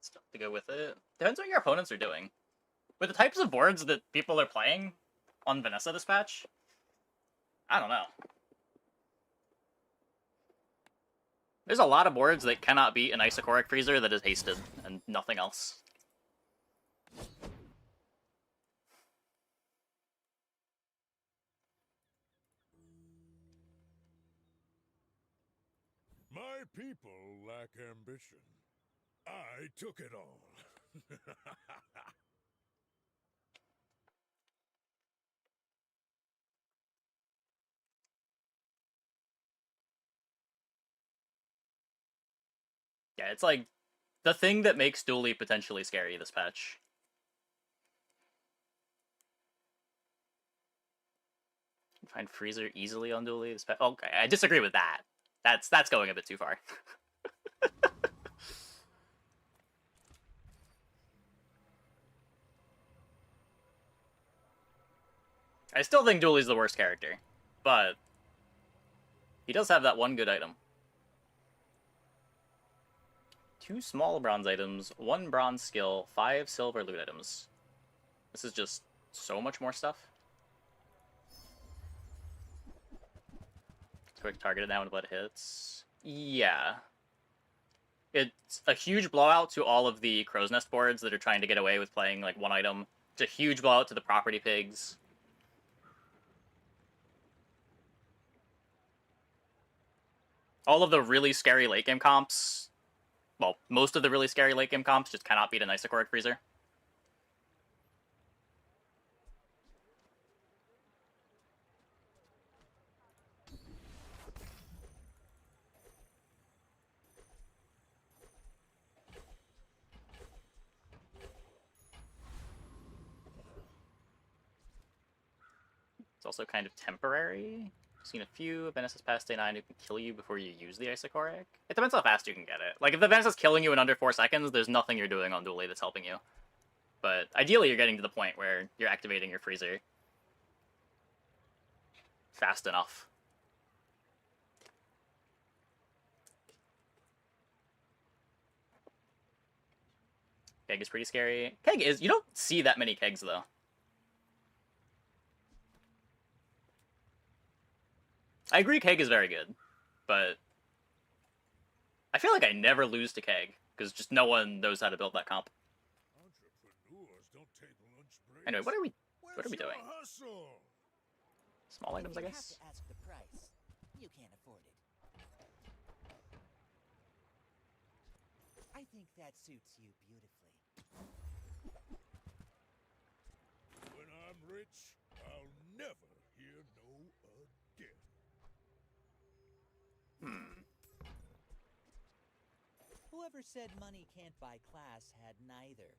Stuff to go with it. Depends what your opponents are doing. With the types of boards that people are playing on Vanessa this patch, I don't know. There's a lot of boards that cannot beat an Isocoric freezer that is hasted, and nothing else. My people lack ambition. I took it all. Yeah, it's like the thing that makes Dooley potentially scary this patch. Find freezer easily on Dooley this patch. Okay, I disagree with that. That's going a bit too far. I still think Dooley's the worst character, but he does have that one good item. 2 small bronze items, 1 bronze skill, 5 silver loot items. This is just so much more stuff. Quick target it now when blood hits. Yeah. It's a huge blowout to all of the Crow's Nest boards that are trying to get away with playing like one item. It's a huge blowout to the property pigs. all of the really scary late game comps, well, most of the really scary late game comps just cannot beat an Isocoric freezer. It's also kind of temporary. I've seen a few. Venice has past day 9 who can kill you before you use the Isocoric. It depends how fast you can get it. Like, if the Venice is killing you in under 4 seconds, there's nothing you're doing on Duel that's helping you. But ideally, you're getting to the point where you're activating your freezer fast enough. Keg is pretty scary. Keg is... You don't see that many kegs, though. I agree Keg is very good, but I feel like I never lose to Keg, because just no one knows how to build that comp. Anyway, what are we doing? Small items, I guess? You have to ask the price. You can't afford it. I think that suits you beautifully. When I'm rich, I'll never hear no again. Whoever said money can't buy class had neither.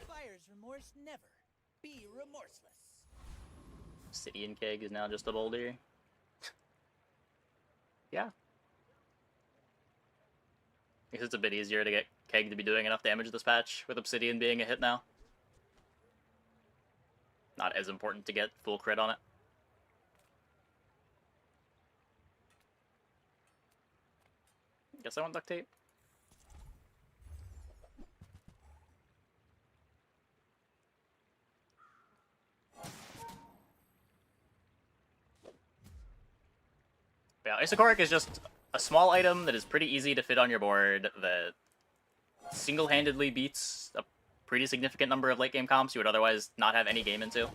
Buyer's remorse never. Be remorseless. Obsidian Keg is now just a boulder. Yeah. I guess it's a bit easier to get Keg to be doing enough damage this patch, with Obsidian being a hit now. Not as important to get full crit on it. Guess I want duct tape. Yeah, Isocoric is just a small item that is pretty easy to fit on your board, that single-handedly beats a pretty significant number of late-game comps you would otherwise not have any game into.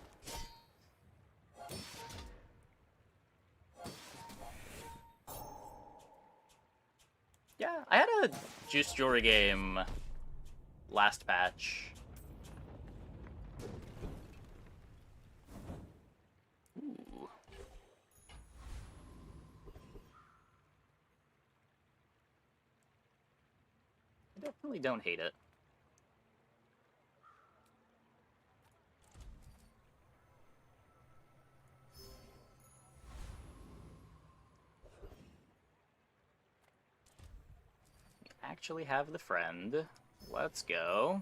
Yeah, I had a Juice Jewelry game last patch. Ooh. I definitely don't hate it. We actually have the friend. Let's go.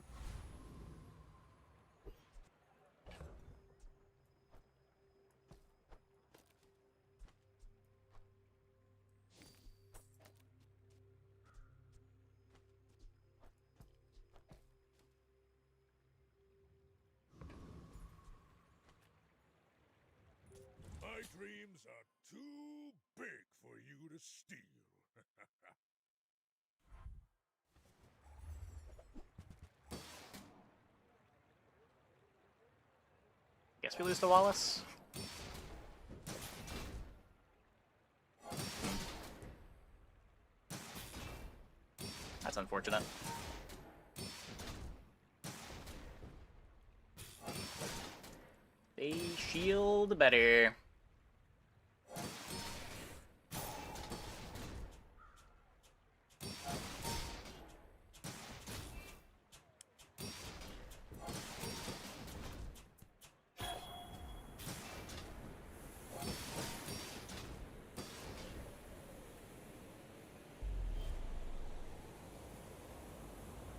My dreams are too big for you to steal. Guess we lose to Wallace. That's unfortunate. They shield better.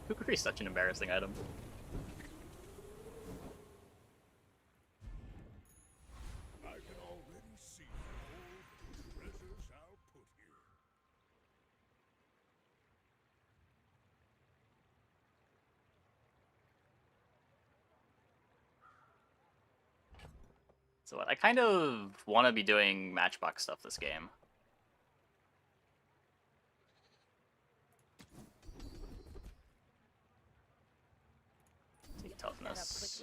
Kukri is such an embarrassing item. I can already see all the treasures I'll put here. So I kind of want to be doing Matchbox stuff this game. Take toughness.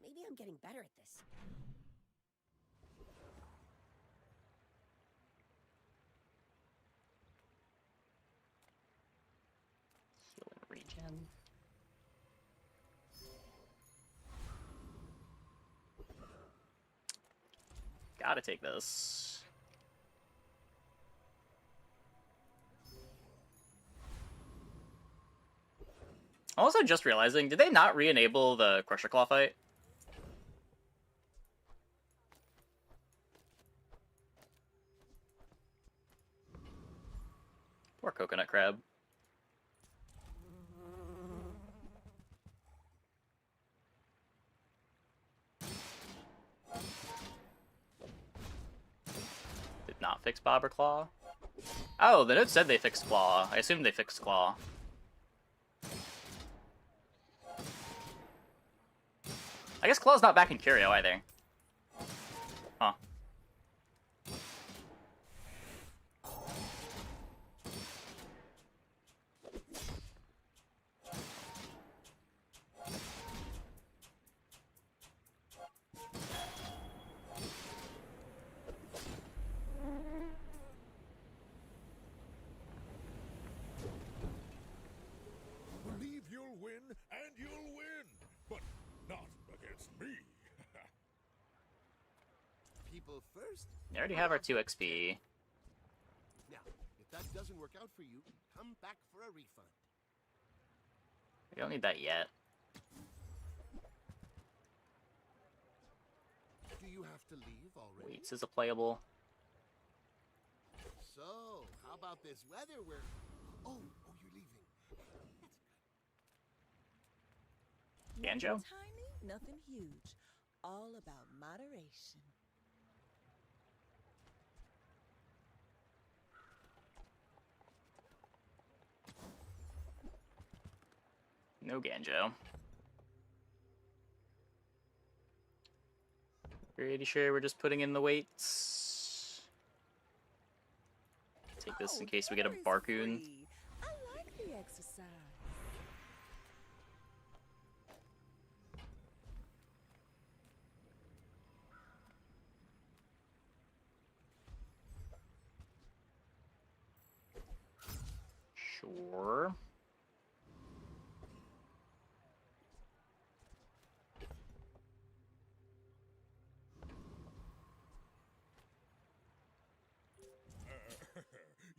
Maybe I'm getting better at this. Gotta take this. Also, just realizing, did they not re-enable the Crusher Claw fight? Poor Coconut Crab. Did not fix Bobber Claw? Oh, the note said they fixed Claw. I assumed they fixed Claw. I guess Claw's not back in Curio either. Huh. Believe you'll win, and you'll win, but not against me. People first. We already have our 2 XP. Now, if that doesn't work out for you, come back for a refund. We don't need that yet. Do you have to leave already? Waits is a playable. So, how about this weather where... Oh, you're leaving. Banjo? Nothing tiny, nothing huge. All about moderation. No Ganjo. Pretty sure we're just putting in the weights. Take this in case we get a Barcoon. I like the exercise. Sure.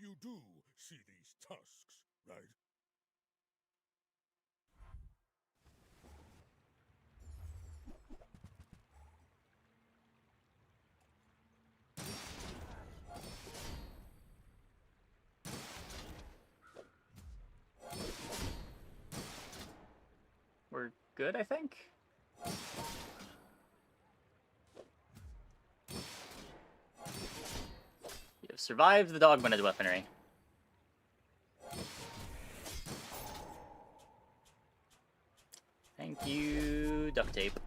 You do see these tusks, right? We're good, I think? You have survived the dog-winded weaponry. Thank you, duct tape.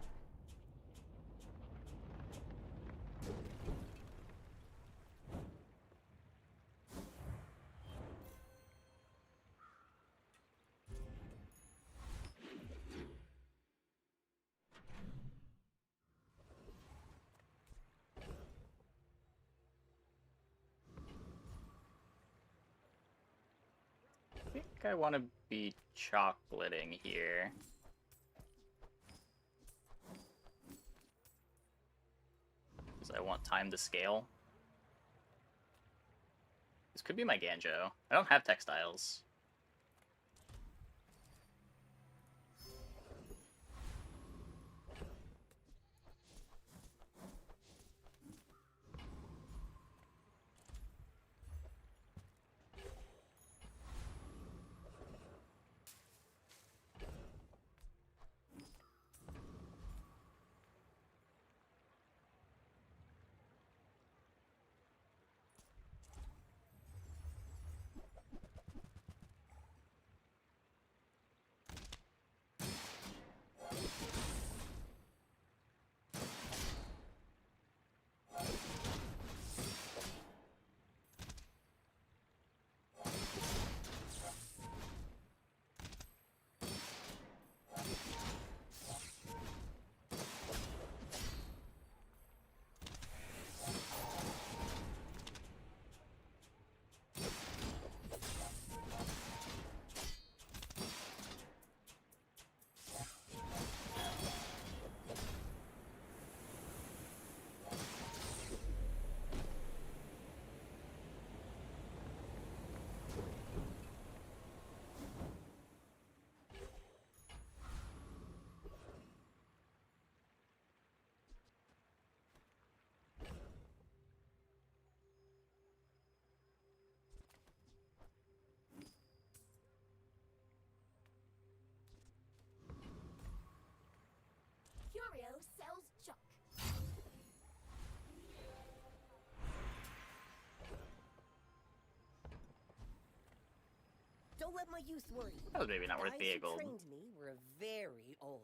I think I want to be chocolating here. Because I want time to scale. This could be my Ganjo. I don't have textiles. Don't let my youth worry. That was maybe not worth Guys the who gold. trained me were very old.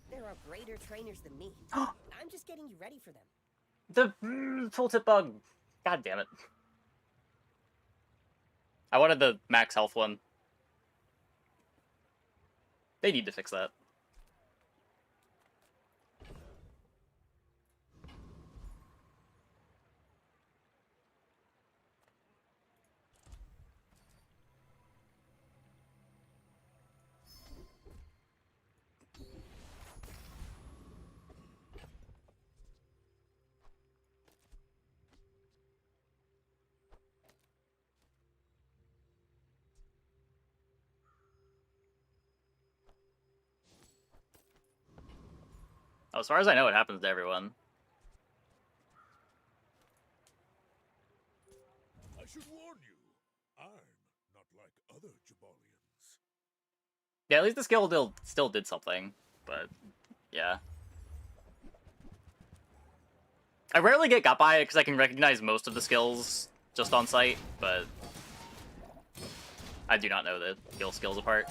There are greater trainers than me. I'm just getting you ready for them. The tooltip bug. God damn it. I wanted the max health one. They need to fix that. Oh, as far as I know, it happens to everyone. I should warn you, I'm not like other Jabalians. Yeah, at least the skill still did something, but yeah. I rarely get got by it because I can recognize most of the skills just on sight, but I do not know the skills apart.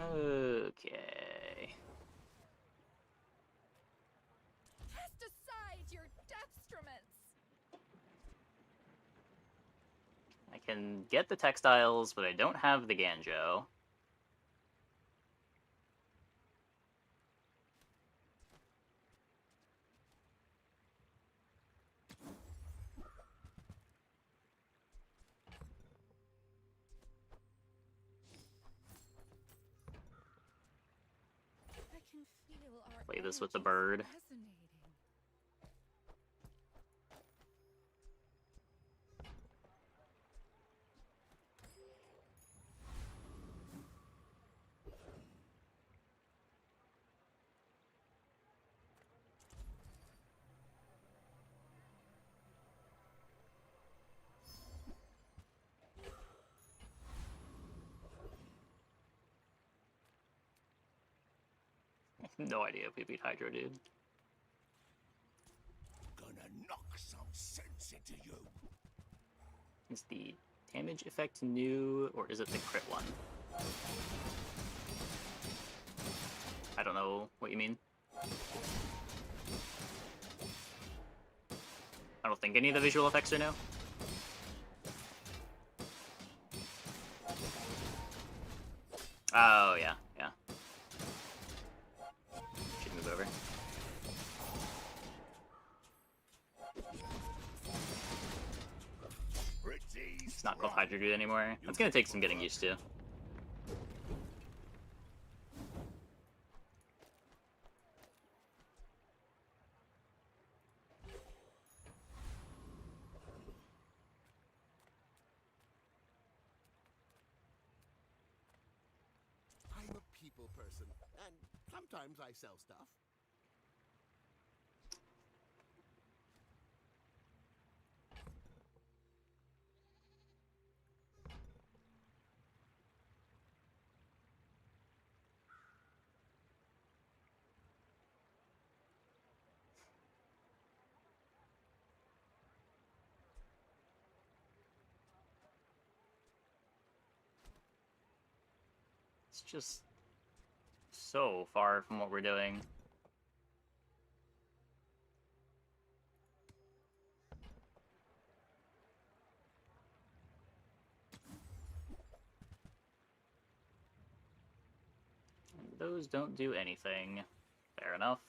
Okay. Cast aside your deathstruments! I can get the textiles, but I don't have the Ganjo. I can feel our Play this with the energies bird. resonating. No idea if we beat Hydro, dude. Gonna knock some sense into you. Is the damage effect new, or is it the crit one? I don't know what you mean. I don't think any of the visual effects are new. Oh, yeah, yeah. Should move over. It's not called Hydro Dude anymore. That's gonna take some getting used to. I'm a people person, and sometimes I sell stuff. It's just so far from what we're doing. And those don't do anything. Fair enough.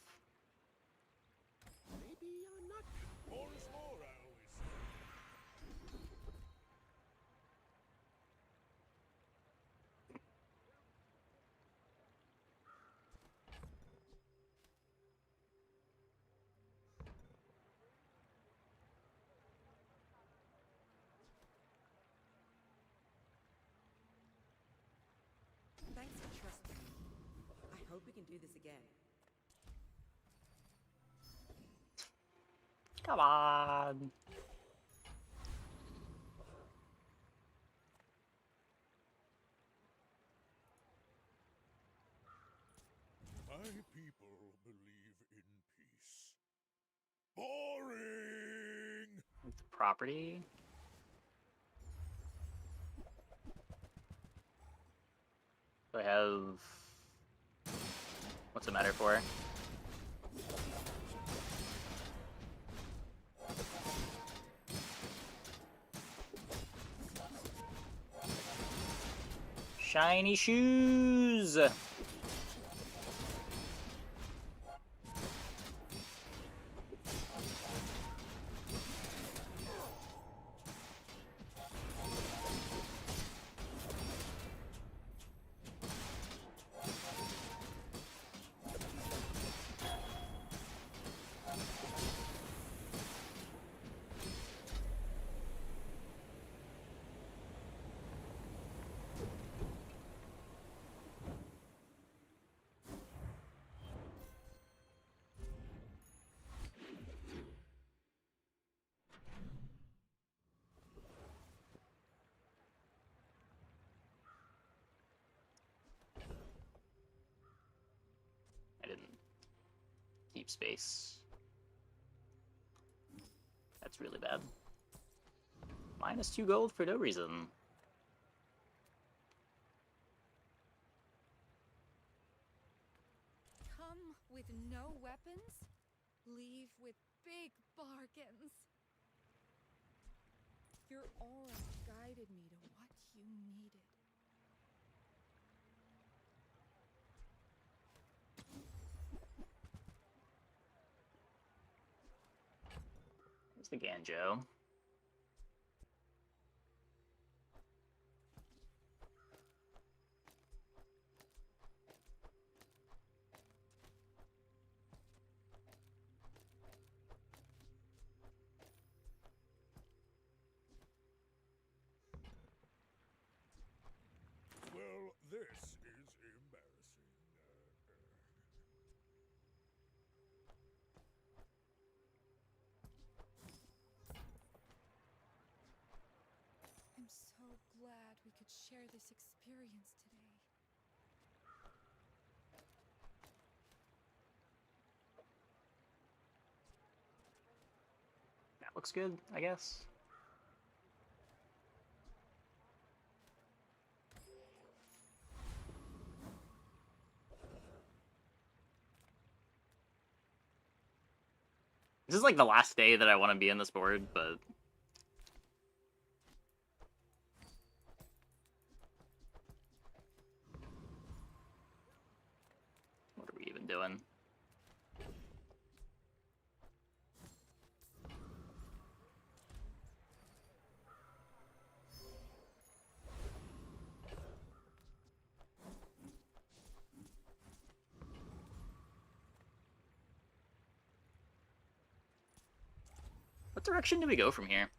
Maybe I'm not. More is more, I always say. hope we can do this again. Come on. My people believe in peace. Boring! Property. Do I have... What's it matter for? Shiny shoes! I didn't keep space. That's really bad. -2 gold for no reason. Come with no weapons, leave with big bargains. Your aura guided me to what you needed. There's the Ganjo. Well, this is embarrassing. I'm so glad we could share this experience today. That looks good, I guess. This is like the last day that I want to be in this board, but... What are we even doing? What direction do we go from here?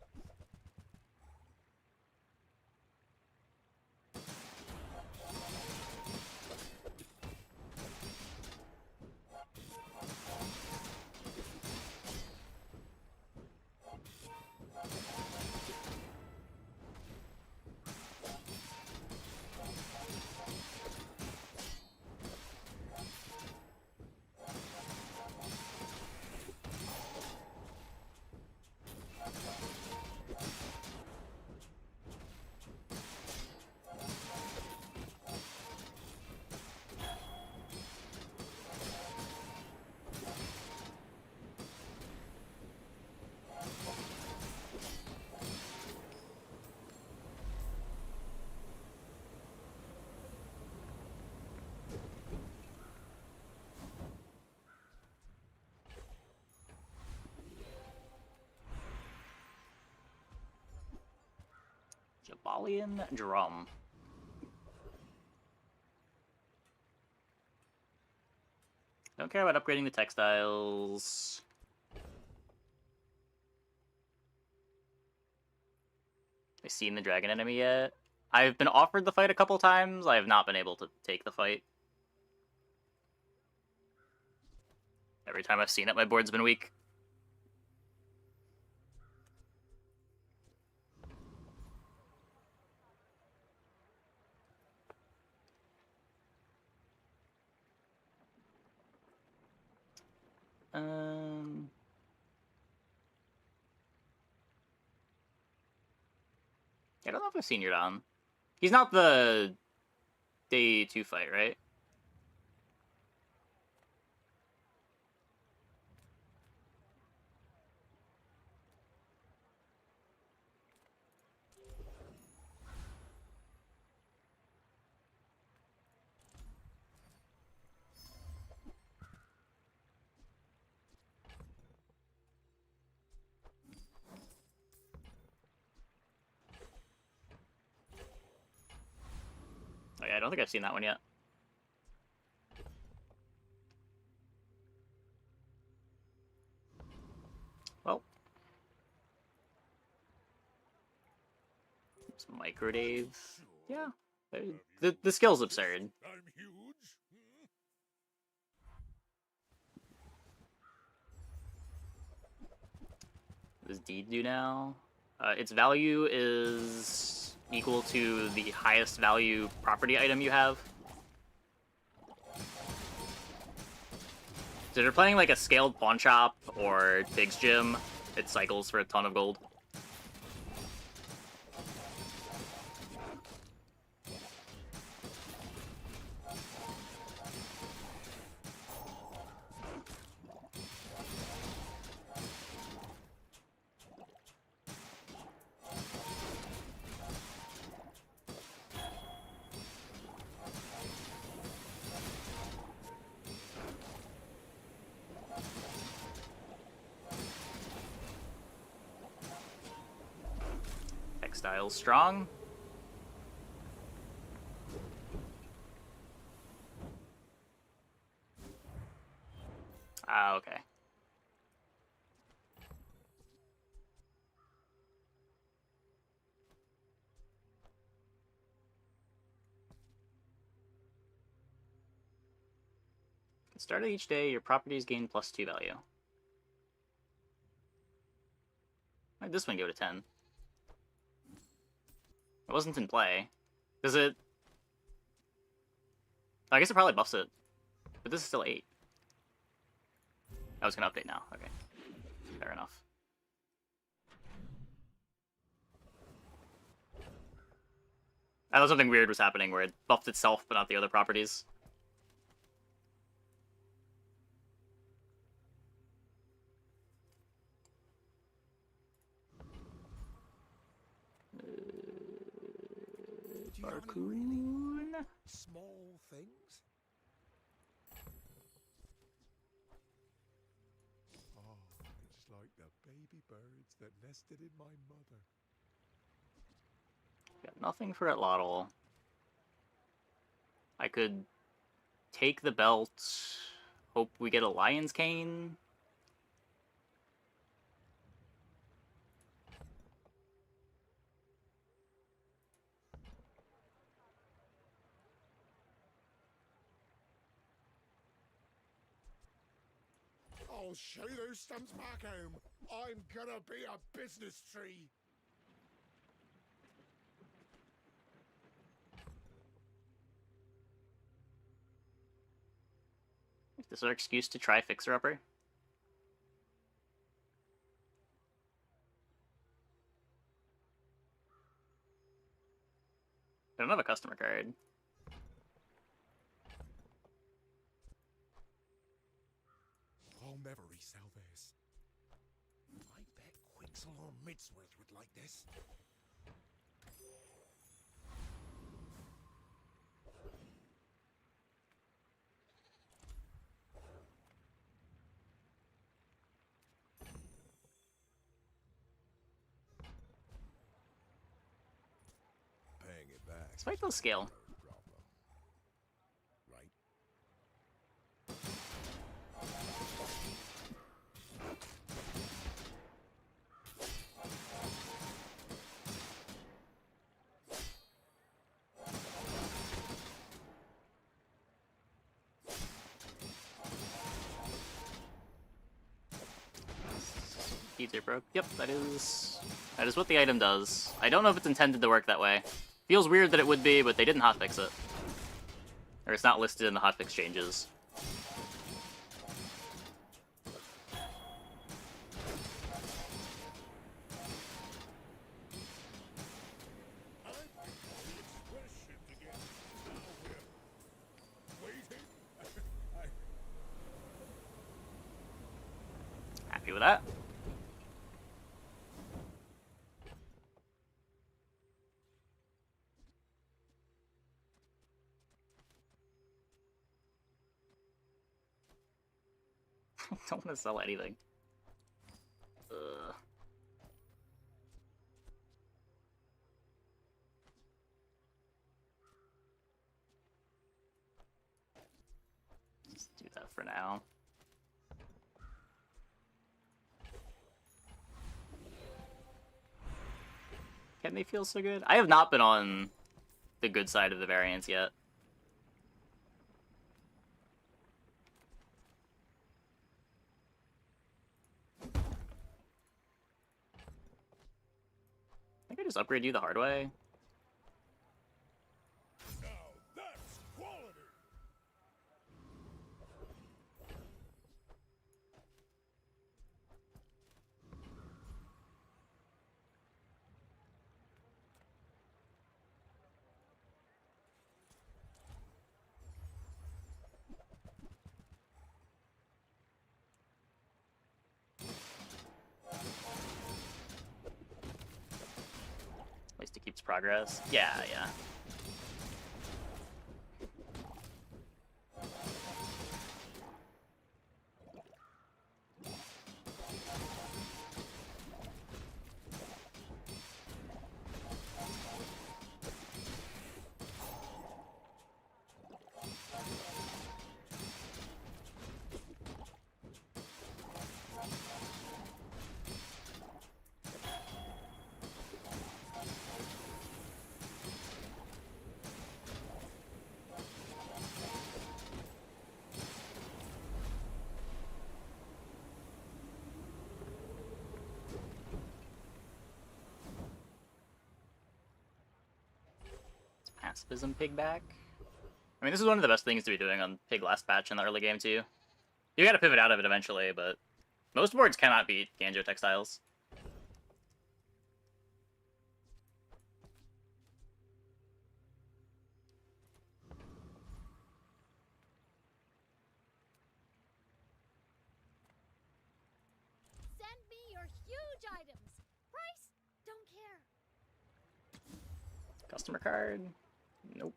Jabalian Drum. Don't care about upgrading the textiles. Have you seen the dragon enemy yet? I've been offered the fight a couple times. I have not been able to take the fight. Every time I've seen it, my board's been weak. I don't know if I've seen Yordon. He's not the day 2 fight, right? Oh yeah, I don't think I've seen that one yet. Well. Some micro Dave. Yeah. The skill's absurd. I'm huge. What does Deed do now? Its value is equal to the highest value property item you have. So if you're playing like a scaled pawn shop or Pig's Gym, it cycles for a ton of gold. Textile's strong. Ah, okay. At the start of each day, your properties gain +2 value. Why'd this one go to 10? It wasn't in play. Does it... I guess it probably buffs it. But this is still 8. I was gonna update now. Okay. Fair enough. I thought something weird was happening where it buffed itself but not the other properties. Do you have any really small things? Oh, it's like the baby birds that nested in my mother. Got nothing for Atlatl. I could take the belt, hope we get a Lion's Cane. I'll show those stumps back home. I'm gonna be a business tree. Is this our excuse to try Fixer Upper? I don't have a customer card. I'll never resell this. I bet Quixel or Midsworth would like this. Paying it back. Despite the scale. key tape broke. Yep, that is what the item does. I don't know if it's intended to work that way. Feels weird that it would be, but they didn't hotfix it. Or it's not listed in the hotfix changes. Happy with that. Don't want to sell anything. Ugh. Just do that for now. Can they feel so good? I have not been on the good side of the variance yet. I think I just upgrade you the hard way. Now that's quality. At least it keeps progress. Yeah, yeah. Pacifism pigback. I mean, this is one of the best things to be doing on pig last patch in the early game too. You gotta pivot out of it eventually, but most boards cannot beat Ganjo textiles. Send me your huge items. Price? Don't care. Customer card? Nope.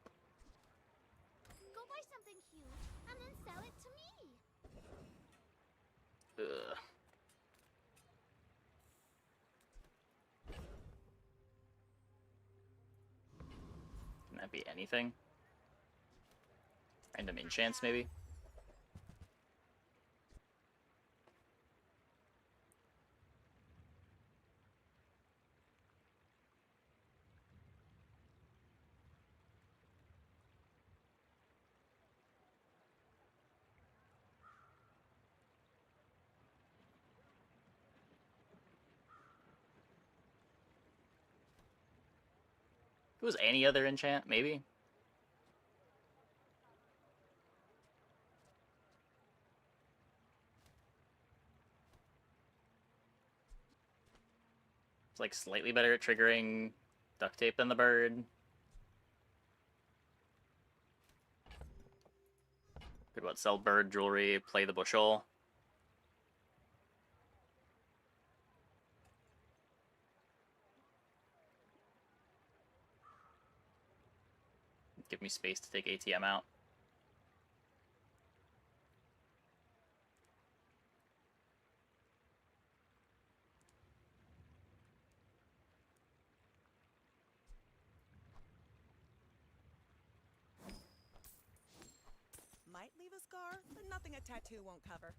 Go buy something huge and then sell it to me. Ugh. Can that be anything? Random enchants, maybe? If it was any other enchant, maybe? It's like slightly better at triggering duct tape than the bird. Could what, sell bird jewelry, play the bushel. Give me space to take ATM out. Might leave a scar, but nothing a tattoo won't cover.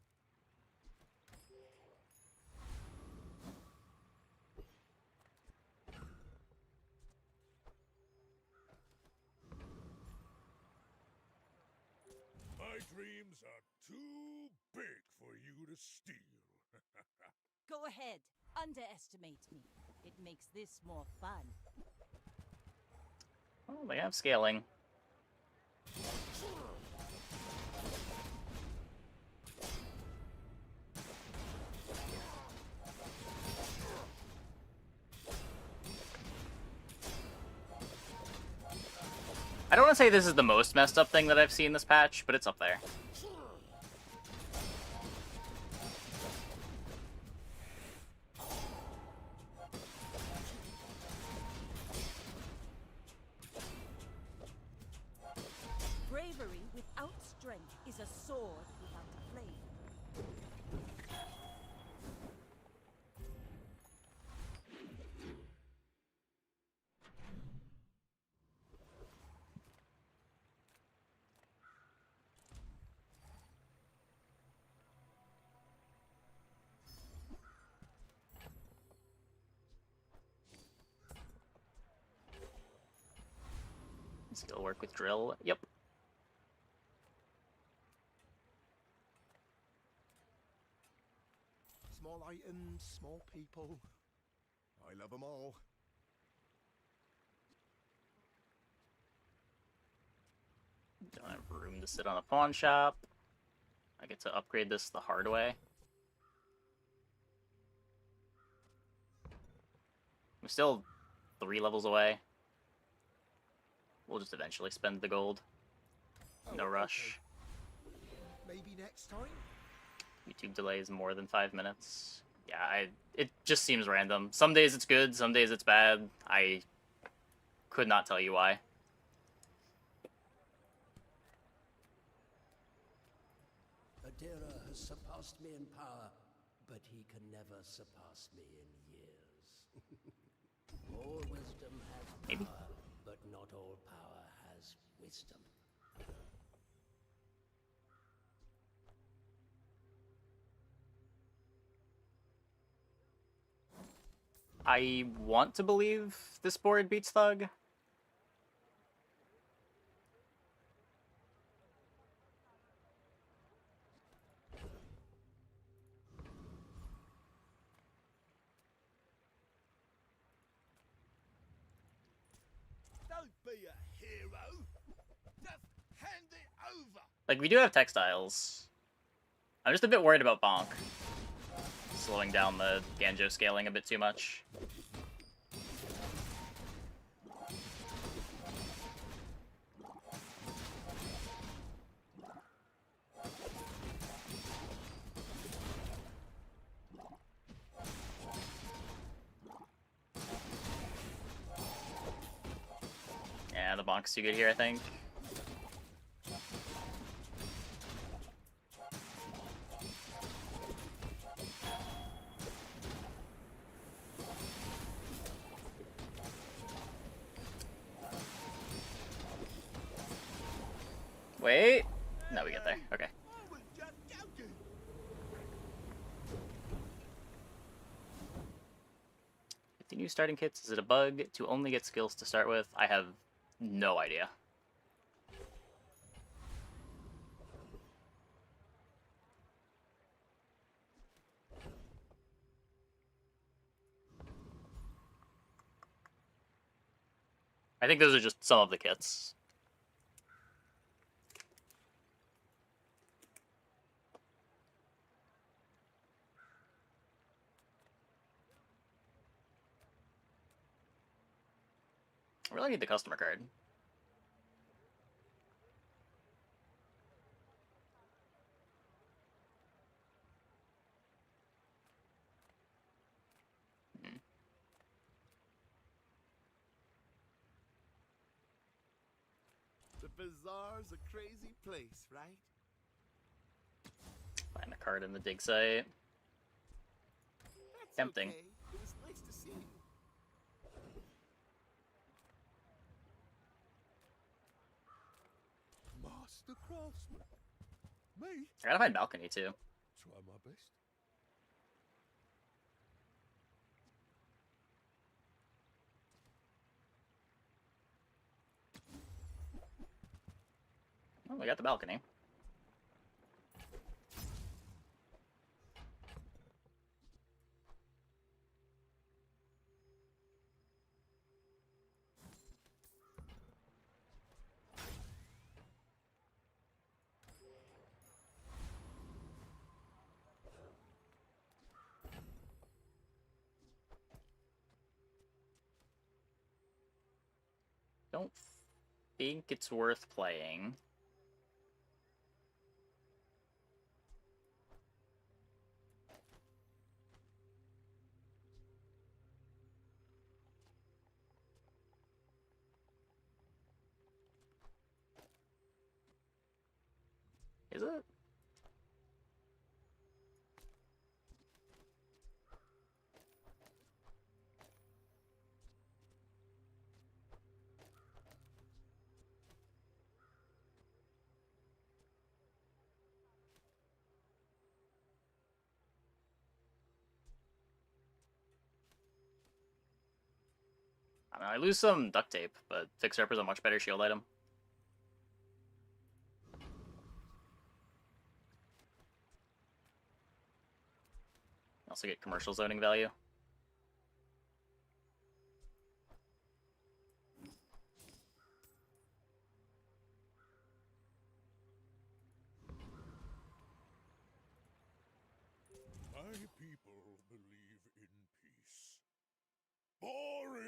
My dreams are too big for you to steal. Go ahead. underestimate me. It makes this more fun. Oh, they have scaling. I don't want to say this is the most messed up thing that I've seen this patch, but it's up there. Bravery without strength is a sword without a flame. Still work with drill. Yep. Small items, small people. I love them all. Don't have room to sit on a pawn shop. I get to upgrade this the hard way. I'm still 3 levels away. We'll just eventually spend the gold. No rush. Okay. Maybe next time? YouTube delays more than 5 minutes. Yeah, it just seems random. Some days it's good, some days it's bad. I could not tell you why. Adira has surpassed me in power, but he can never surpass me in years. All wisdom has power, but not all power has wisdom. I want to believe this board beats Thug. Don't be a hero. Just hand it over. Like, we do have textiles. I'm just a bit worried about Bonk. Slowing down the Ganjo scaling a bit too much. Yeah, the Bonk's too good here, I think. Wait. No, we get there. Okay. With the new starting kits, is it a bug to only get skills to start with? I have no idea. I think those are just some of the kits. I really need the customer card. The bazaar's a crazy place, right? Find a card in the dig site. That's Tempting. Okay. It was nice to see you. Master craftsman. Me? I gotta find balcony too. Try my best. Oh, we got the balcony. Don't think it's worth playing. Is it? I don't know, I lose some duct tape, but Fixer Upper's a much better shield item. Also get commercial zoning value. My people believe in peace. Boring!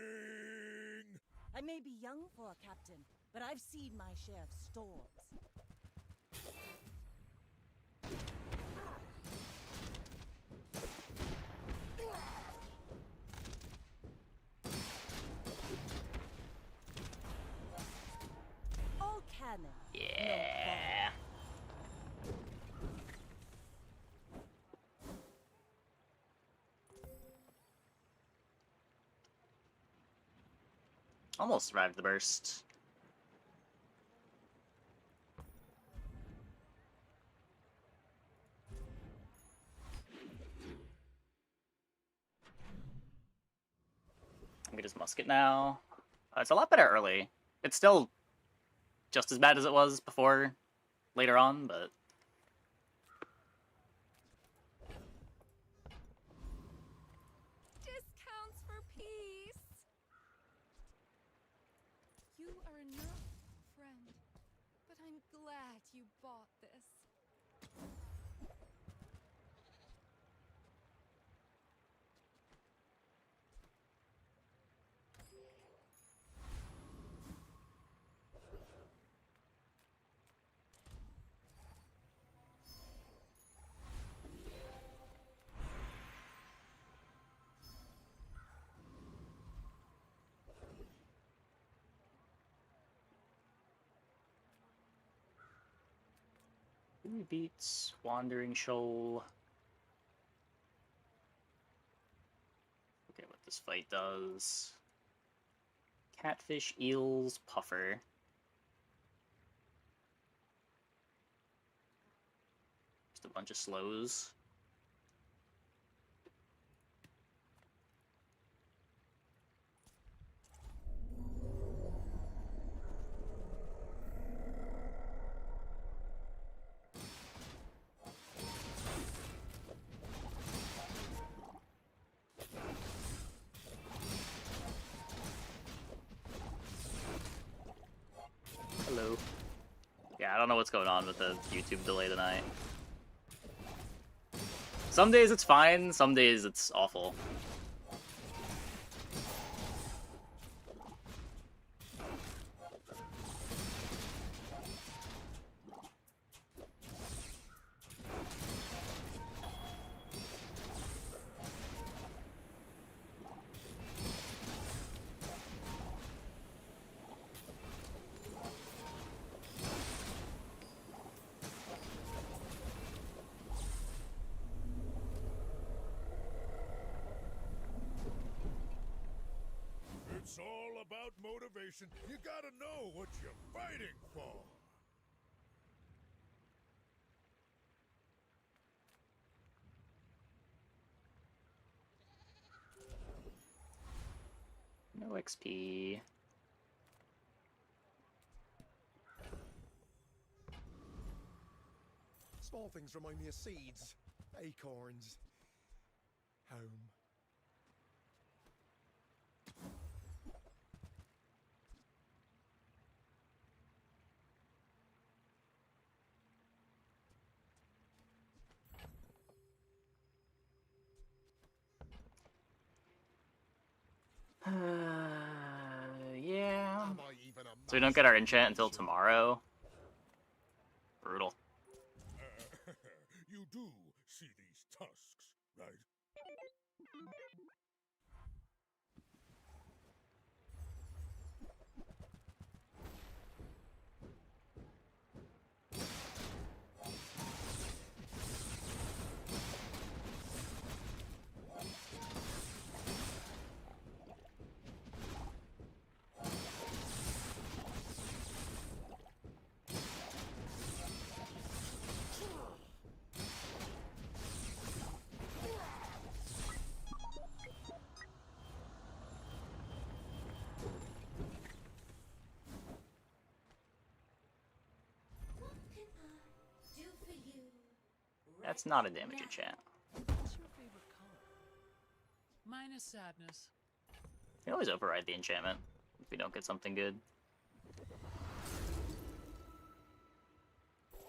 I may be young for a captain, but I've seen my share of storms. All cannon. Yeah. Almost survived the burst. Get his musket now. It's a lot better early. It's still just as bad as it was before, later on, but... Discounts for peace. You are enough, friend. But I'm glad you bought this. Who beats Wandering Shoal? Okay, what this fight does. Catfish, eels, puffer. Just a bunch of slows. Hello. Yeah, I don't know what's going on with the YouTube delay tonight. Some days it's fine, some days it's awful. It's all about motivation. You gotta know what you're fighting for. No XP. Small things remind me of seeds, acorns, home. Yeah. Am I even So we don't get our enchant until tomorrow. Brutal. You do see these tusks, right? That's not a damage enchant. What's your favorite color? Mine is sadness. You can always override the enchantment if we don't get something good.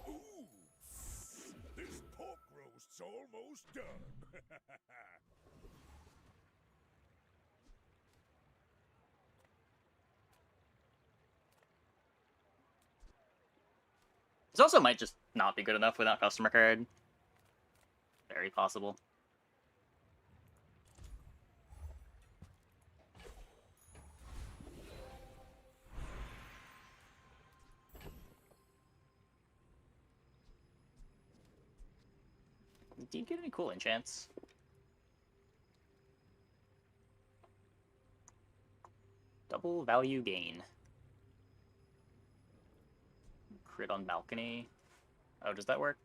Ooh, this pork roast's almost done. This also might just not be good enough without customer card. Very possible. Do you get any cool enchants? Double value gain. Crit on balcony. Oh, does that work?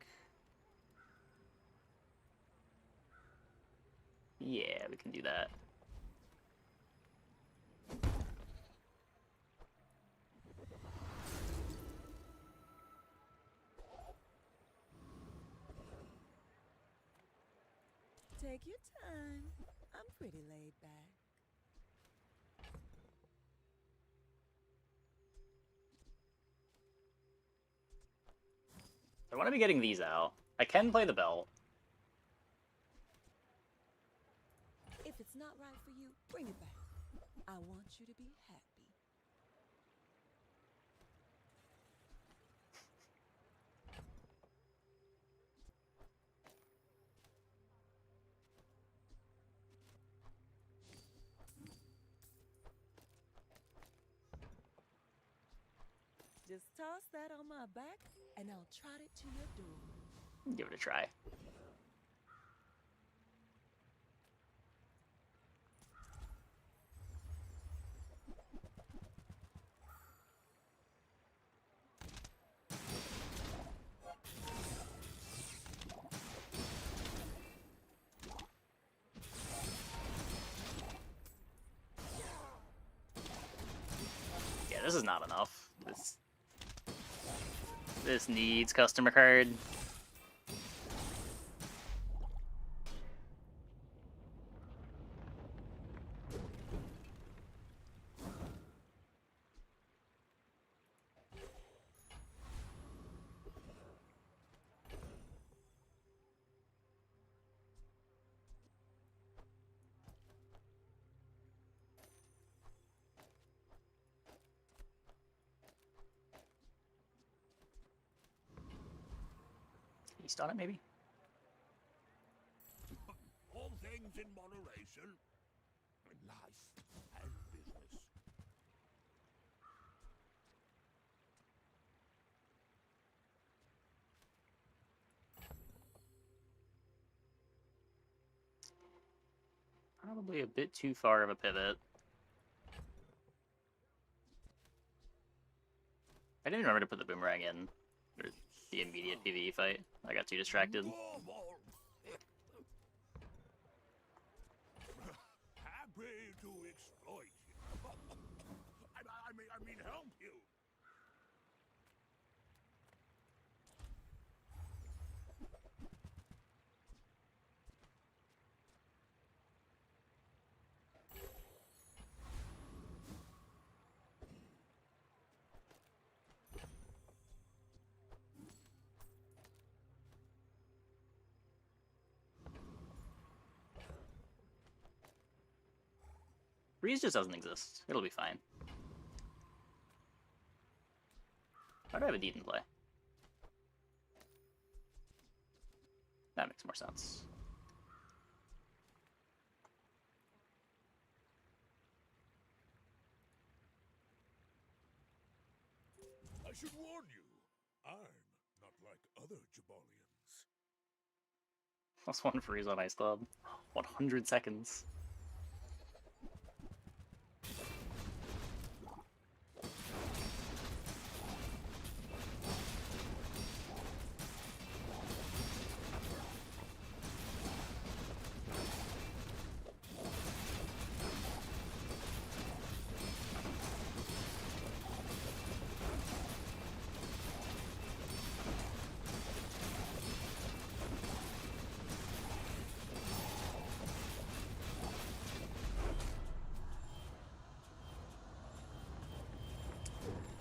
Yeah, we can do that. Take your time. I'm pretty laid back. I want to be getting these out. I can play the belt. If it's not right for you, bring it back. I want you to be happy. Just toss that on my back, and I'll trot it to your door. Give it a try. Yeah, this is not enough. This needs customer card. East on it, maybe? All things in moderation. Life and business. Probably a bit too far of a pivot. I didn't remember to put the boomerang in for the immediate PvE fight. I got too distracted. Happy to exploit you. I mean help you. Breeze just doesn't exist. It'll be fine. Why do I have a deed in play? That makes more sense. I should warn you, I'm not like other Jabalians. +1 freeze on Ice Club. 100 seconds.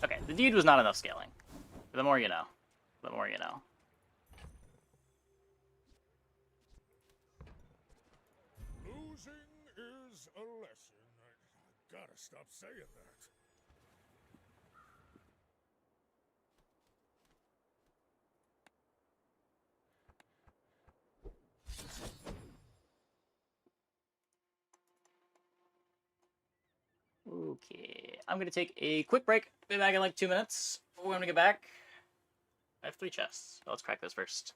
Okay, the deed was not enough scaling. The more you know. The more you know. Losing is a lesson. I gotta stop saying that. Okay, I'm gonna take a quick break. Be back in like 2 minutes. When we get back, I have 3 chests. Oh, let's crack this first.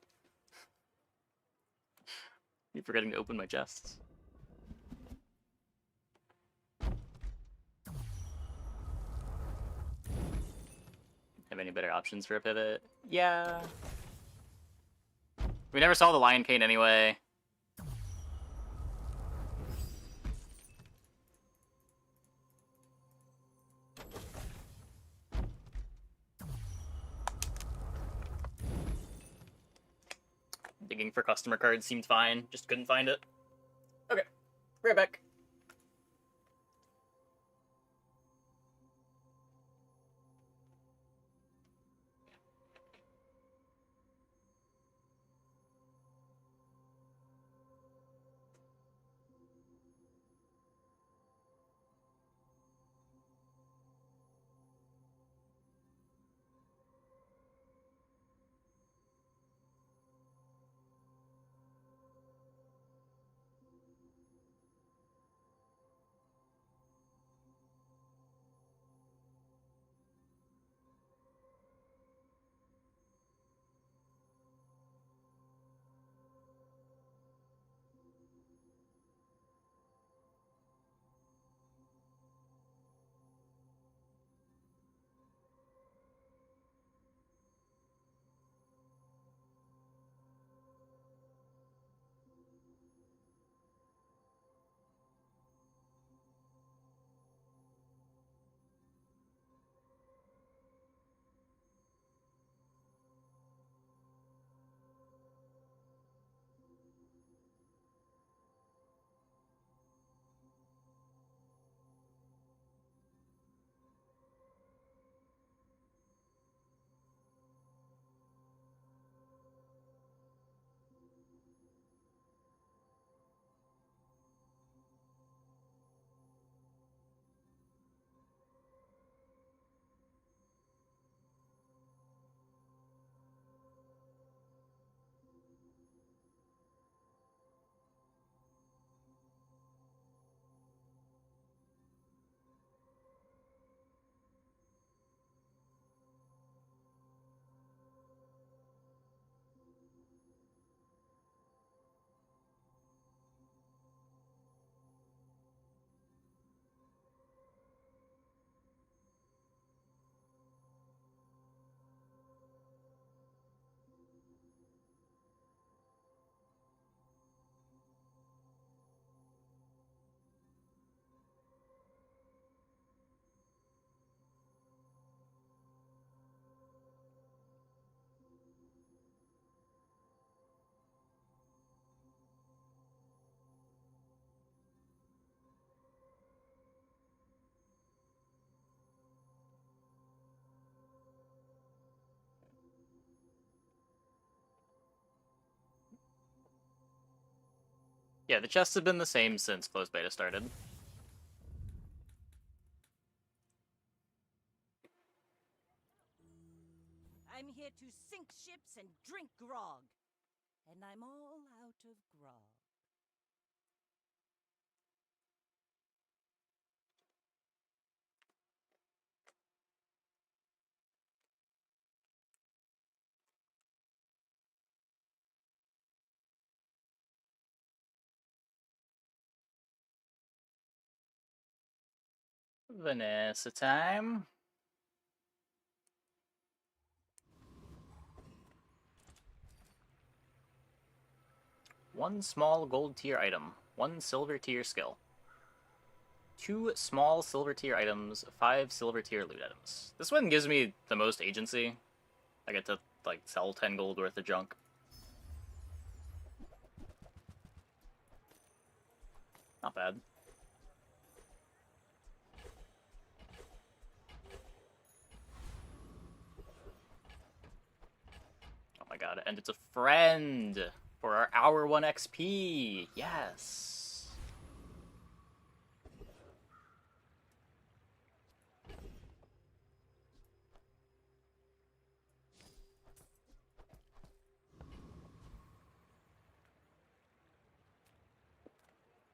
Keep forgetting to open my chests. Have any better options for a pivot? Yeah. We never saw the Lion Cane anyway. Digging for customer cards seemed fine, just couldn't find it. Okay, right back. Yeah, the chests have been the same since closed beta started. dance and drink grog. And I'm all out of grog. Vanessa time. One small gold tier item, one silver tier skill. 2 small silver tier items, 5 silver tier loot items. This one gives me the most agency. I get to like sell 10 gold worth of junk. Not bad. Oh my god, and it's a friend for our hour 1 XP. Yes.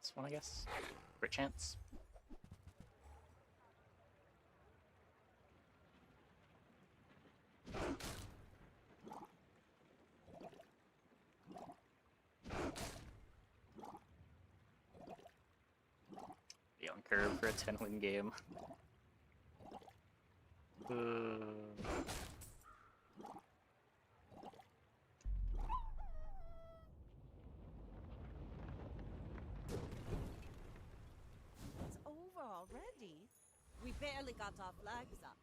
This one, I guess. Crit chance. Be on curve for a 10-win game. It's over already. We barely got our flags up.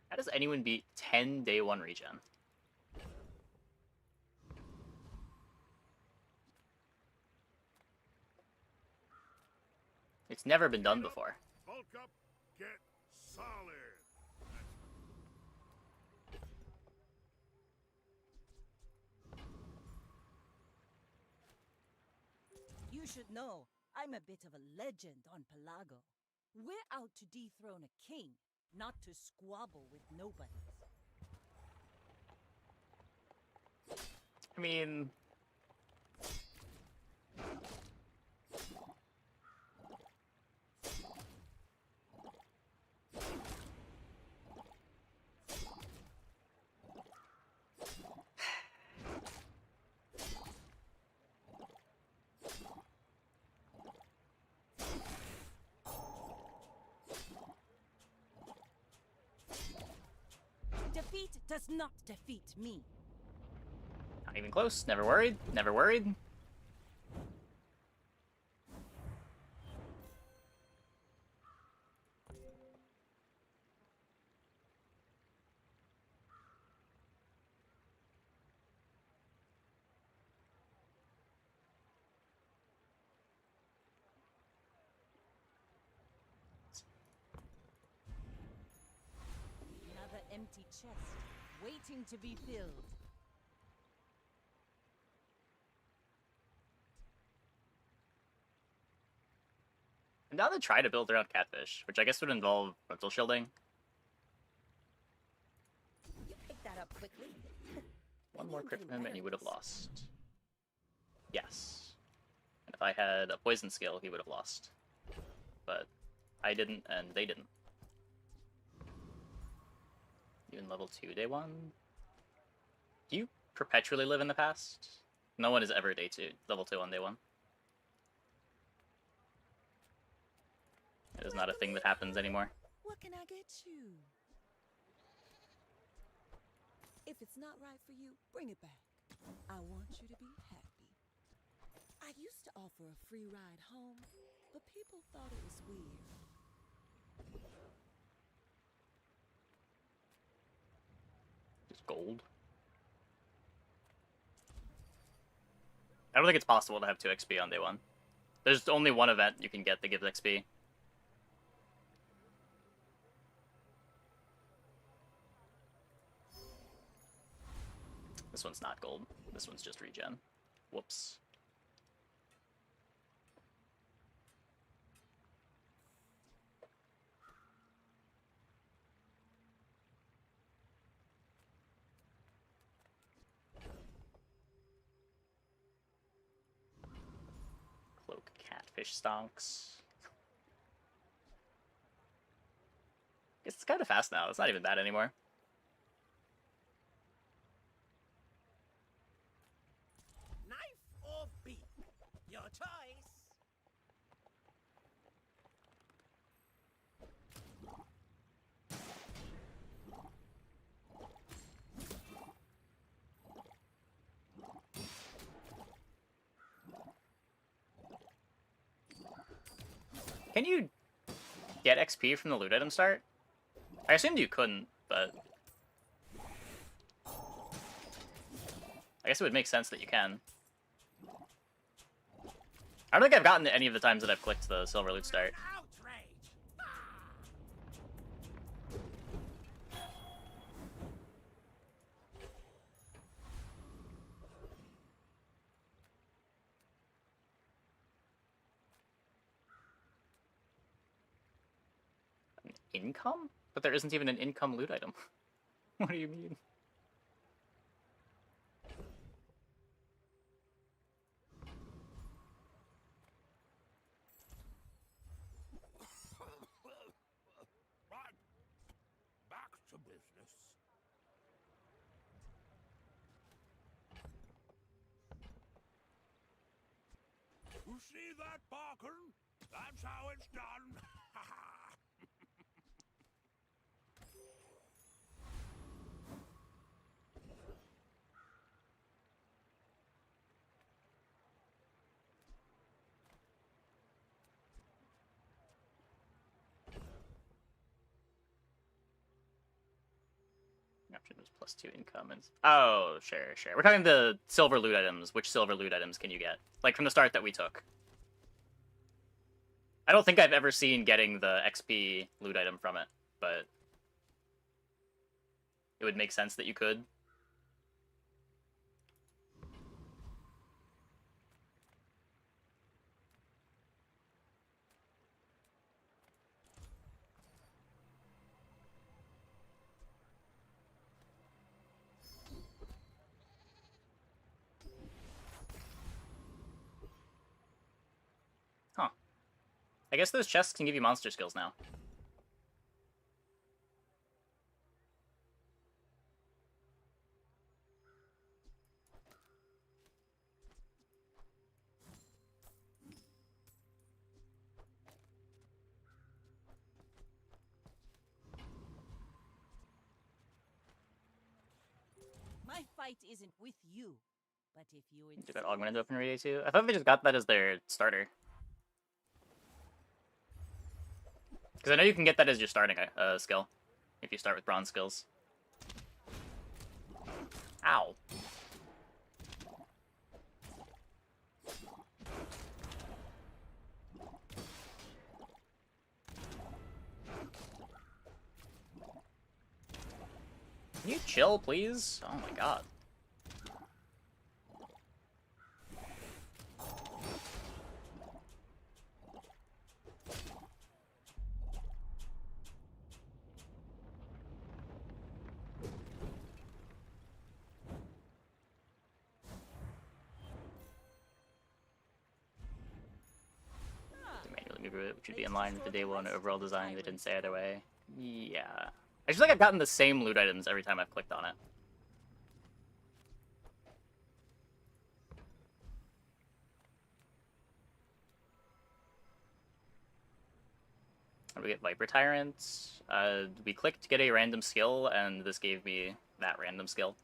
How does anyone beat 10 day 1 regen? It's never been done before. Bulk up, get solid. You should know, I'm a bit of a legend on Pelago. We're out to dethrone a king, not to squabble with nobodies. I mean... Defeat does not defeat me. Not even close. Never worried. Never worried. Another empty chest, waiting to be filled. And now they try to build around catfish, which I guess would involve rental shielding. You picked that up quickly. One more crit from him and he would have lost. Yes. And if I had a poison skill, he would have lost. But I didn't, and they didn't. Even level 2 day 1? Do you perpetually live in the past? No one is ever level 2 on day 1. It is not a thing that happens anymore. What can I get you? If it's not right for you, bring it back. I want you to be happy. I used to offer a free ride home, but people thought it was weird. Just gold. I don't think it's possible to have 2 XP on day 1. There's only one event you can get that gives XP. This one's not gold. This one's just regen. Whoops. Cloak catfish stonks. It's kind of fast now. It's not even bad anymore. Knife or beak? Your choice. Can you get XP from the loot item start? I assumed you couldn't, but I guess it would make sense that you can. I don't think I've gotten it any of the times that I've clicked the silver loot start. Income? But there isn't even an income loot item. What do you mean? Right. Back to business. You see that, Parker? That's how it's done. Option was +2 income and... Oh, sure. We're talking the silver loot items. Which silver loot items can you get? Like, from the start that we took. I don't think I've ever seen getting the XP loot item from it, but it would make sense that you could. Huh. I guess those chests can give you monster skills now. My fight isn't with you, but if you Did that augmented weapon radiate too? I thought they just got that as their starter. Because I know you can get that as your starting skill, if you start with bronze skills. Ow. Can you chill, please? Oh my god. Which would be in line with the day one overall design. They didn't say either way. Yeah. I just feel like I've gotten the same loot items every time I've clicked on it. We get Viper Tyrants. We clicked to get a random skill, and this gave me that random skill.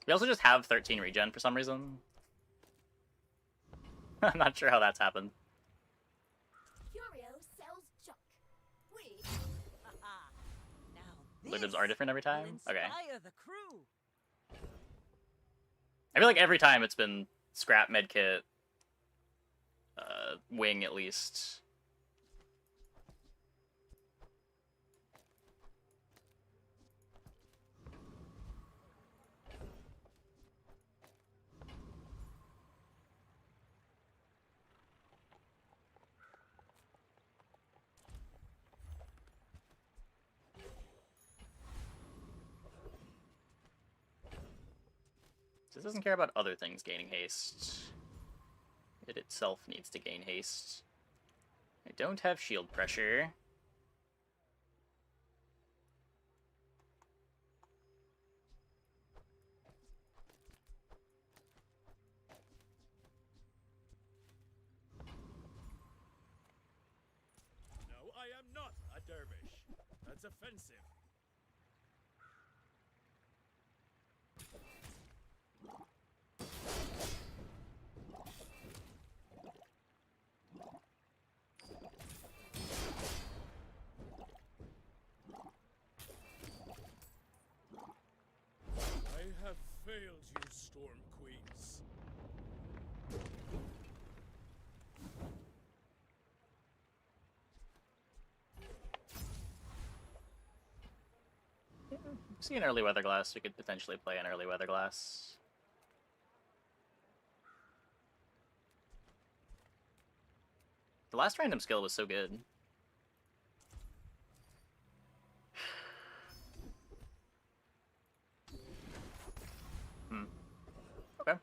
We also just have 13 regen for some reason. I'm not sure how that's happened. Curio sells junk. We. Now Loot items are different every time? Okay. inspire the crew. I feel like every time it's been scrap medkit, wing at least. This doesn't care about other things gaining haste. It itself needs to gain haste. I don't have shield pressure. No, I am not a dervish. That's offensive. I have failed you, Storm Queens. See an early weather glass. We could potentially play an early weather glass. The last random skill was so good. Okay.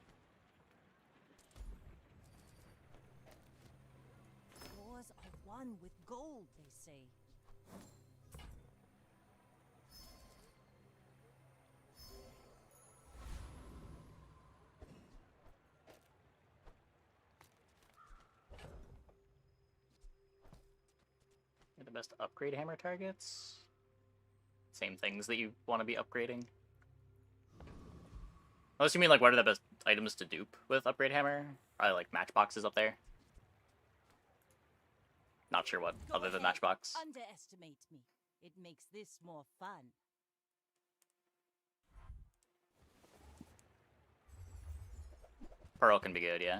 Wars are won with gold, they say. Are the best upgrade hammer targets? Same things that you want to be upgrading. Unless you mean like what are the best items to dupe with upgrade hammer? Probably like matchboxes up there. Not sure what other than matchbox. Underestimate me. It makes this more fun. Pearl can be good, yeah.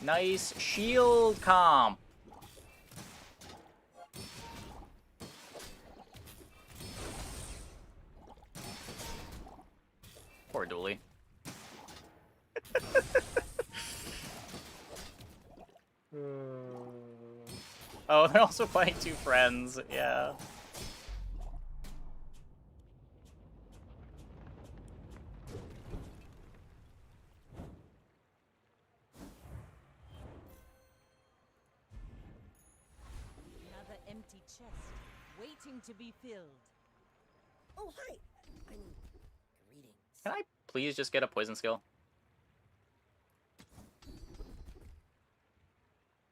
Nice shield comp. Poor Dooley. Oh, they're also playing two friends, yeah. Another empty chest, waiting to be filled. Oh, hi! I mean, greetings. Can I please just get a poison skill?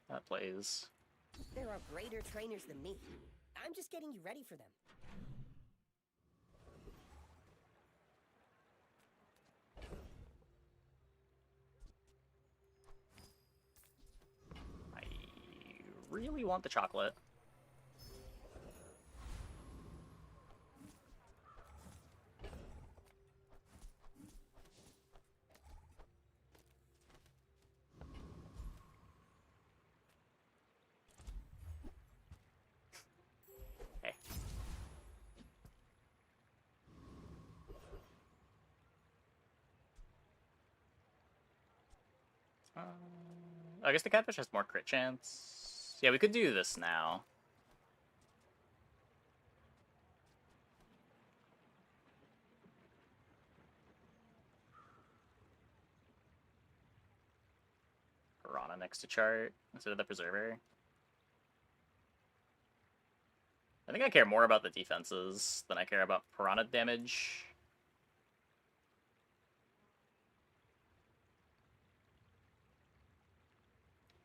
That plays. There are greater trainers than me. I'm just getting you ready for them. I really want the chocolate. I guess the catfish has more crit chance. Yeah, we could do this now. Piranha next to chart instead of the preserver. I think I care more about the defenses than I care about piranha damage.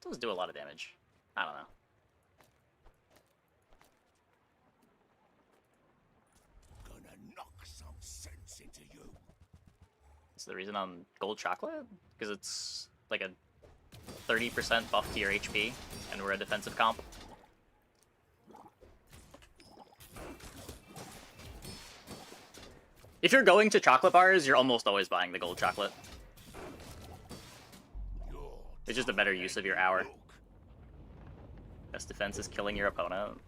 It does do a lot of damage. I don't know. Gonna knock some sense into you. Is the reason on gold chocolate? Because it's like a 30% buff to your HP, and we're a defensive comp. If you're going to chocolate bars, you're almost always buying the gold chocolate. It's just a better use of your hour. Best defense is killing your opponent.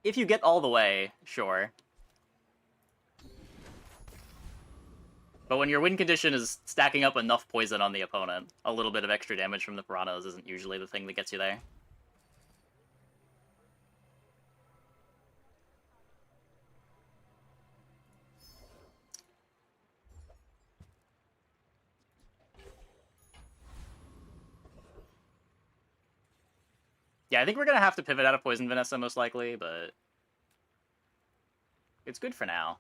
If you get all the way, sure. But when your win condition is stacking up enough poison on the opponent, a little bit of extra damage from the piranhas isn't usually the thing that gets you there. Yeah, I think we're gonna have to pivot out of Poison Vanessa most likely, but it's good for now.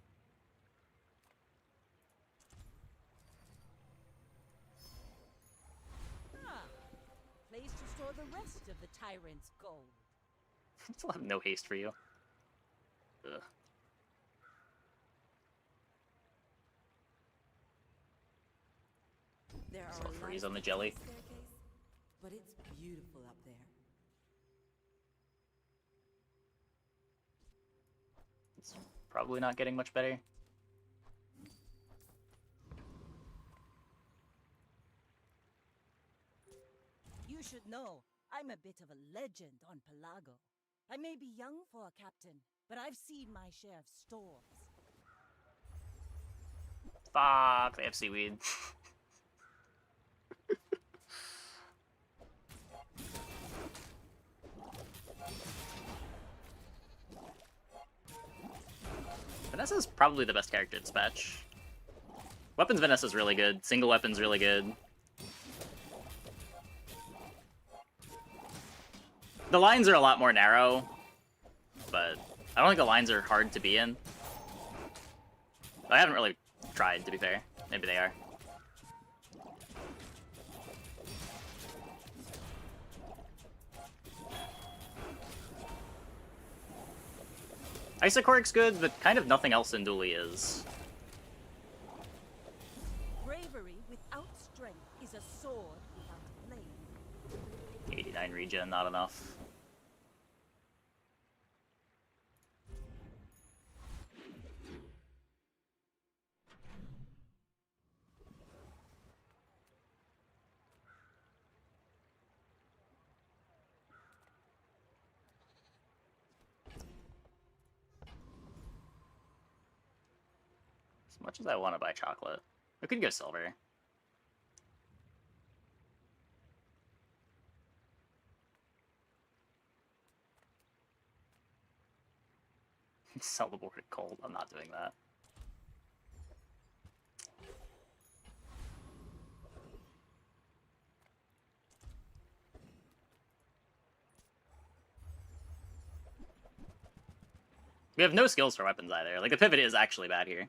Place to store the rest of the tyrant's gold. Still have no haste for you. Ugh. There So are freeze lots on the of jelly. staircase, but it's beautiful up there. It's probably not getting much better. You should know, I'm a bit of a legend on Pelago. I may be young for a captain, but I've seen my share of storms. Fuck, they have seaweed. Vanessa's probably the best character in Dispatch. Weapons Vanessa's really good. Single weapon's really good. The lines are a lot more narrow, but I don't think the lines are hard to be in. I haven't really tried, to be fair. Maybe they are. Isocoric's good, but kind of nothing else in Dooley is. Bravery without strength is a sword without a blade. 89 regen, not enough. As much as I want to buy chocolate, we could go silver. Sell the board at cold. I'm not doing that. We have no skills for weapons either. Like, the pivot is actually bad here.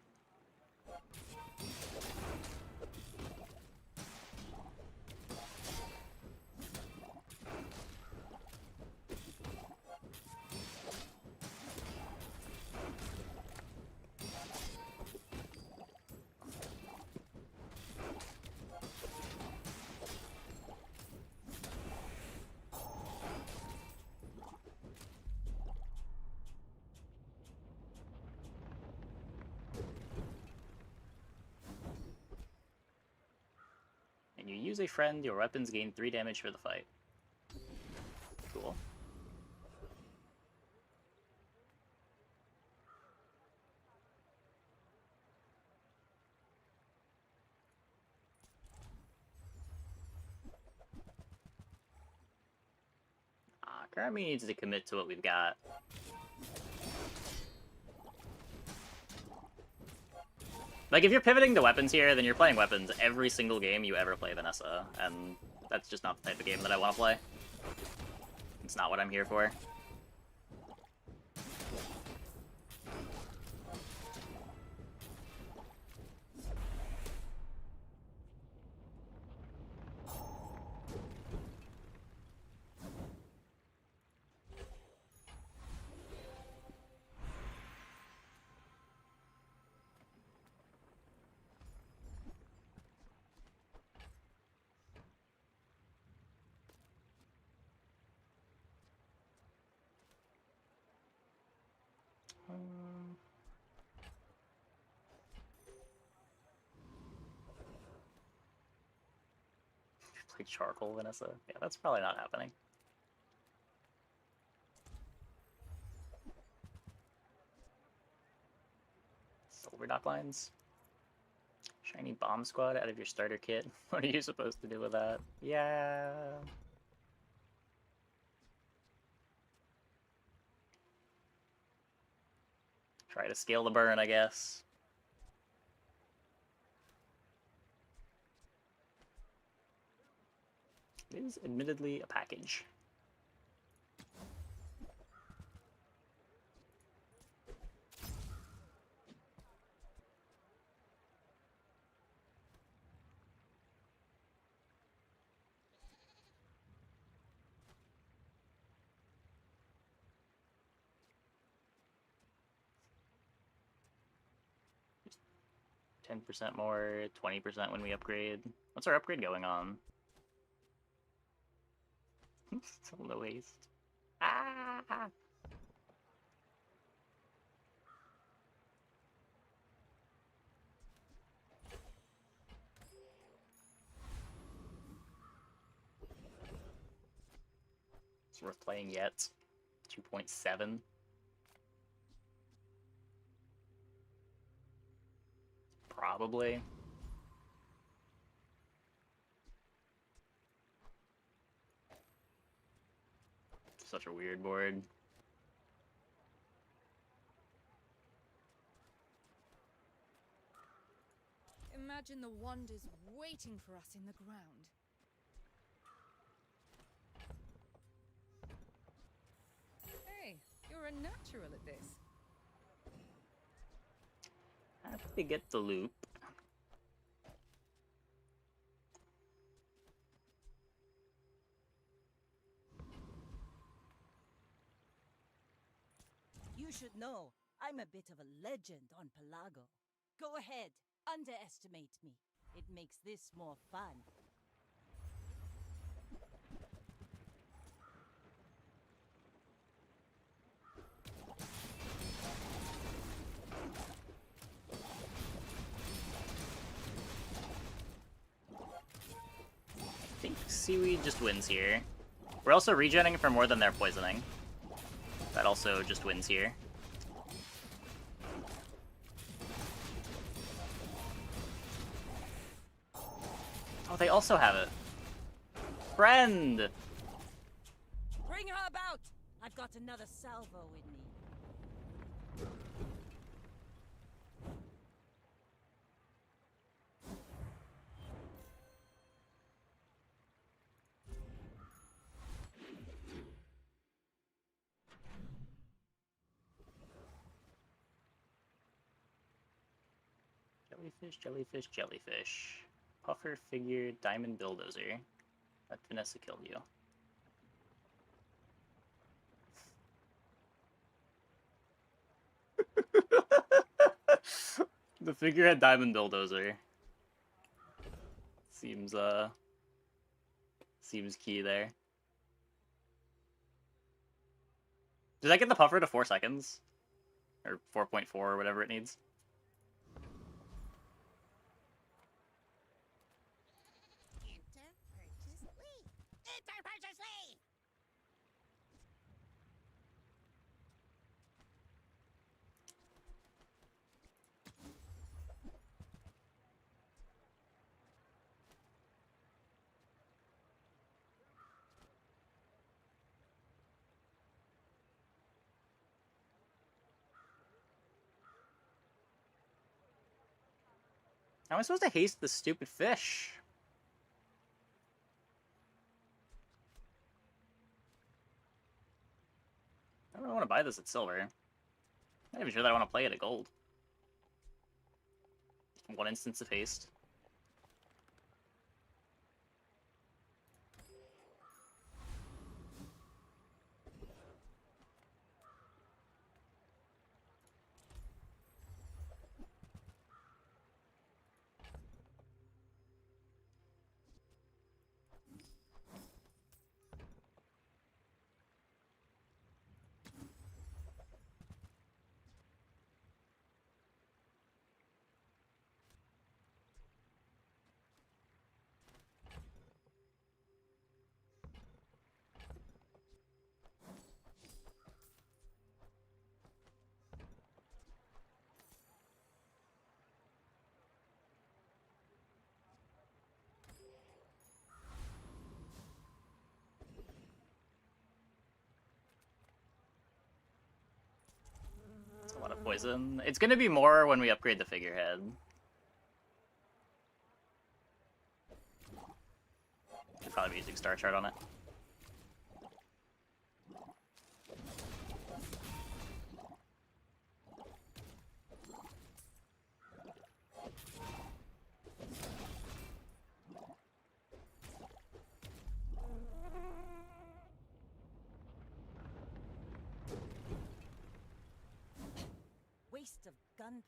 And you use a friend, your weapons gain 3 damage for the fight. Cool. Karami needs to commit to what we've got. Like, if you're pivoting the weapons here, then you're playing weapons every single game you ever play Vanessa, and that's just not the type of game that I want to play. It's not what I'm here for. like charcoal, Vanessa. Yeah, that's probably not happening. Silver dock lines. Shiny bomb squad out of your starter kit. What are you supposed to do with that? Yeah. Try to scale the burn, I guess. It is admittedly a package. Just 10% more, 20% when we upgrade. What's our upgrade going on? So low waste. Ah! It's worth playing yet. 2.7. Probably. Such a weird board. Imagine the wonders waiting for us in the ground. Hey, you're a natural at this. Happy to get the loop. You should know, I'm a bit of a legend on Pelago. Go ahead, underestimate me. It makes this more fun. I think Seaweed just wins here. We're also regenerating for more than their poisoning. That also just wins here. Oh, they also have it. Friend! Bring her about! I've got another salvo in me. Jellyfish, jellyfish, jellyfish. Puffer, figure, diamond bulldozer. Let Vanessa kill you. The figurehead diamond bulldozer. Seems key there. Did I get the puffer to 4 seconds? Or 4.4 or whatever it needs? Enter purchase lead. Enter purchase lead. How am I supposed to haste this stupid fish? I don't really want to buy this at silver. I'm not even sure that I want to play it at gold. One instance of haste. poison. It's gonna be more when we upgrade the figurehead. I'll probably be using Star Chart on it. Waste of gunpowder.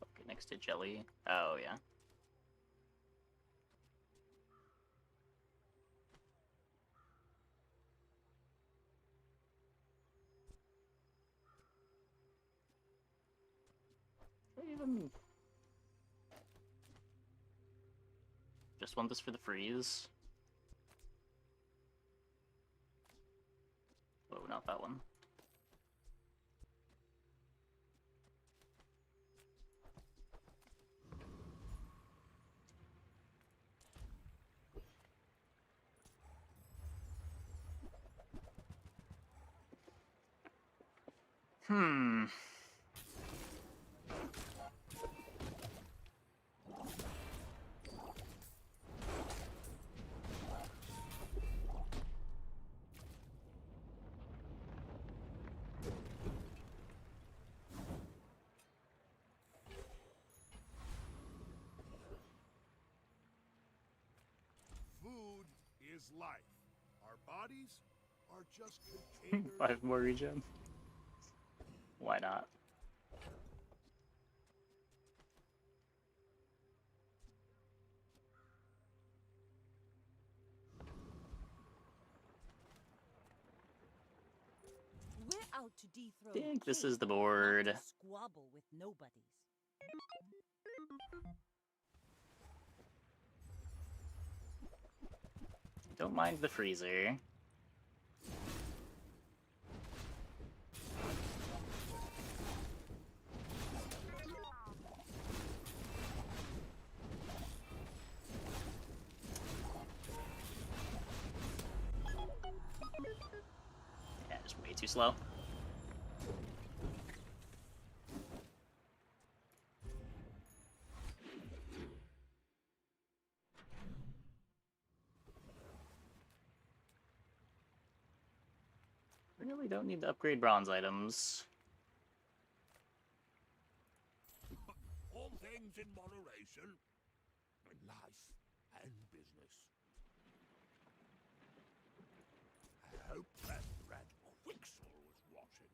Okay, next to Jelly. Oh, yeah. Even... Just want this for the freeze. Oh, not that one. Hmm. Food is life. Our bodies are just containers. 5 more regen. Why not? We're out to dethrone I think the this king, is the not board. to squabble with nobodies. Don't mind the freezer. Yeah, just way too slow. Really don't need to upgrade bronze items. All things in moderation. In life and business. I hope that brat Quixel was watching.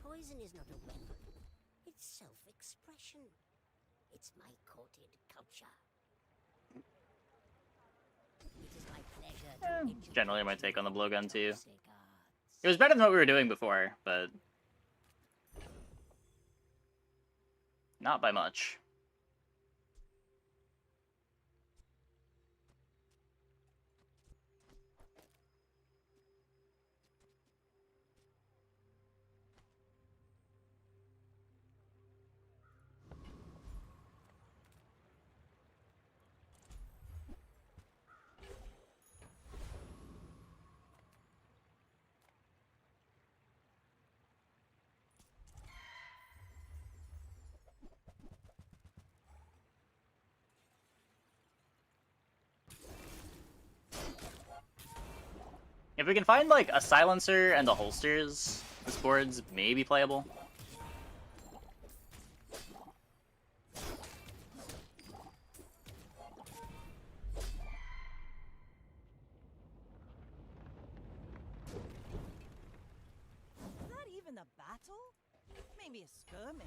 Poison is not a weapon. It's self-expression. It's my coated culture. It is my pleasure to Generally my take on the blowgun too. It was better than what we were doing before, but not by much. If we can find, like, a silencer and the holsters, this board's maybe playable. battle? Maybe a skirmish.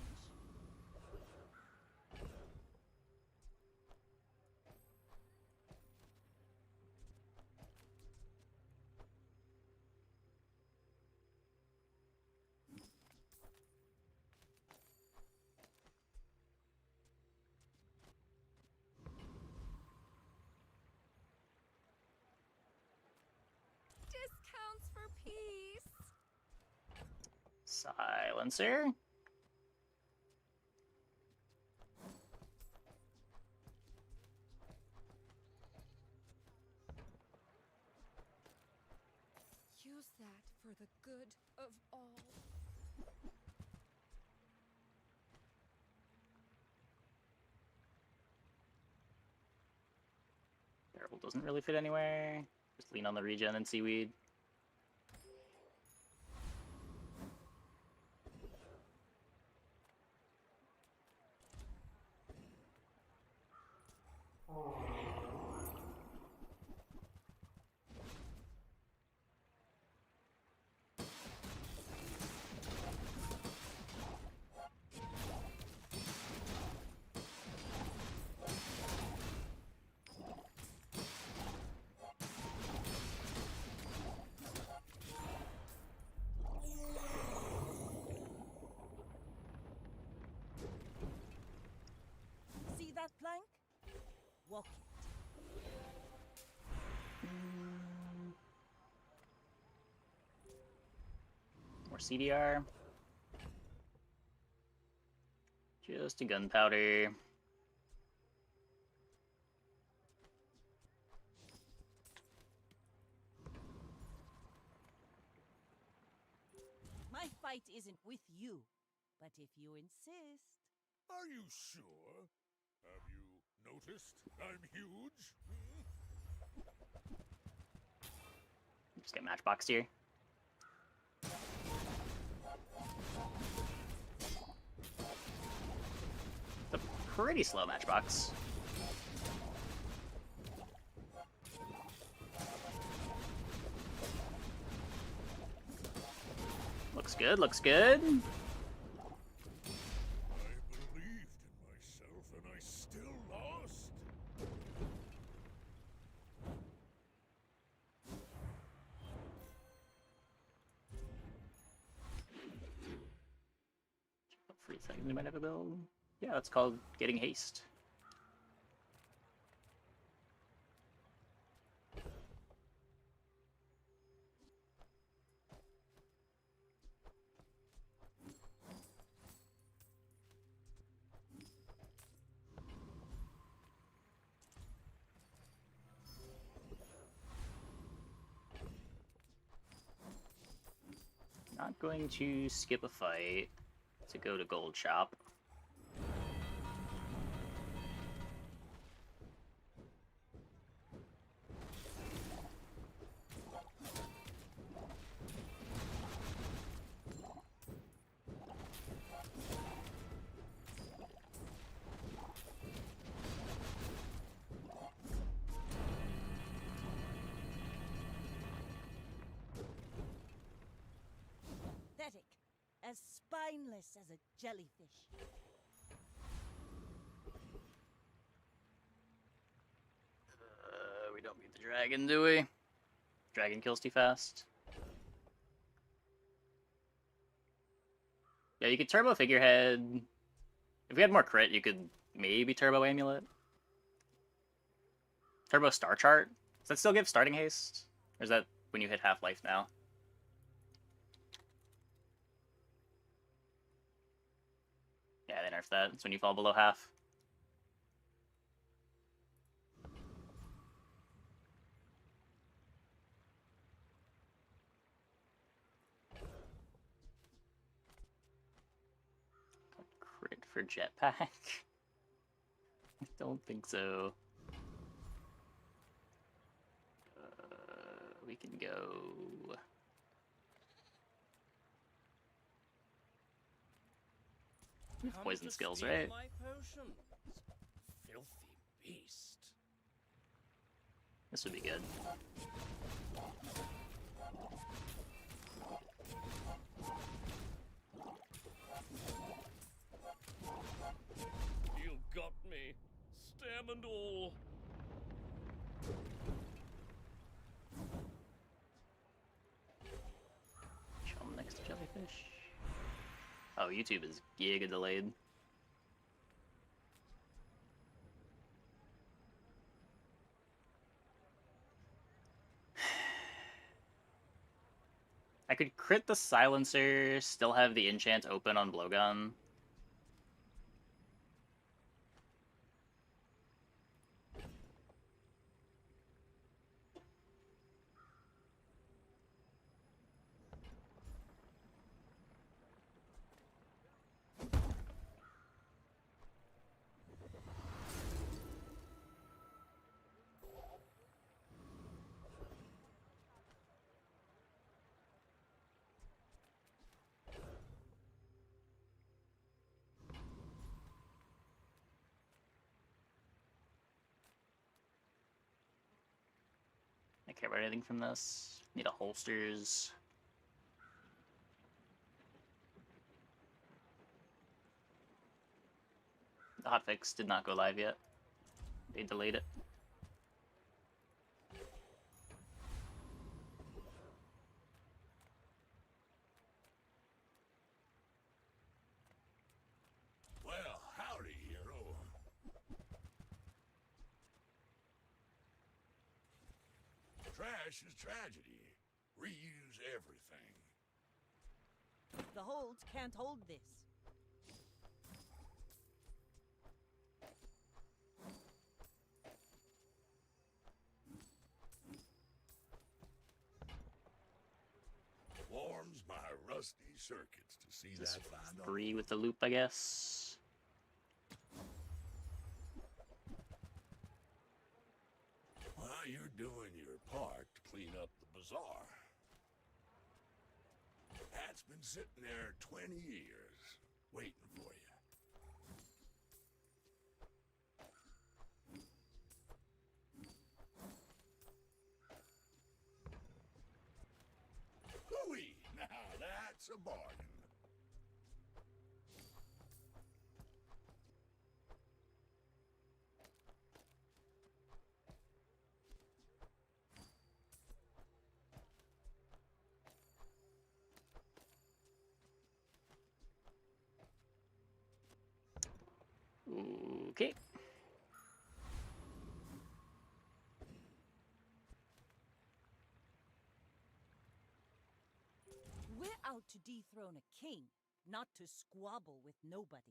Discounts for peace. Silencer. Use that for the good of all. Barrel doesn't really fit anywhere. Just lean on the regen and seaweed. See that plank? Walk it. More CDR. Just a gunpowder. My fight isn't with you, but if you insist. Are you sure? Have you noticed I'm huge? Just get matchboxed here. It's a pretty slow matchbox. Looks good, looks good. I believed in myself and I still lost. Free thing we might have a build. Yeah, that's called getting haste. Not going to skip a fight to go to gold shop. Pathetic. As spineless as a jellyfish. We don't beat the dragon, do we? Dragon kills too fast. Yeah, you could turbo figurehead. If we had more crit, you could maybe turbo amulet. Turbo star chart. Does that still give starting haste? Or is that when you hit half life now? Yeah, they nerfed that. It's when you fall below half. Crit for jetpack? I don't think so. We can go... We have poison skills, right? My potions. Filthy beast. This would be good. Oh, YouTube is giga delayed. I could crit the silencer, still have the enchant open on blowgun. I can't write anything from this. Need a holsters. The hotfix did not go live yet. They delayed it. Well, howdy, hero. Trash is tragedy. Reuse everything. The holds can't hold this. Warms my rusty circuits to see Just that find free with the loop, I guess. Well, you're doing your part to clean up the bazaar. Hat's been sitting there 20 years, waiting for you. Hooey! Now that's a bargain. Okay. We're out to dethrone a king, not to squabble with nobodies.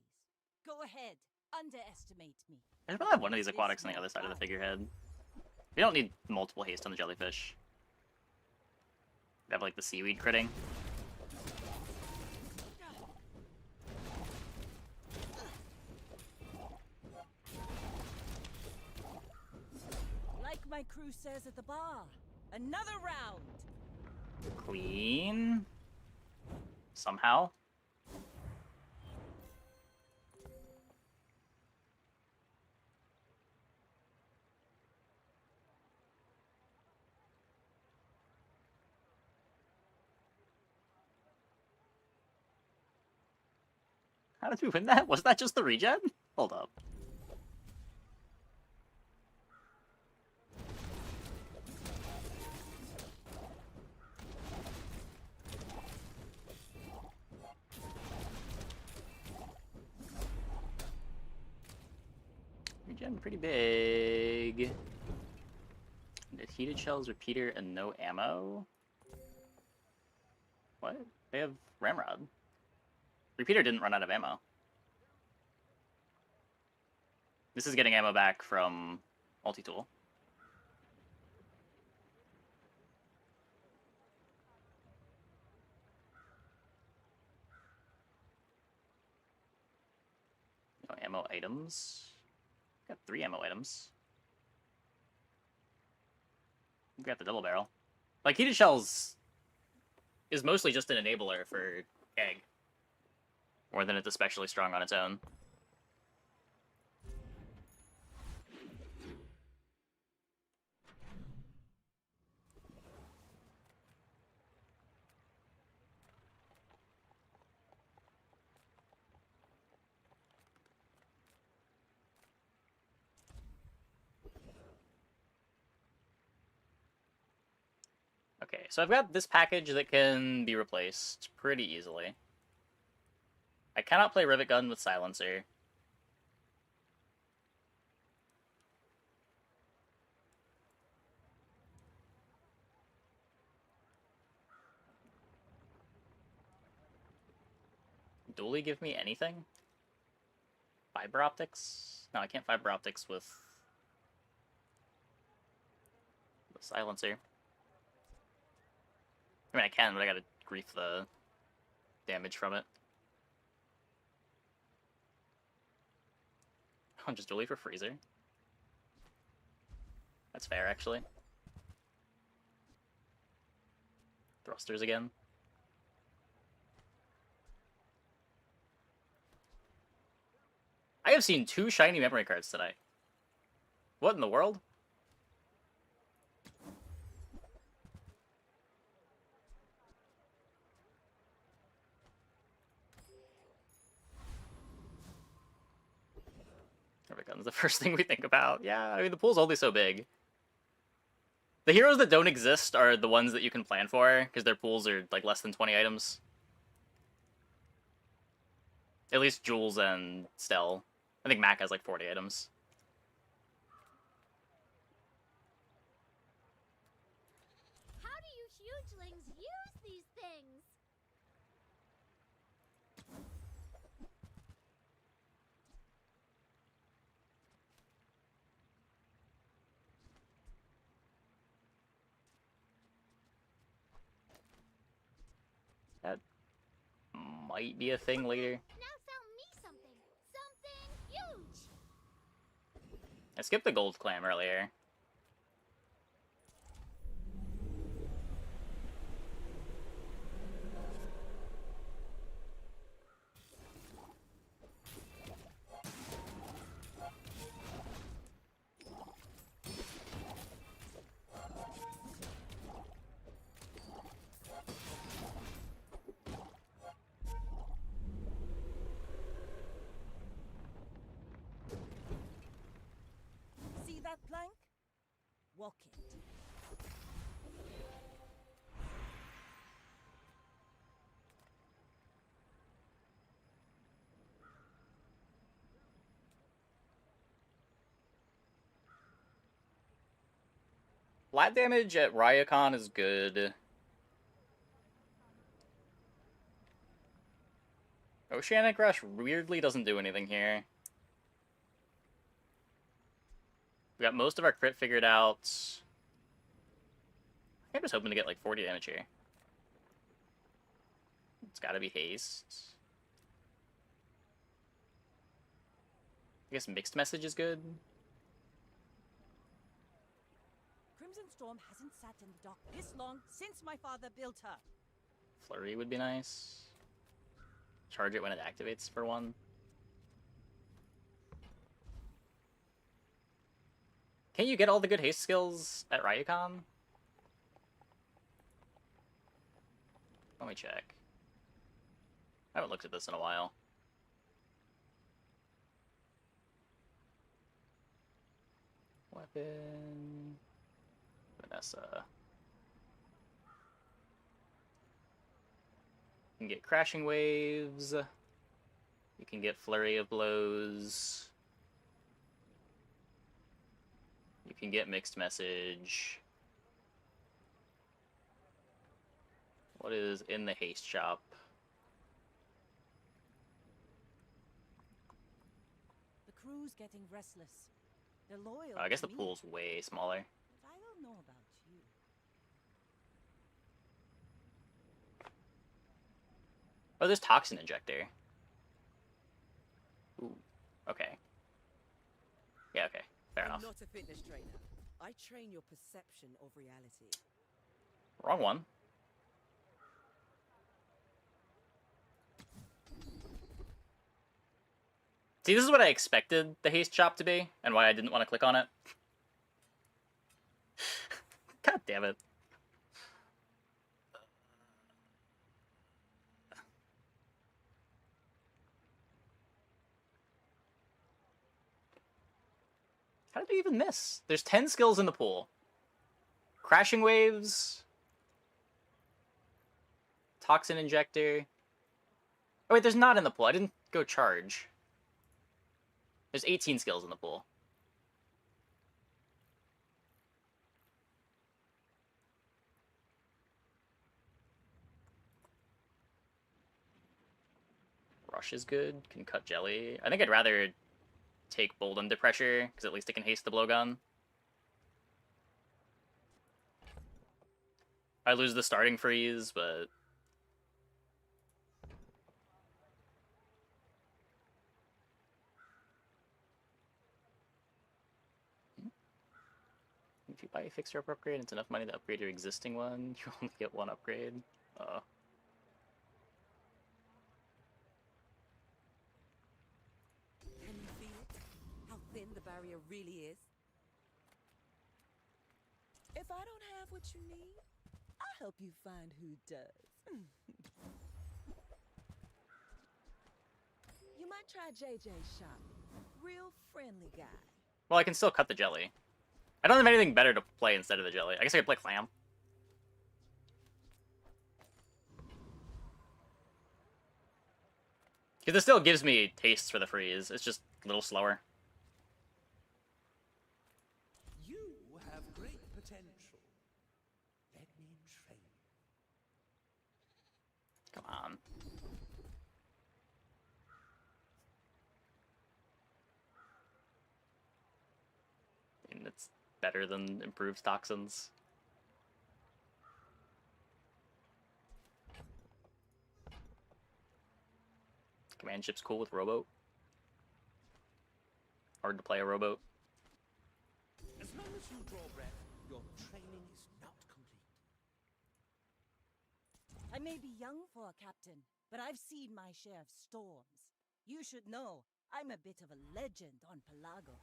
Go ahead, underestimate me. I should probably have one of these aquatics on the other side of the figurehead. We don't need multiple haste on the jellyfish. We have like the seaweed critting. Like my crew says at the bar, another round. Clean. Somehow. How did we win that? Was that just the regen? Hold up. Regen pretty big. The heated shells, repeater, and no ammo? What? They have Ramrod. Repeater didn't run out of ammo. This is getting ammo back from multi-tool. No ammo items. Got 3 ammo items. We've got the double barrel. Like, heated shells is mostly just an enabler for egg. More than it's especially strong on its own. Okay, so I've got this package that can be replaced pretty easily. I cannot play Rivet Gun with Silencer. Dually give me anything? Fiber optics? No, I can't fiber optics with the Silencer. I mean, I can, but I gotta grief the damage from it. I'll just dually for Freezer. That's fair, actually. Thrusters again. I have seen 2 shiny memory cards tonight. What in the world? Rivet Gun's the first thing we think about. Yeah, I mean, the pool's only so big. The heroes that don't exist are the ones that you can plan for, because their pools are, like, less than 20 items. At least Jules and Stell. I think Mac has, like, 40 items. How do you hugelings use these things? That might be a thing later. Now sell me something. Something huge. I skipped the gold clam earlier. See that plank? Walk it. Flat damage at Ryukon is good. Oceanic Rush weirdly doesn't do anything here. We got most of our crit figured out. I'm just hoping to get like 40 damage here. It's gotta be haste. I guess mixed message is good. Crimson Storm hasn't sat in the dock this long since my father built her. Flurry would be nice. Charge it when it activates for 1. Can't you get all the good haste skills at Ryukon? Let me check. I haven't looked at this in a while. Weapon... Vanessa. You can get Crashing Waves. You can get Flurry of Blows. You can get Mixed Message. What is in the haste shop? The crew's getting restless. They're loyal. Oh, I guess to the me, pool's way smaller. but I don't know about you. Oh, there's Toxin Injector. Ooh, okay. Yeah, okay. Fair I'm enough. not a fitness trainer. I train your perception of reality. Wrong one. See, this is what I expected the haste shop to be, and why I didn't want to click on it. God damn it. How did I even miss? There's 10 skills in the pool. Crashing Waves. Toxin Injector. Oh wait, there's not in the pool. I didn't go charge. There's 18 skills in the pool. Rush is good. Can cut jelly. I think I'd rather take Bold Under Pressure, because at least it can haste the blowgun. I lose the starting freeze, but... If you buy a fixer up upgrade, it's enough money to upgrade your existing one. You only get one upgrade. Can you feel it? How thin the barrier really is? If I don't have what you need, I'll help you find who does. You might try JJ's shop. Real friendly guy. Well, I can still cut the jelly. I don't have anything better to play instead of the jelly. I guess I could play Clam. Because this still gives me tastes for the freeze. It's just a little slower. You have great potential. Let me train you. Come on. And it's better than improved toxins. Command ship's cool with rowboat. Hard to play a rowboat. As long as you draw breath, your training is not complete. I may be young for a captain, but I've seen my share of storms. You should know, I'm a bit of a legend on Pelago.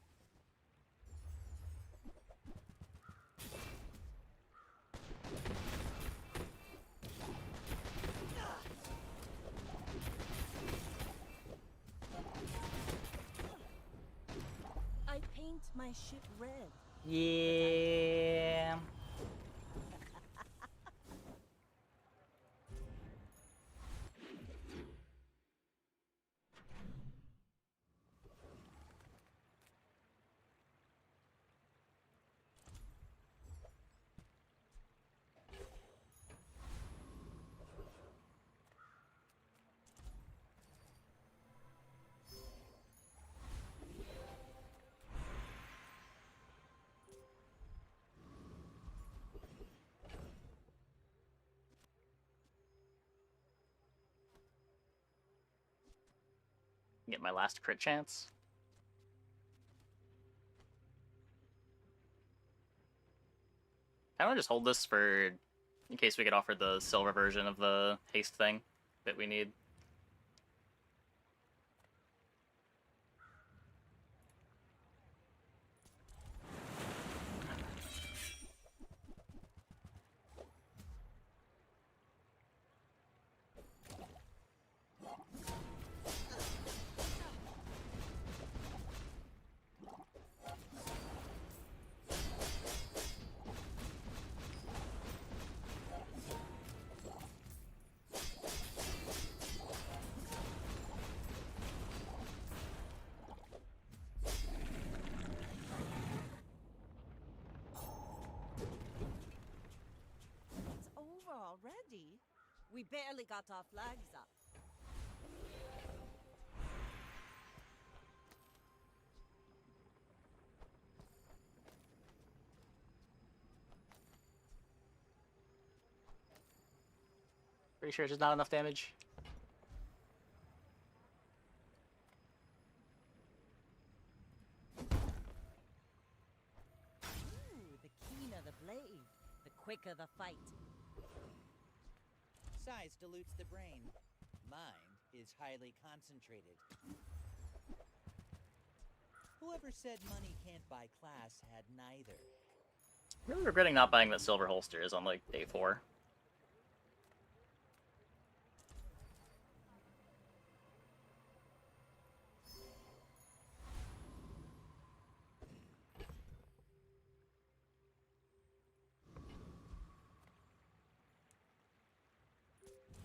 I paint my ship red. Yeah. Get my last crit chance. I want to just hold this for in case we get offered the silver version of the haste thing that we need. It's over already. We barely got our flags up. Pretty sure it's just not enough damage. Ooh, the keener the blade, the quicker the fight. Size dilutes the brain. Mind is highly concentrated. Whoever said money can't buy class had neither. Really regretting not buying that silver holsters on like day 4.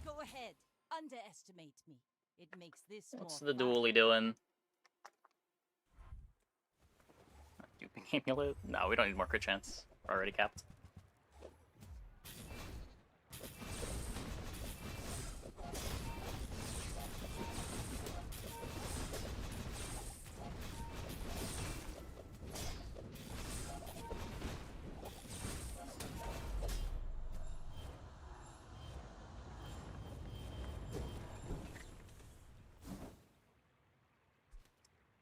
Go ahead, underestimate me. It makes this What's more the fun. dually doing? Duping amulet? No, we don't need more crit chance. We're already capped.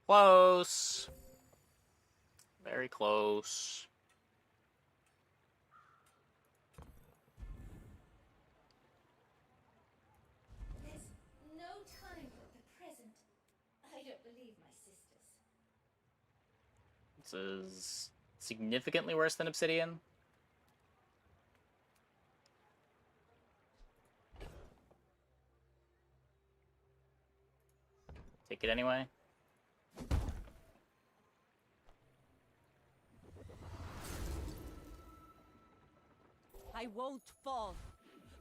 Close. Very close. There's no time like the present. I don't believe my sisters. This is significantly worse than Obsidian. Take it anyway. I won't fall.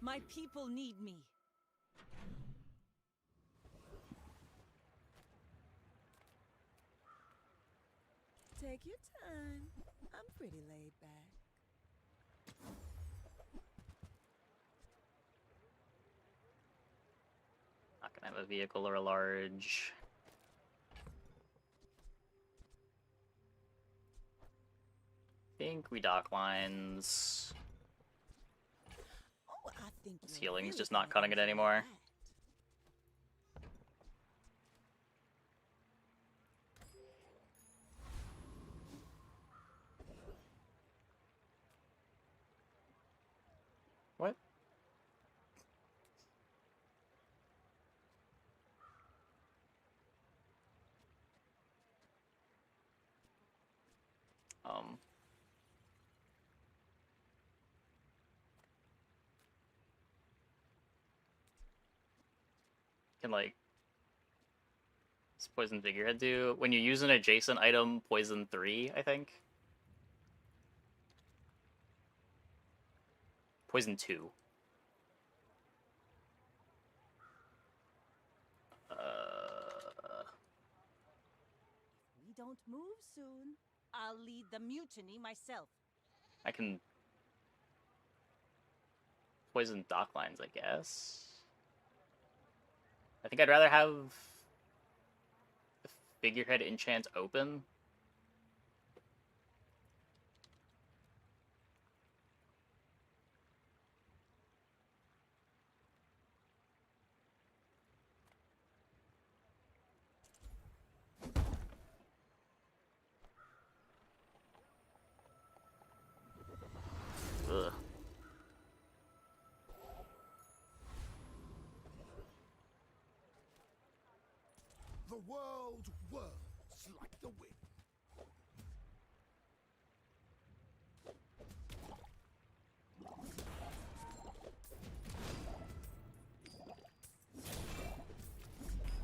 My people need me. Take your time. I'm pretty laid back. Not gonna have a vehicle or a large. Think we dock lines. Oh, I think This you're healing's really just not gonna cutting it enjoy anymore. that. What? Can like what's poison figurehead do? When you use an adjacent item, poison 3, I think. Poison 2. If we don't move soon, I'll lead the mutiny myself. I can poison dock lines, I guess. I think I'd rather have the figurehead enchant open. Ugh. The world whirls like the wind.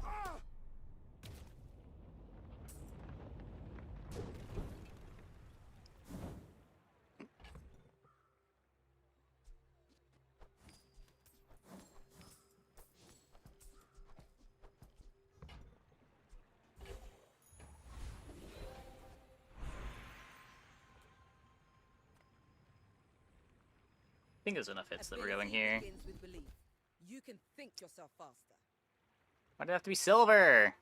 Ah! I think there's enough hits that we're going here. Begins with belief. You can think yourself faster. Why'd it have to be silver?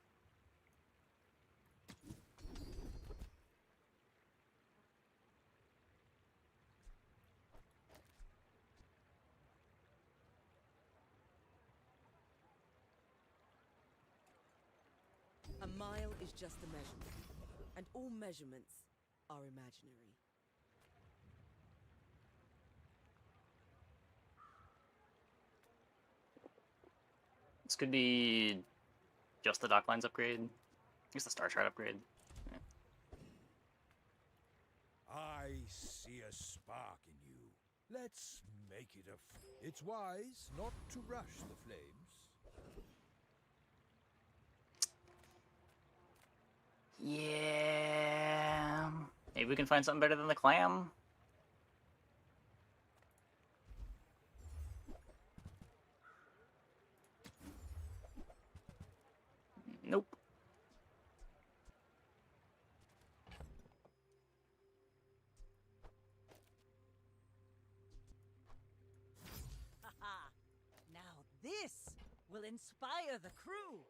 A mile is just a measurement, and all measurements are imaginary. This could be just the dock lines upgrade. I guess the Star Chart upgrade. Yeah. I see a spark in you. Let's make it a. It's wise not to rush the flames. Yeah. Maybe we can find something better than the clam. will inspire the crew.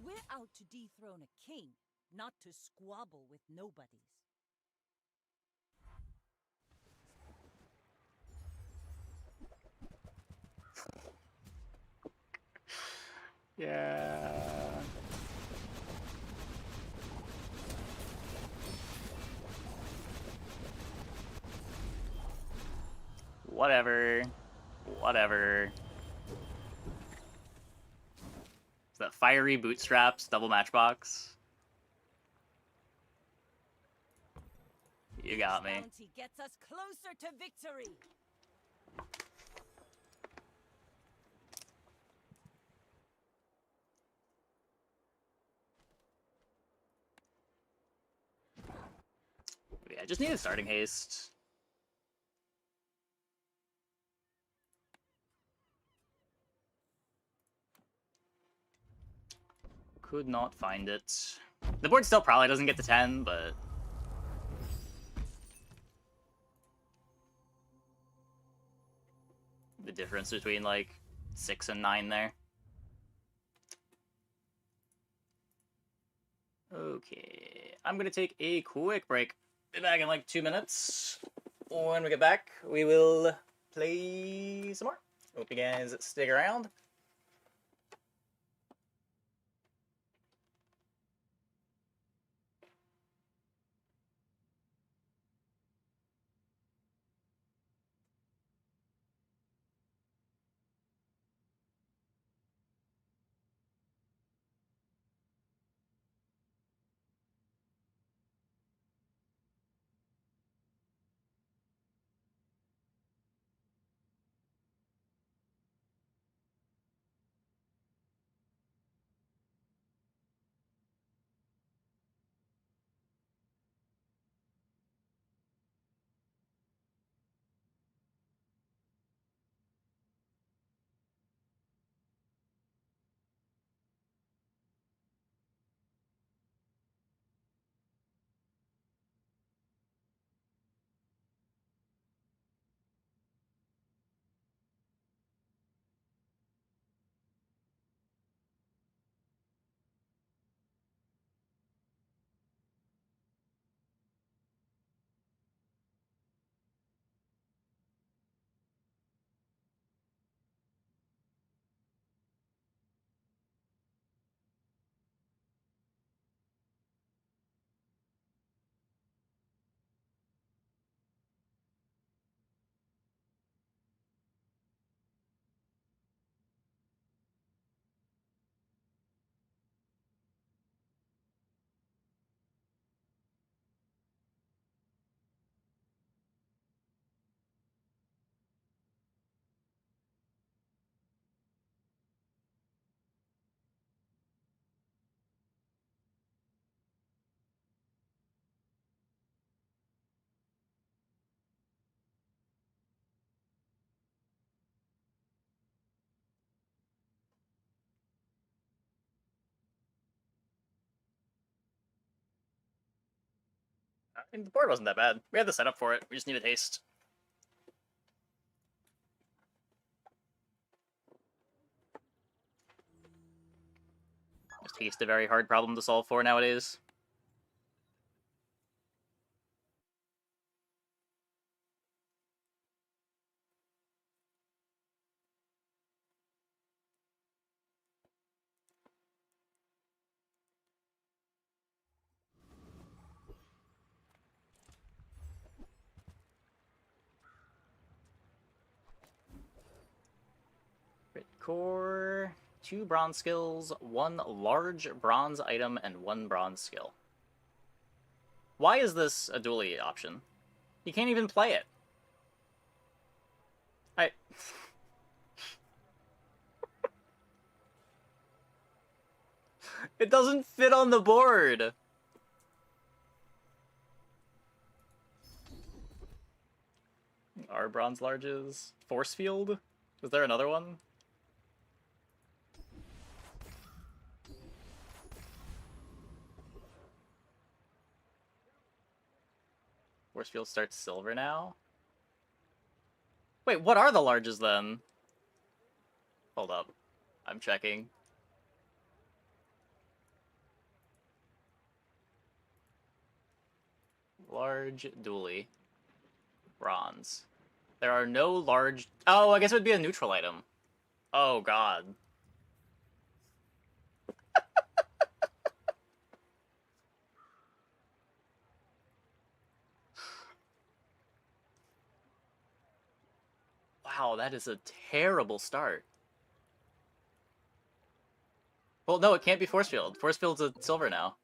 We're out to dethrone a king, not to squabble with nobodies. Yeah. Whatever. Whatever. Is that fiery bootstraps, double matchbox? You got me. Bounty gets us closer to victory. Yeah, I just need a starting haste. Could not find it. The board still probably doesn't get to 10, but... the difference between, like, 6 and 9 there. Okay, I'm gonna take a quick break. Be back in like 2 minutes. When we get back, we will play some more. Hope you guys stick around. I mean, the board wasn't that bad. We had the setup for it. We just needed haste. Just haste a very hard problem to solve for nowadays. Crit core, 2 bronze skills, 1 large bronze item, and 1 bronze skill. Why is this a dually option? You can't even play it. It doesn't fit on the board! Are bronze larges? Force field? Is there another one? Force field starts silver now? Wait, what are the larges then? Hold up. I'm checking. Large dually. Bronze. There are no large... Oh, I guess it would be a neutral item. Oh, God. Wow, that is a terrible start. Well, no, it can't be force field. Force field's a silver now.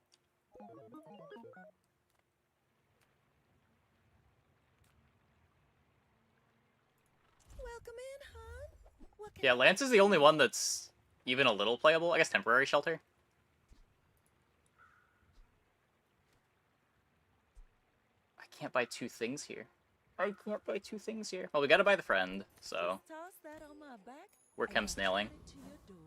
Welcome in, hon. What can Yeah, Lance is the only one that's even a little playable. I guess temporary shelter. I can't buy two things here. I can't buy two things here. Well, we gotta buy the friend, so Just toss that on my back we're and chem I'll snailing. shut it to your door.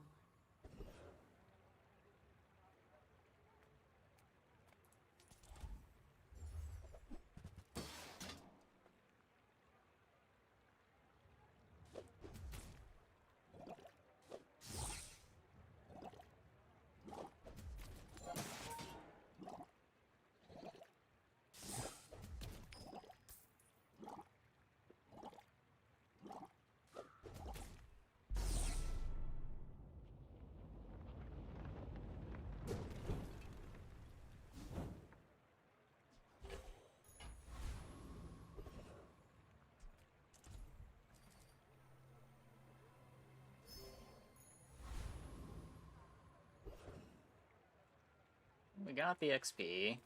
We got the XP.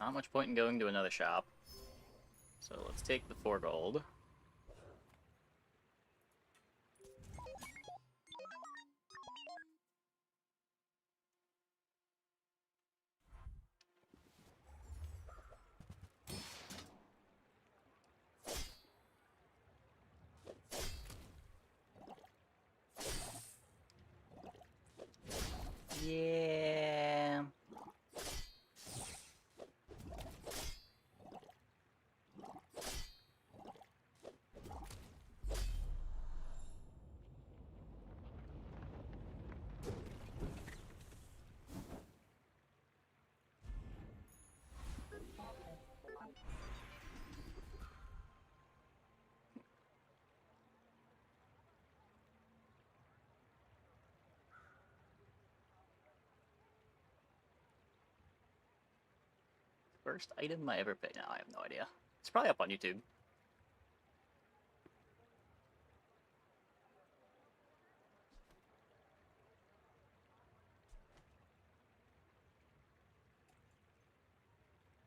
Not much point in going to another shop. So let's take the 4 gold. Yeah. First item I ever picked. No, I have no idea. It's probably up on YouTube.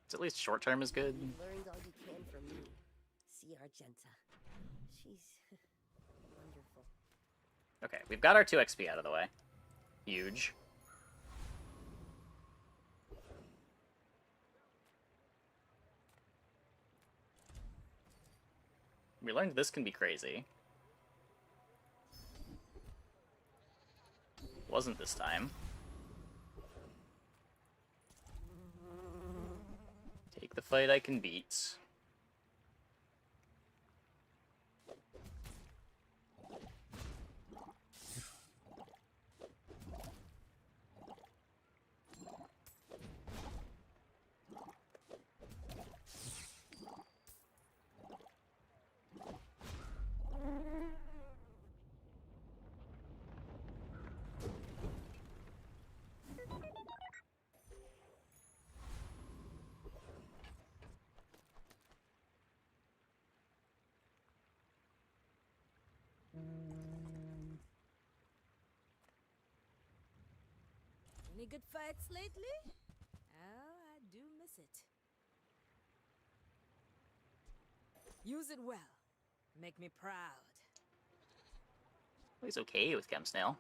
It's at least short term is good. You've learned all you can from me. See Argenta. She's wonderful. Okay, we've got our 2 XP out of the way. Huge. We learned this can be crazy. Wasn't this time. Take the fight I can beat. Any good fights lately? Oh, I do miss it. Use it well. Make me proud. He's okay with Chem Snail.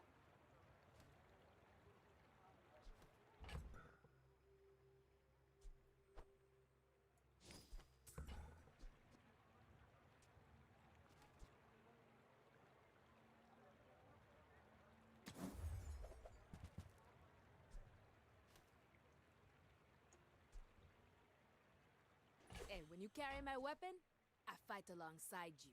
When you carry my weapon, I fight alongside you.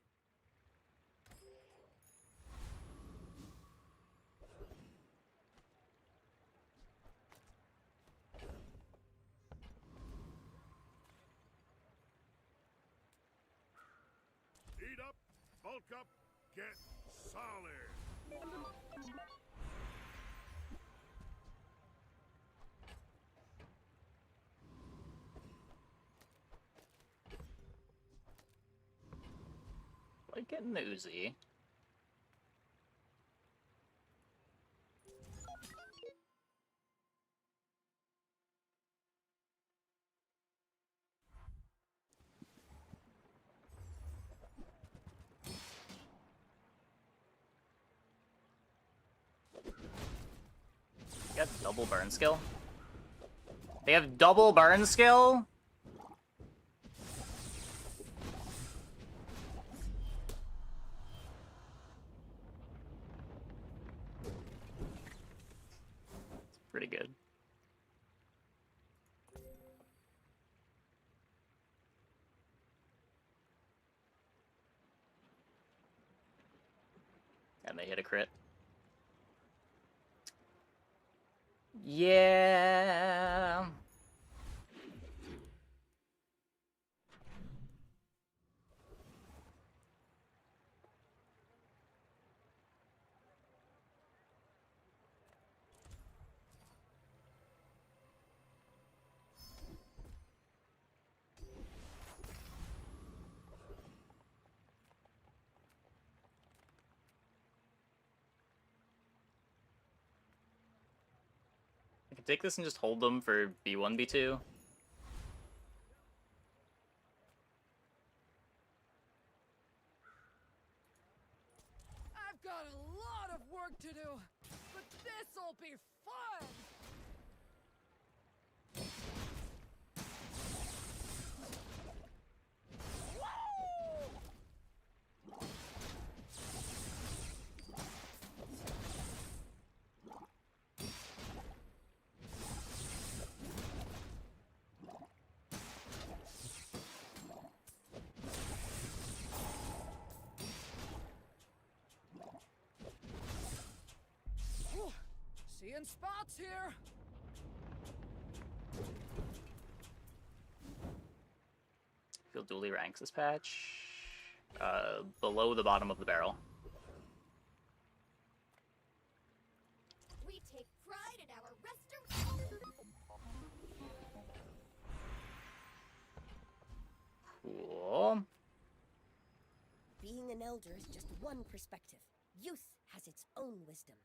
Eat up, bulk up, get solid. Like getting the Uzi. You got double burn skill? They have double burn skill? It's pretty good. And they hit a crit. Yeah. I can take this and just hold them for B1, B2. I've got a lot of work to do, but this'll be fun! Whew. Seeing spots here! Feel dually ranks this patch. Below the bottom of the barrel. We take pride in our restoration. Cool. Being an elder is just one perspective. Youth has its own wisdom.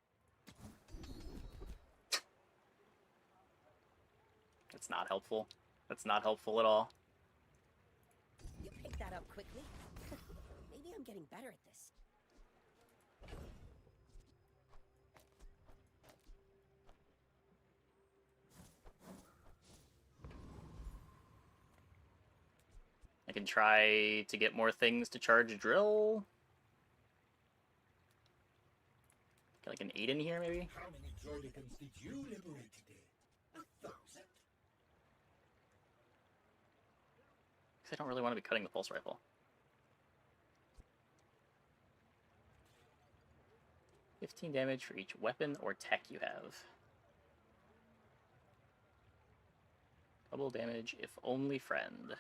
That's not helpful. That's not helpful at all. You picked that up quickly. Maybe I'm getting better at this. I can try to get more things to charge drill. Get like an 8 in here, maybe? How many Droidicans did you liberate today? 1,000? Because I don't really want to be cutting the pulse rifle. $15 damage for each weapon or tech you have. Double damage if only friend.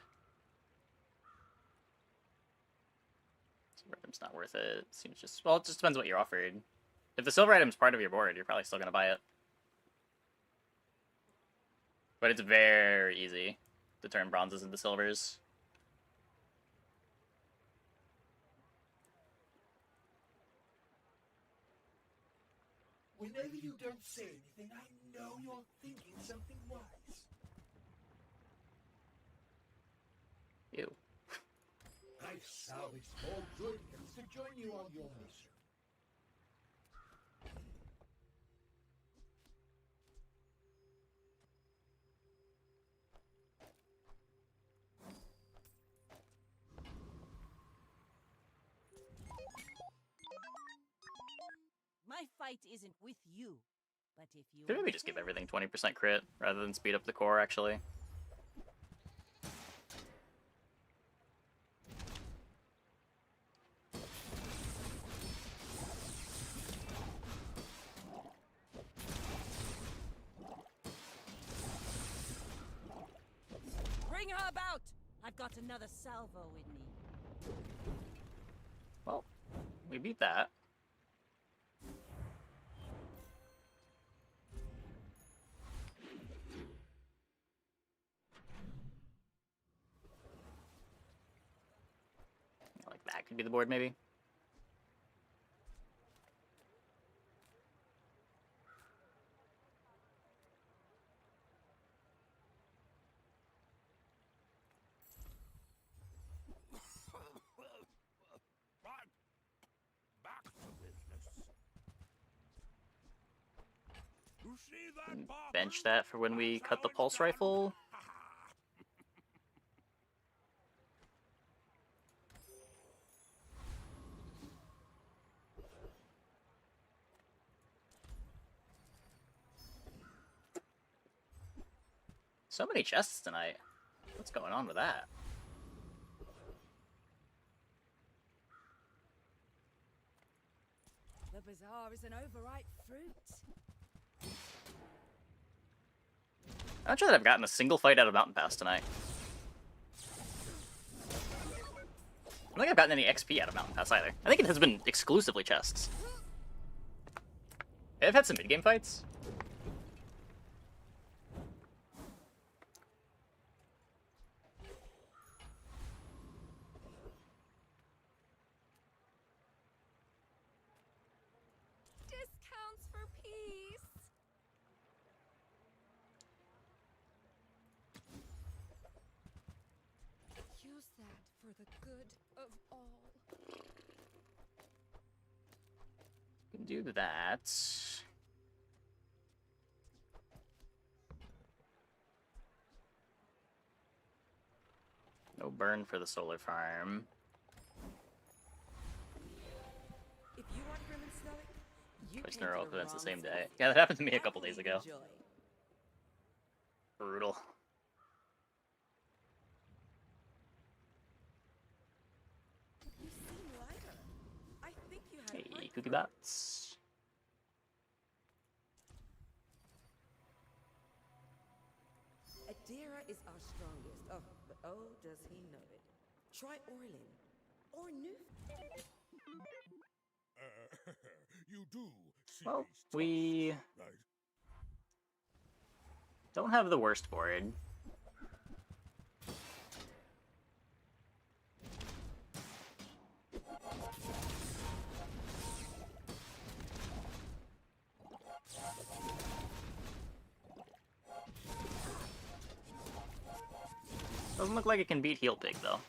Silver item's not worth it. Seems just, well, it just depends what you're offered. If the silver item's part of your board, you're probably still gonna buy it. But it's very easy to turn bronzes into silvers. Whenever you don't say anything, I know you're thinking something wise. Ew. I've salvaged more Droidicans to join you on your mission. My fight isn't with you, but if you Could maybe just give everything 20% crit rather than speed up the core, actually. Club out! I've got another salvo in me. Well, we beat that. Like that could be the board, maybe. Back to business. You see that, Bob? Bench that for when we cut the pulse rifle. So many chests tonight. What's going on with that? The bazaar is an overripe fruit. I'm not sure that I've gotten a single fight out of Mountain Pass tonight. I don't think I've gotten any XP out of Mountain Pass either. I think it has been exclusively chests. I've had some mid-game fights. Discounts for peace. Use that for the good of all. Can do that. No burn for the solar farm. If you want grim and stoic, you Twice in came a row to the events the wrong same day. place. Yeah, that happened to me a couple days Happily ago. enjoy. Brutal. You seem lighter. I think you had a Hey, breakthrough. cookie bots. Adira is our strongest. Oh, but oh, does he know it. Try Orlin. Or New. You do see Well, these we tusks, right? don't have the worst board. Doesn't look like it can beat Heel Pig, though.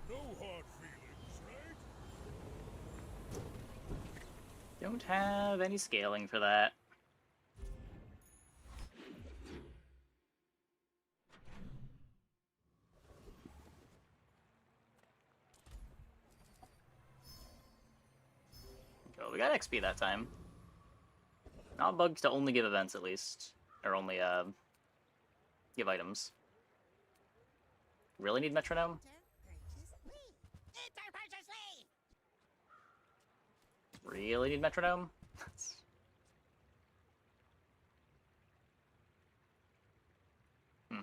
No hard feelings, right? Don't have any scaling for that. Oh, we got XP that time. Not bugged to only give events, at least. Or only, give items. Really need metronome? Really need metronome? Hmm.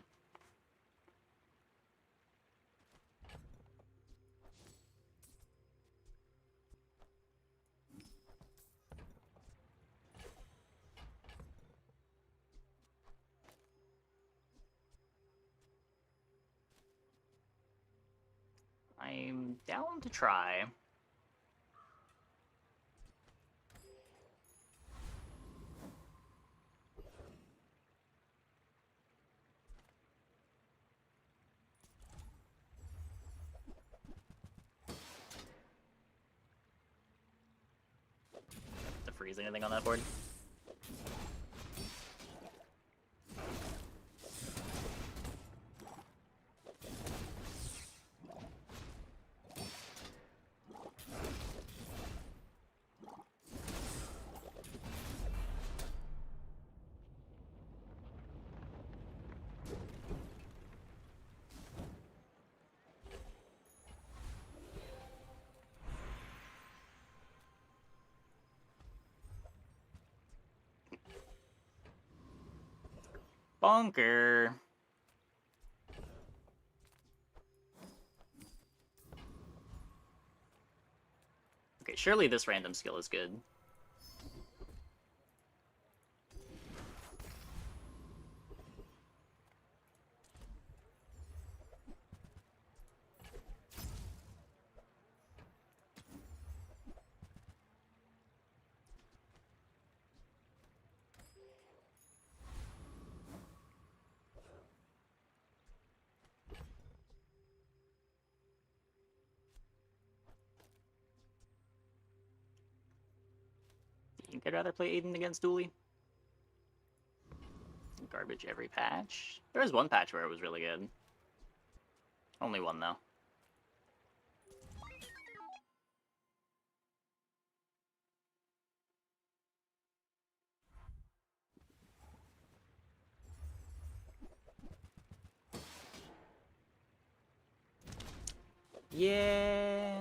I'm down to try. To freeze anything on that board? Bunker. Okay, surely this random skill is good. I think I'd rather play Aiden against Dooley. Garbage every patch. There was one patch where it was really good. Only one, though. Yeah.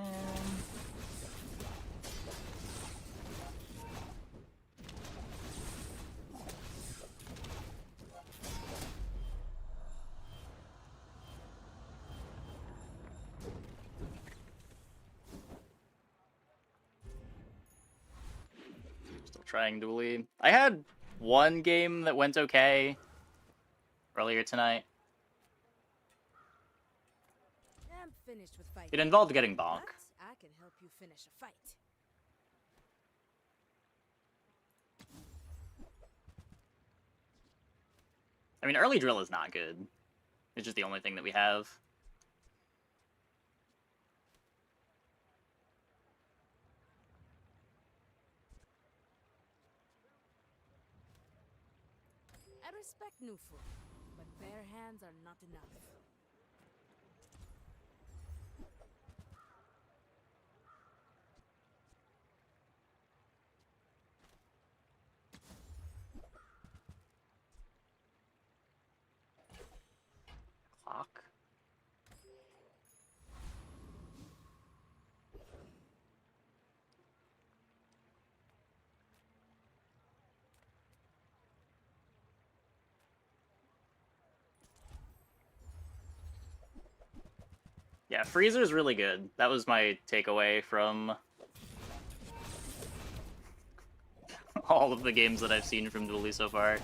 Still trying Dooley. I had one game that went okay earlier tonight. I'm finished with fighting. It involved getting bonk. But I can help you finish a fight. I mean, early drill is not good. It's just the only thing that we have. I respect new food, but bare hands are not enough. Clock. Yeah, Freezer's really good. That was my takeaway from all of the games that I've seen from Dooley so far.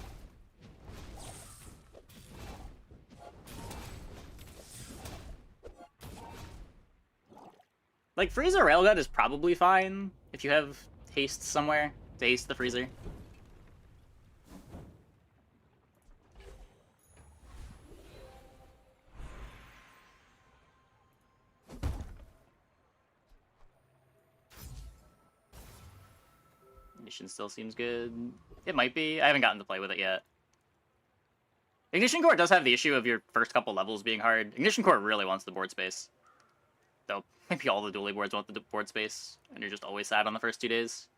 Like, Freezer Railgun is probably fine if you have haste somewhere to haste the Freezer. Ignition still seems good. It might be. I haven't gotten to play with it yet. Ignition Core does have the issue of your first couple levels being hard. Ignition Core really wants the board space. Though, maybe all the Dooley boards want the board space, and you're just always sad on the first 2 days.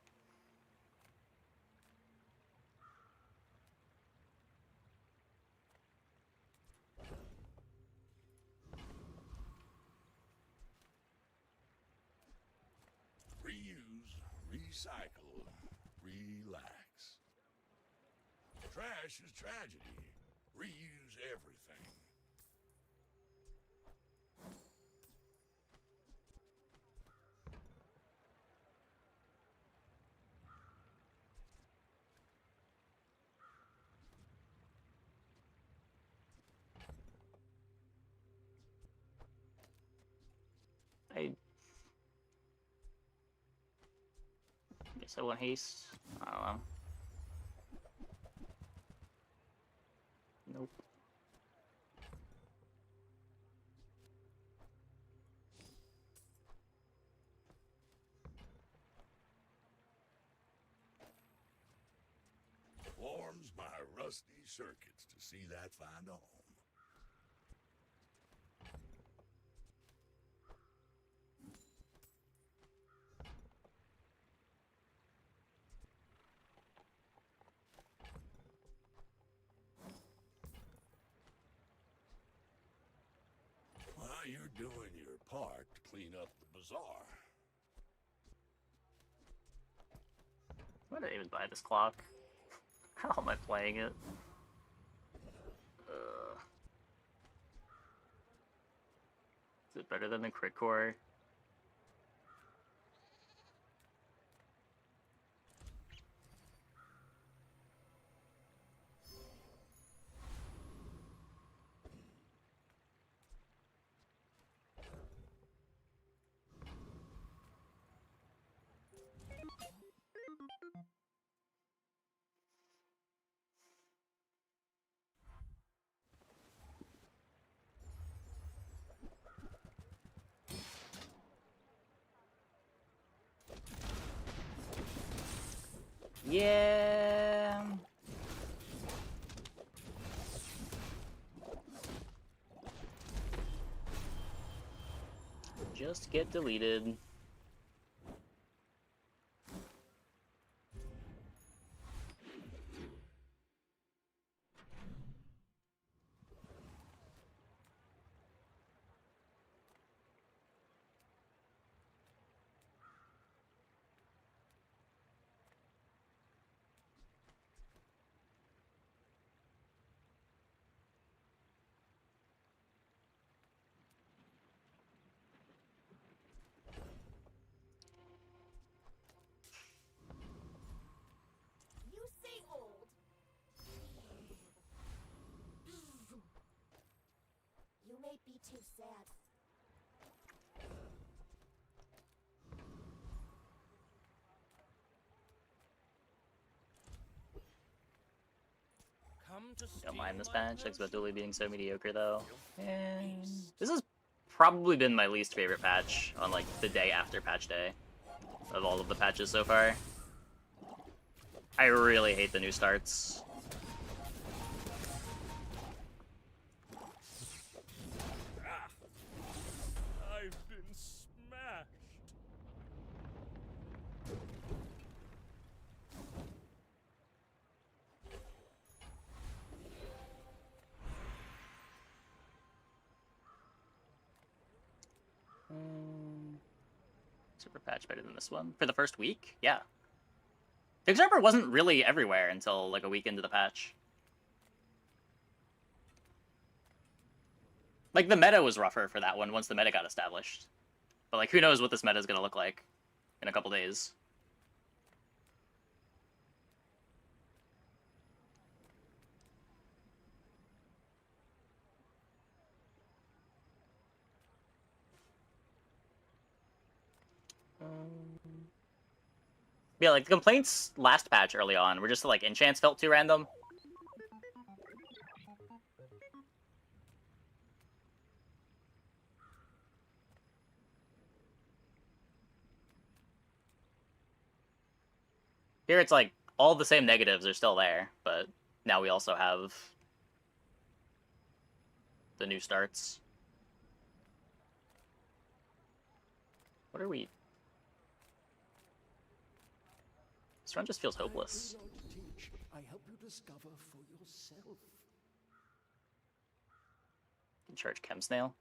Reuse, recycle, relax. Trash is tragedy. Reuse everything. I guess I want haste. I don't know. Nope. Warms my rusty circuits to see that find a home. While you're doing your part to clean up the bazaar. Why did I even buy this clock? How am I playing it? it better than the crit core? Yeah. Just get deleted. You say old. You may be too sad. Don't mind this patch. Thanks about Dooley being so mediocre, though. And this has probably been my least favorite patch on, like, the day after patch day of all of the patches so far. I really hate the new starts. I've been smashed. Super patch better than this one. For the first week? Yeah. Fix Arbor wasn't really everywhere until like a week into the patch. Like, the meta was rougher for that one once the meta got established. But, like, who knows what this meta is going to look like in a couple days. Yeah, like, the complaints last patch early on were just, like, enchants felt too random. Here it's like, all the same negatives are still there, but now we also have the new starts. What are we... This run just feels hopeless. I help you discover for yourself. Can charge Chem Snail.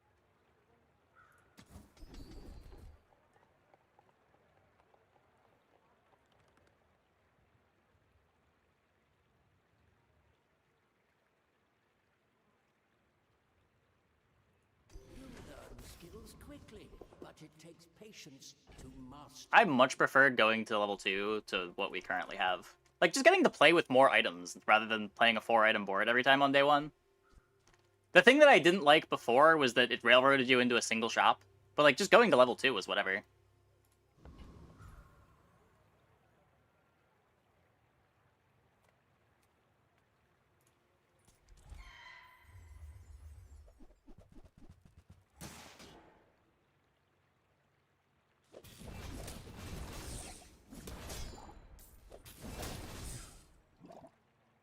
You learn skills quickly, but it takes patience to master. I much preferred going to level 2 to what we currently have. Like, just getting to play with more items rather than playing a 4-item board every time on day 1. The thing that I didn't like before was that it railroaded you into a single shop. But, like, just going to level 2 was whatever.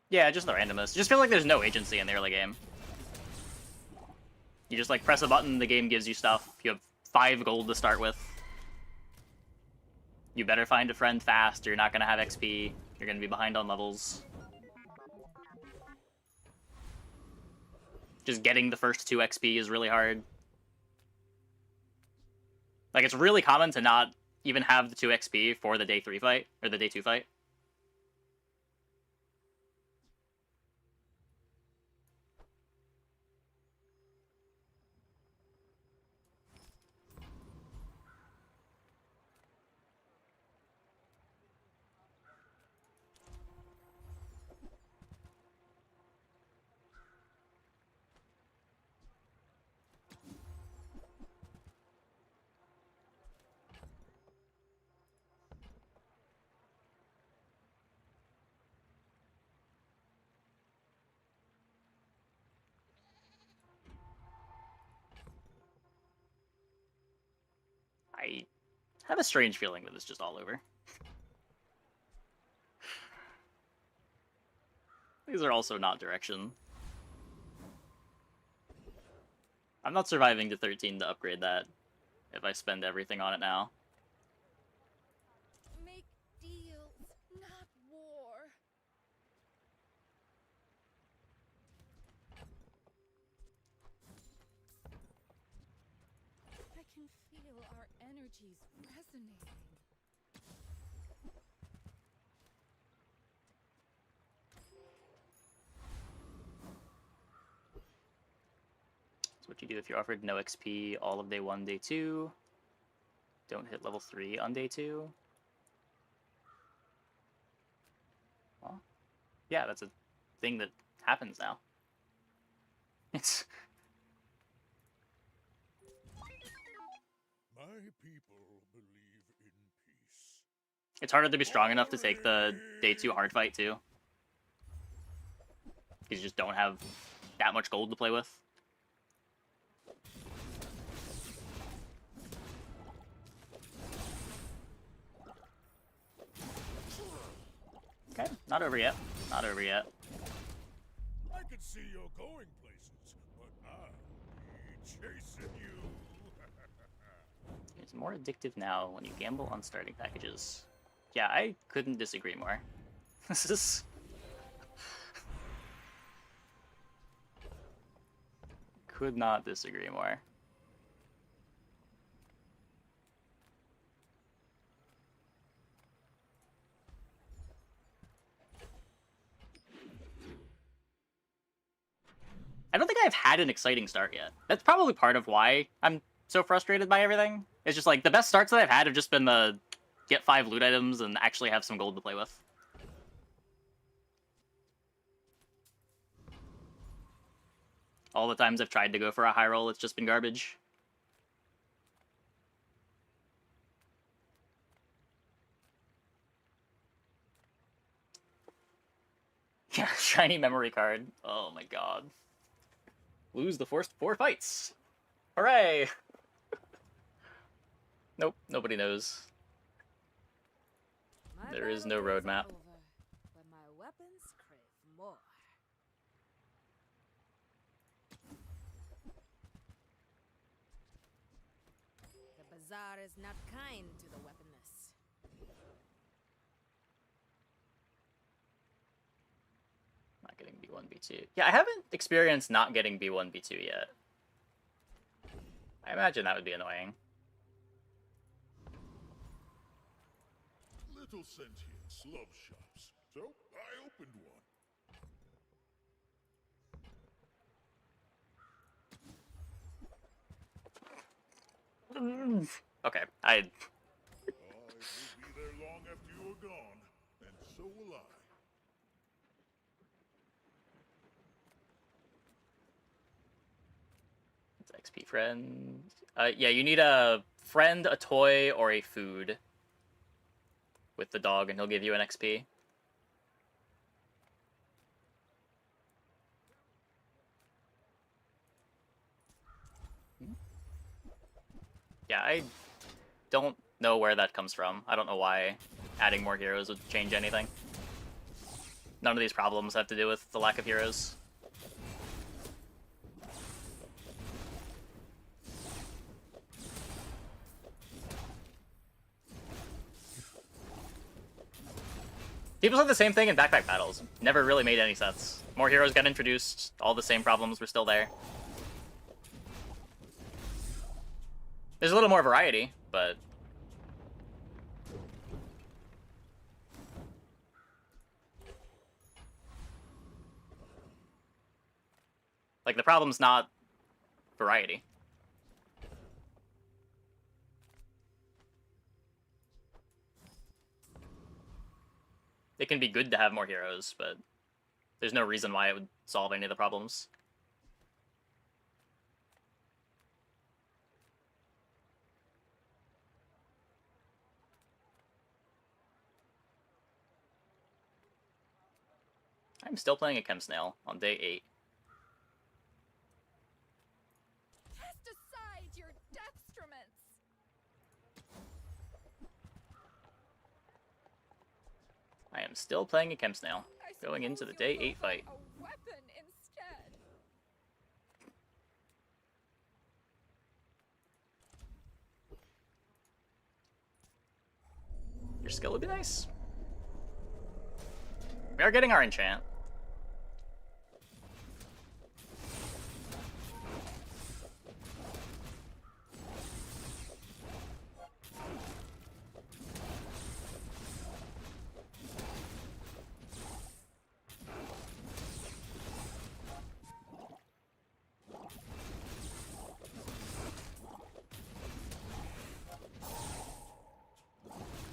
Yeah, just the randomness. Just feel like there's no agency in the early game. You just, like, press a button, the game gives you stuff. You have 5 gold to start with. You better find a friend fast, or you're not going to have XP. You're going to be behind on levels. Just getting the first 2 XP is really hard. Like, it's really common to not even have the 2 XP for the day 3 fight, or the day 2 fight. I have a strange feeling that it's just all over. These are also not direction. I'm not surviving to 13 to upgrade that if I spend everything on it now. Make deals, not war. I can feel our energies resonating. That's what you do if you're offered no XP all of day 1, day 2. Don't hit level 3 on day 2. Well, yeah, that's a thing that happens now. It's... My people believe in peace. It's harder to be strong enough to take the day 2 hard fight, too. Because you just don't have that much gold to play with. Okay, not over yet. Not over yet. I can see you're going places, but I'll be chasing you. It's more addictive now when you gamble on starting packages. Yeah, I couldn't disagree more. This is... Could not disagree more. I don't think I've had an exciting start yet. That's probably part of why I'm so frustrated by everything. It's just like, the best starts that I've had have just been the get 5 loot items and actually have some gold to play with. All the times I've tried to go for a high roll, it's just been garbage. Yeah, shiny memory card. Oh my god. Lose the first 4 fights. Hooray! Nope, nobody knows. There is no roadmap. But my weapons crave more. The bazaar is not kind to the weaponless. Not getting B1, B2. Yeah, I haven't experienced not getting B1, B2 yet. I imagine that would be annoying. Little sentience love shops, so I opened one. Okay, I will be there long after you are gone, and so will I. It's XP friend. Yeah, you need a friend, a toy, or a food with the dog, and he'll give you an XP. Yeah, I don't know where that comes from. I don't know why adding more heroes would change anything. None of these problems have to do with the lack of heroes. People said the same thing in backpack battles. Never really made any sense. More heroes got introduced, all the same problems were still there. There's a little more variety, but... like, the problem's not variety. It can be good to have more heroes, but there's no reason why it would solve any of the problems. I'm still playing a Chem Snail on day 8. Cast aside your deathstruments. still playing a Chem Snail, going into the day 8 fight. A weapon instead. Your skill would be nice. We are getting our enchant.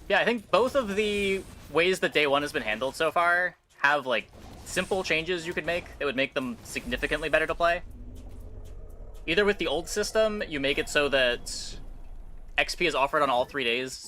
Yeah, I think both of the ways that day 1 has been handled so far have, like, simple changes you could make that would make them significantly better to play. Either with the old system, you make it so that XP is offered on all 3 days,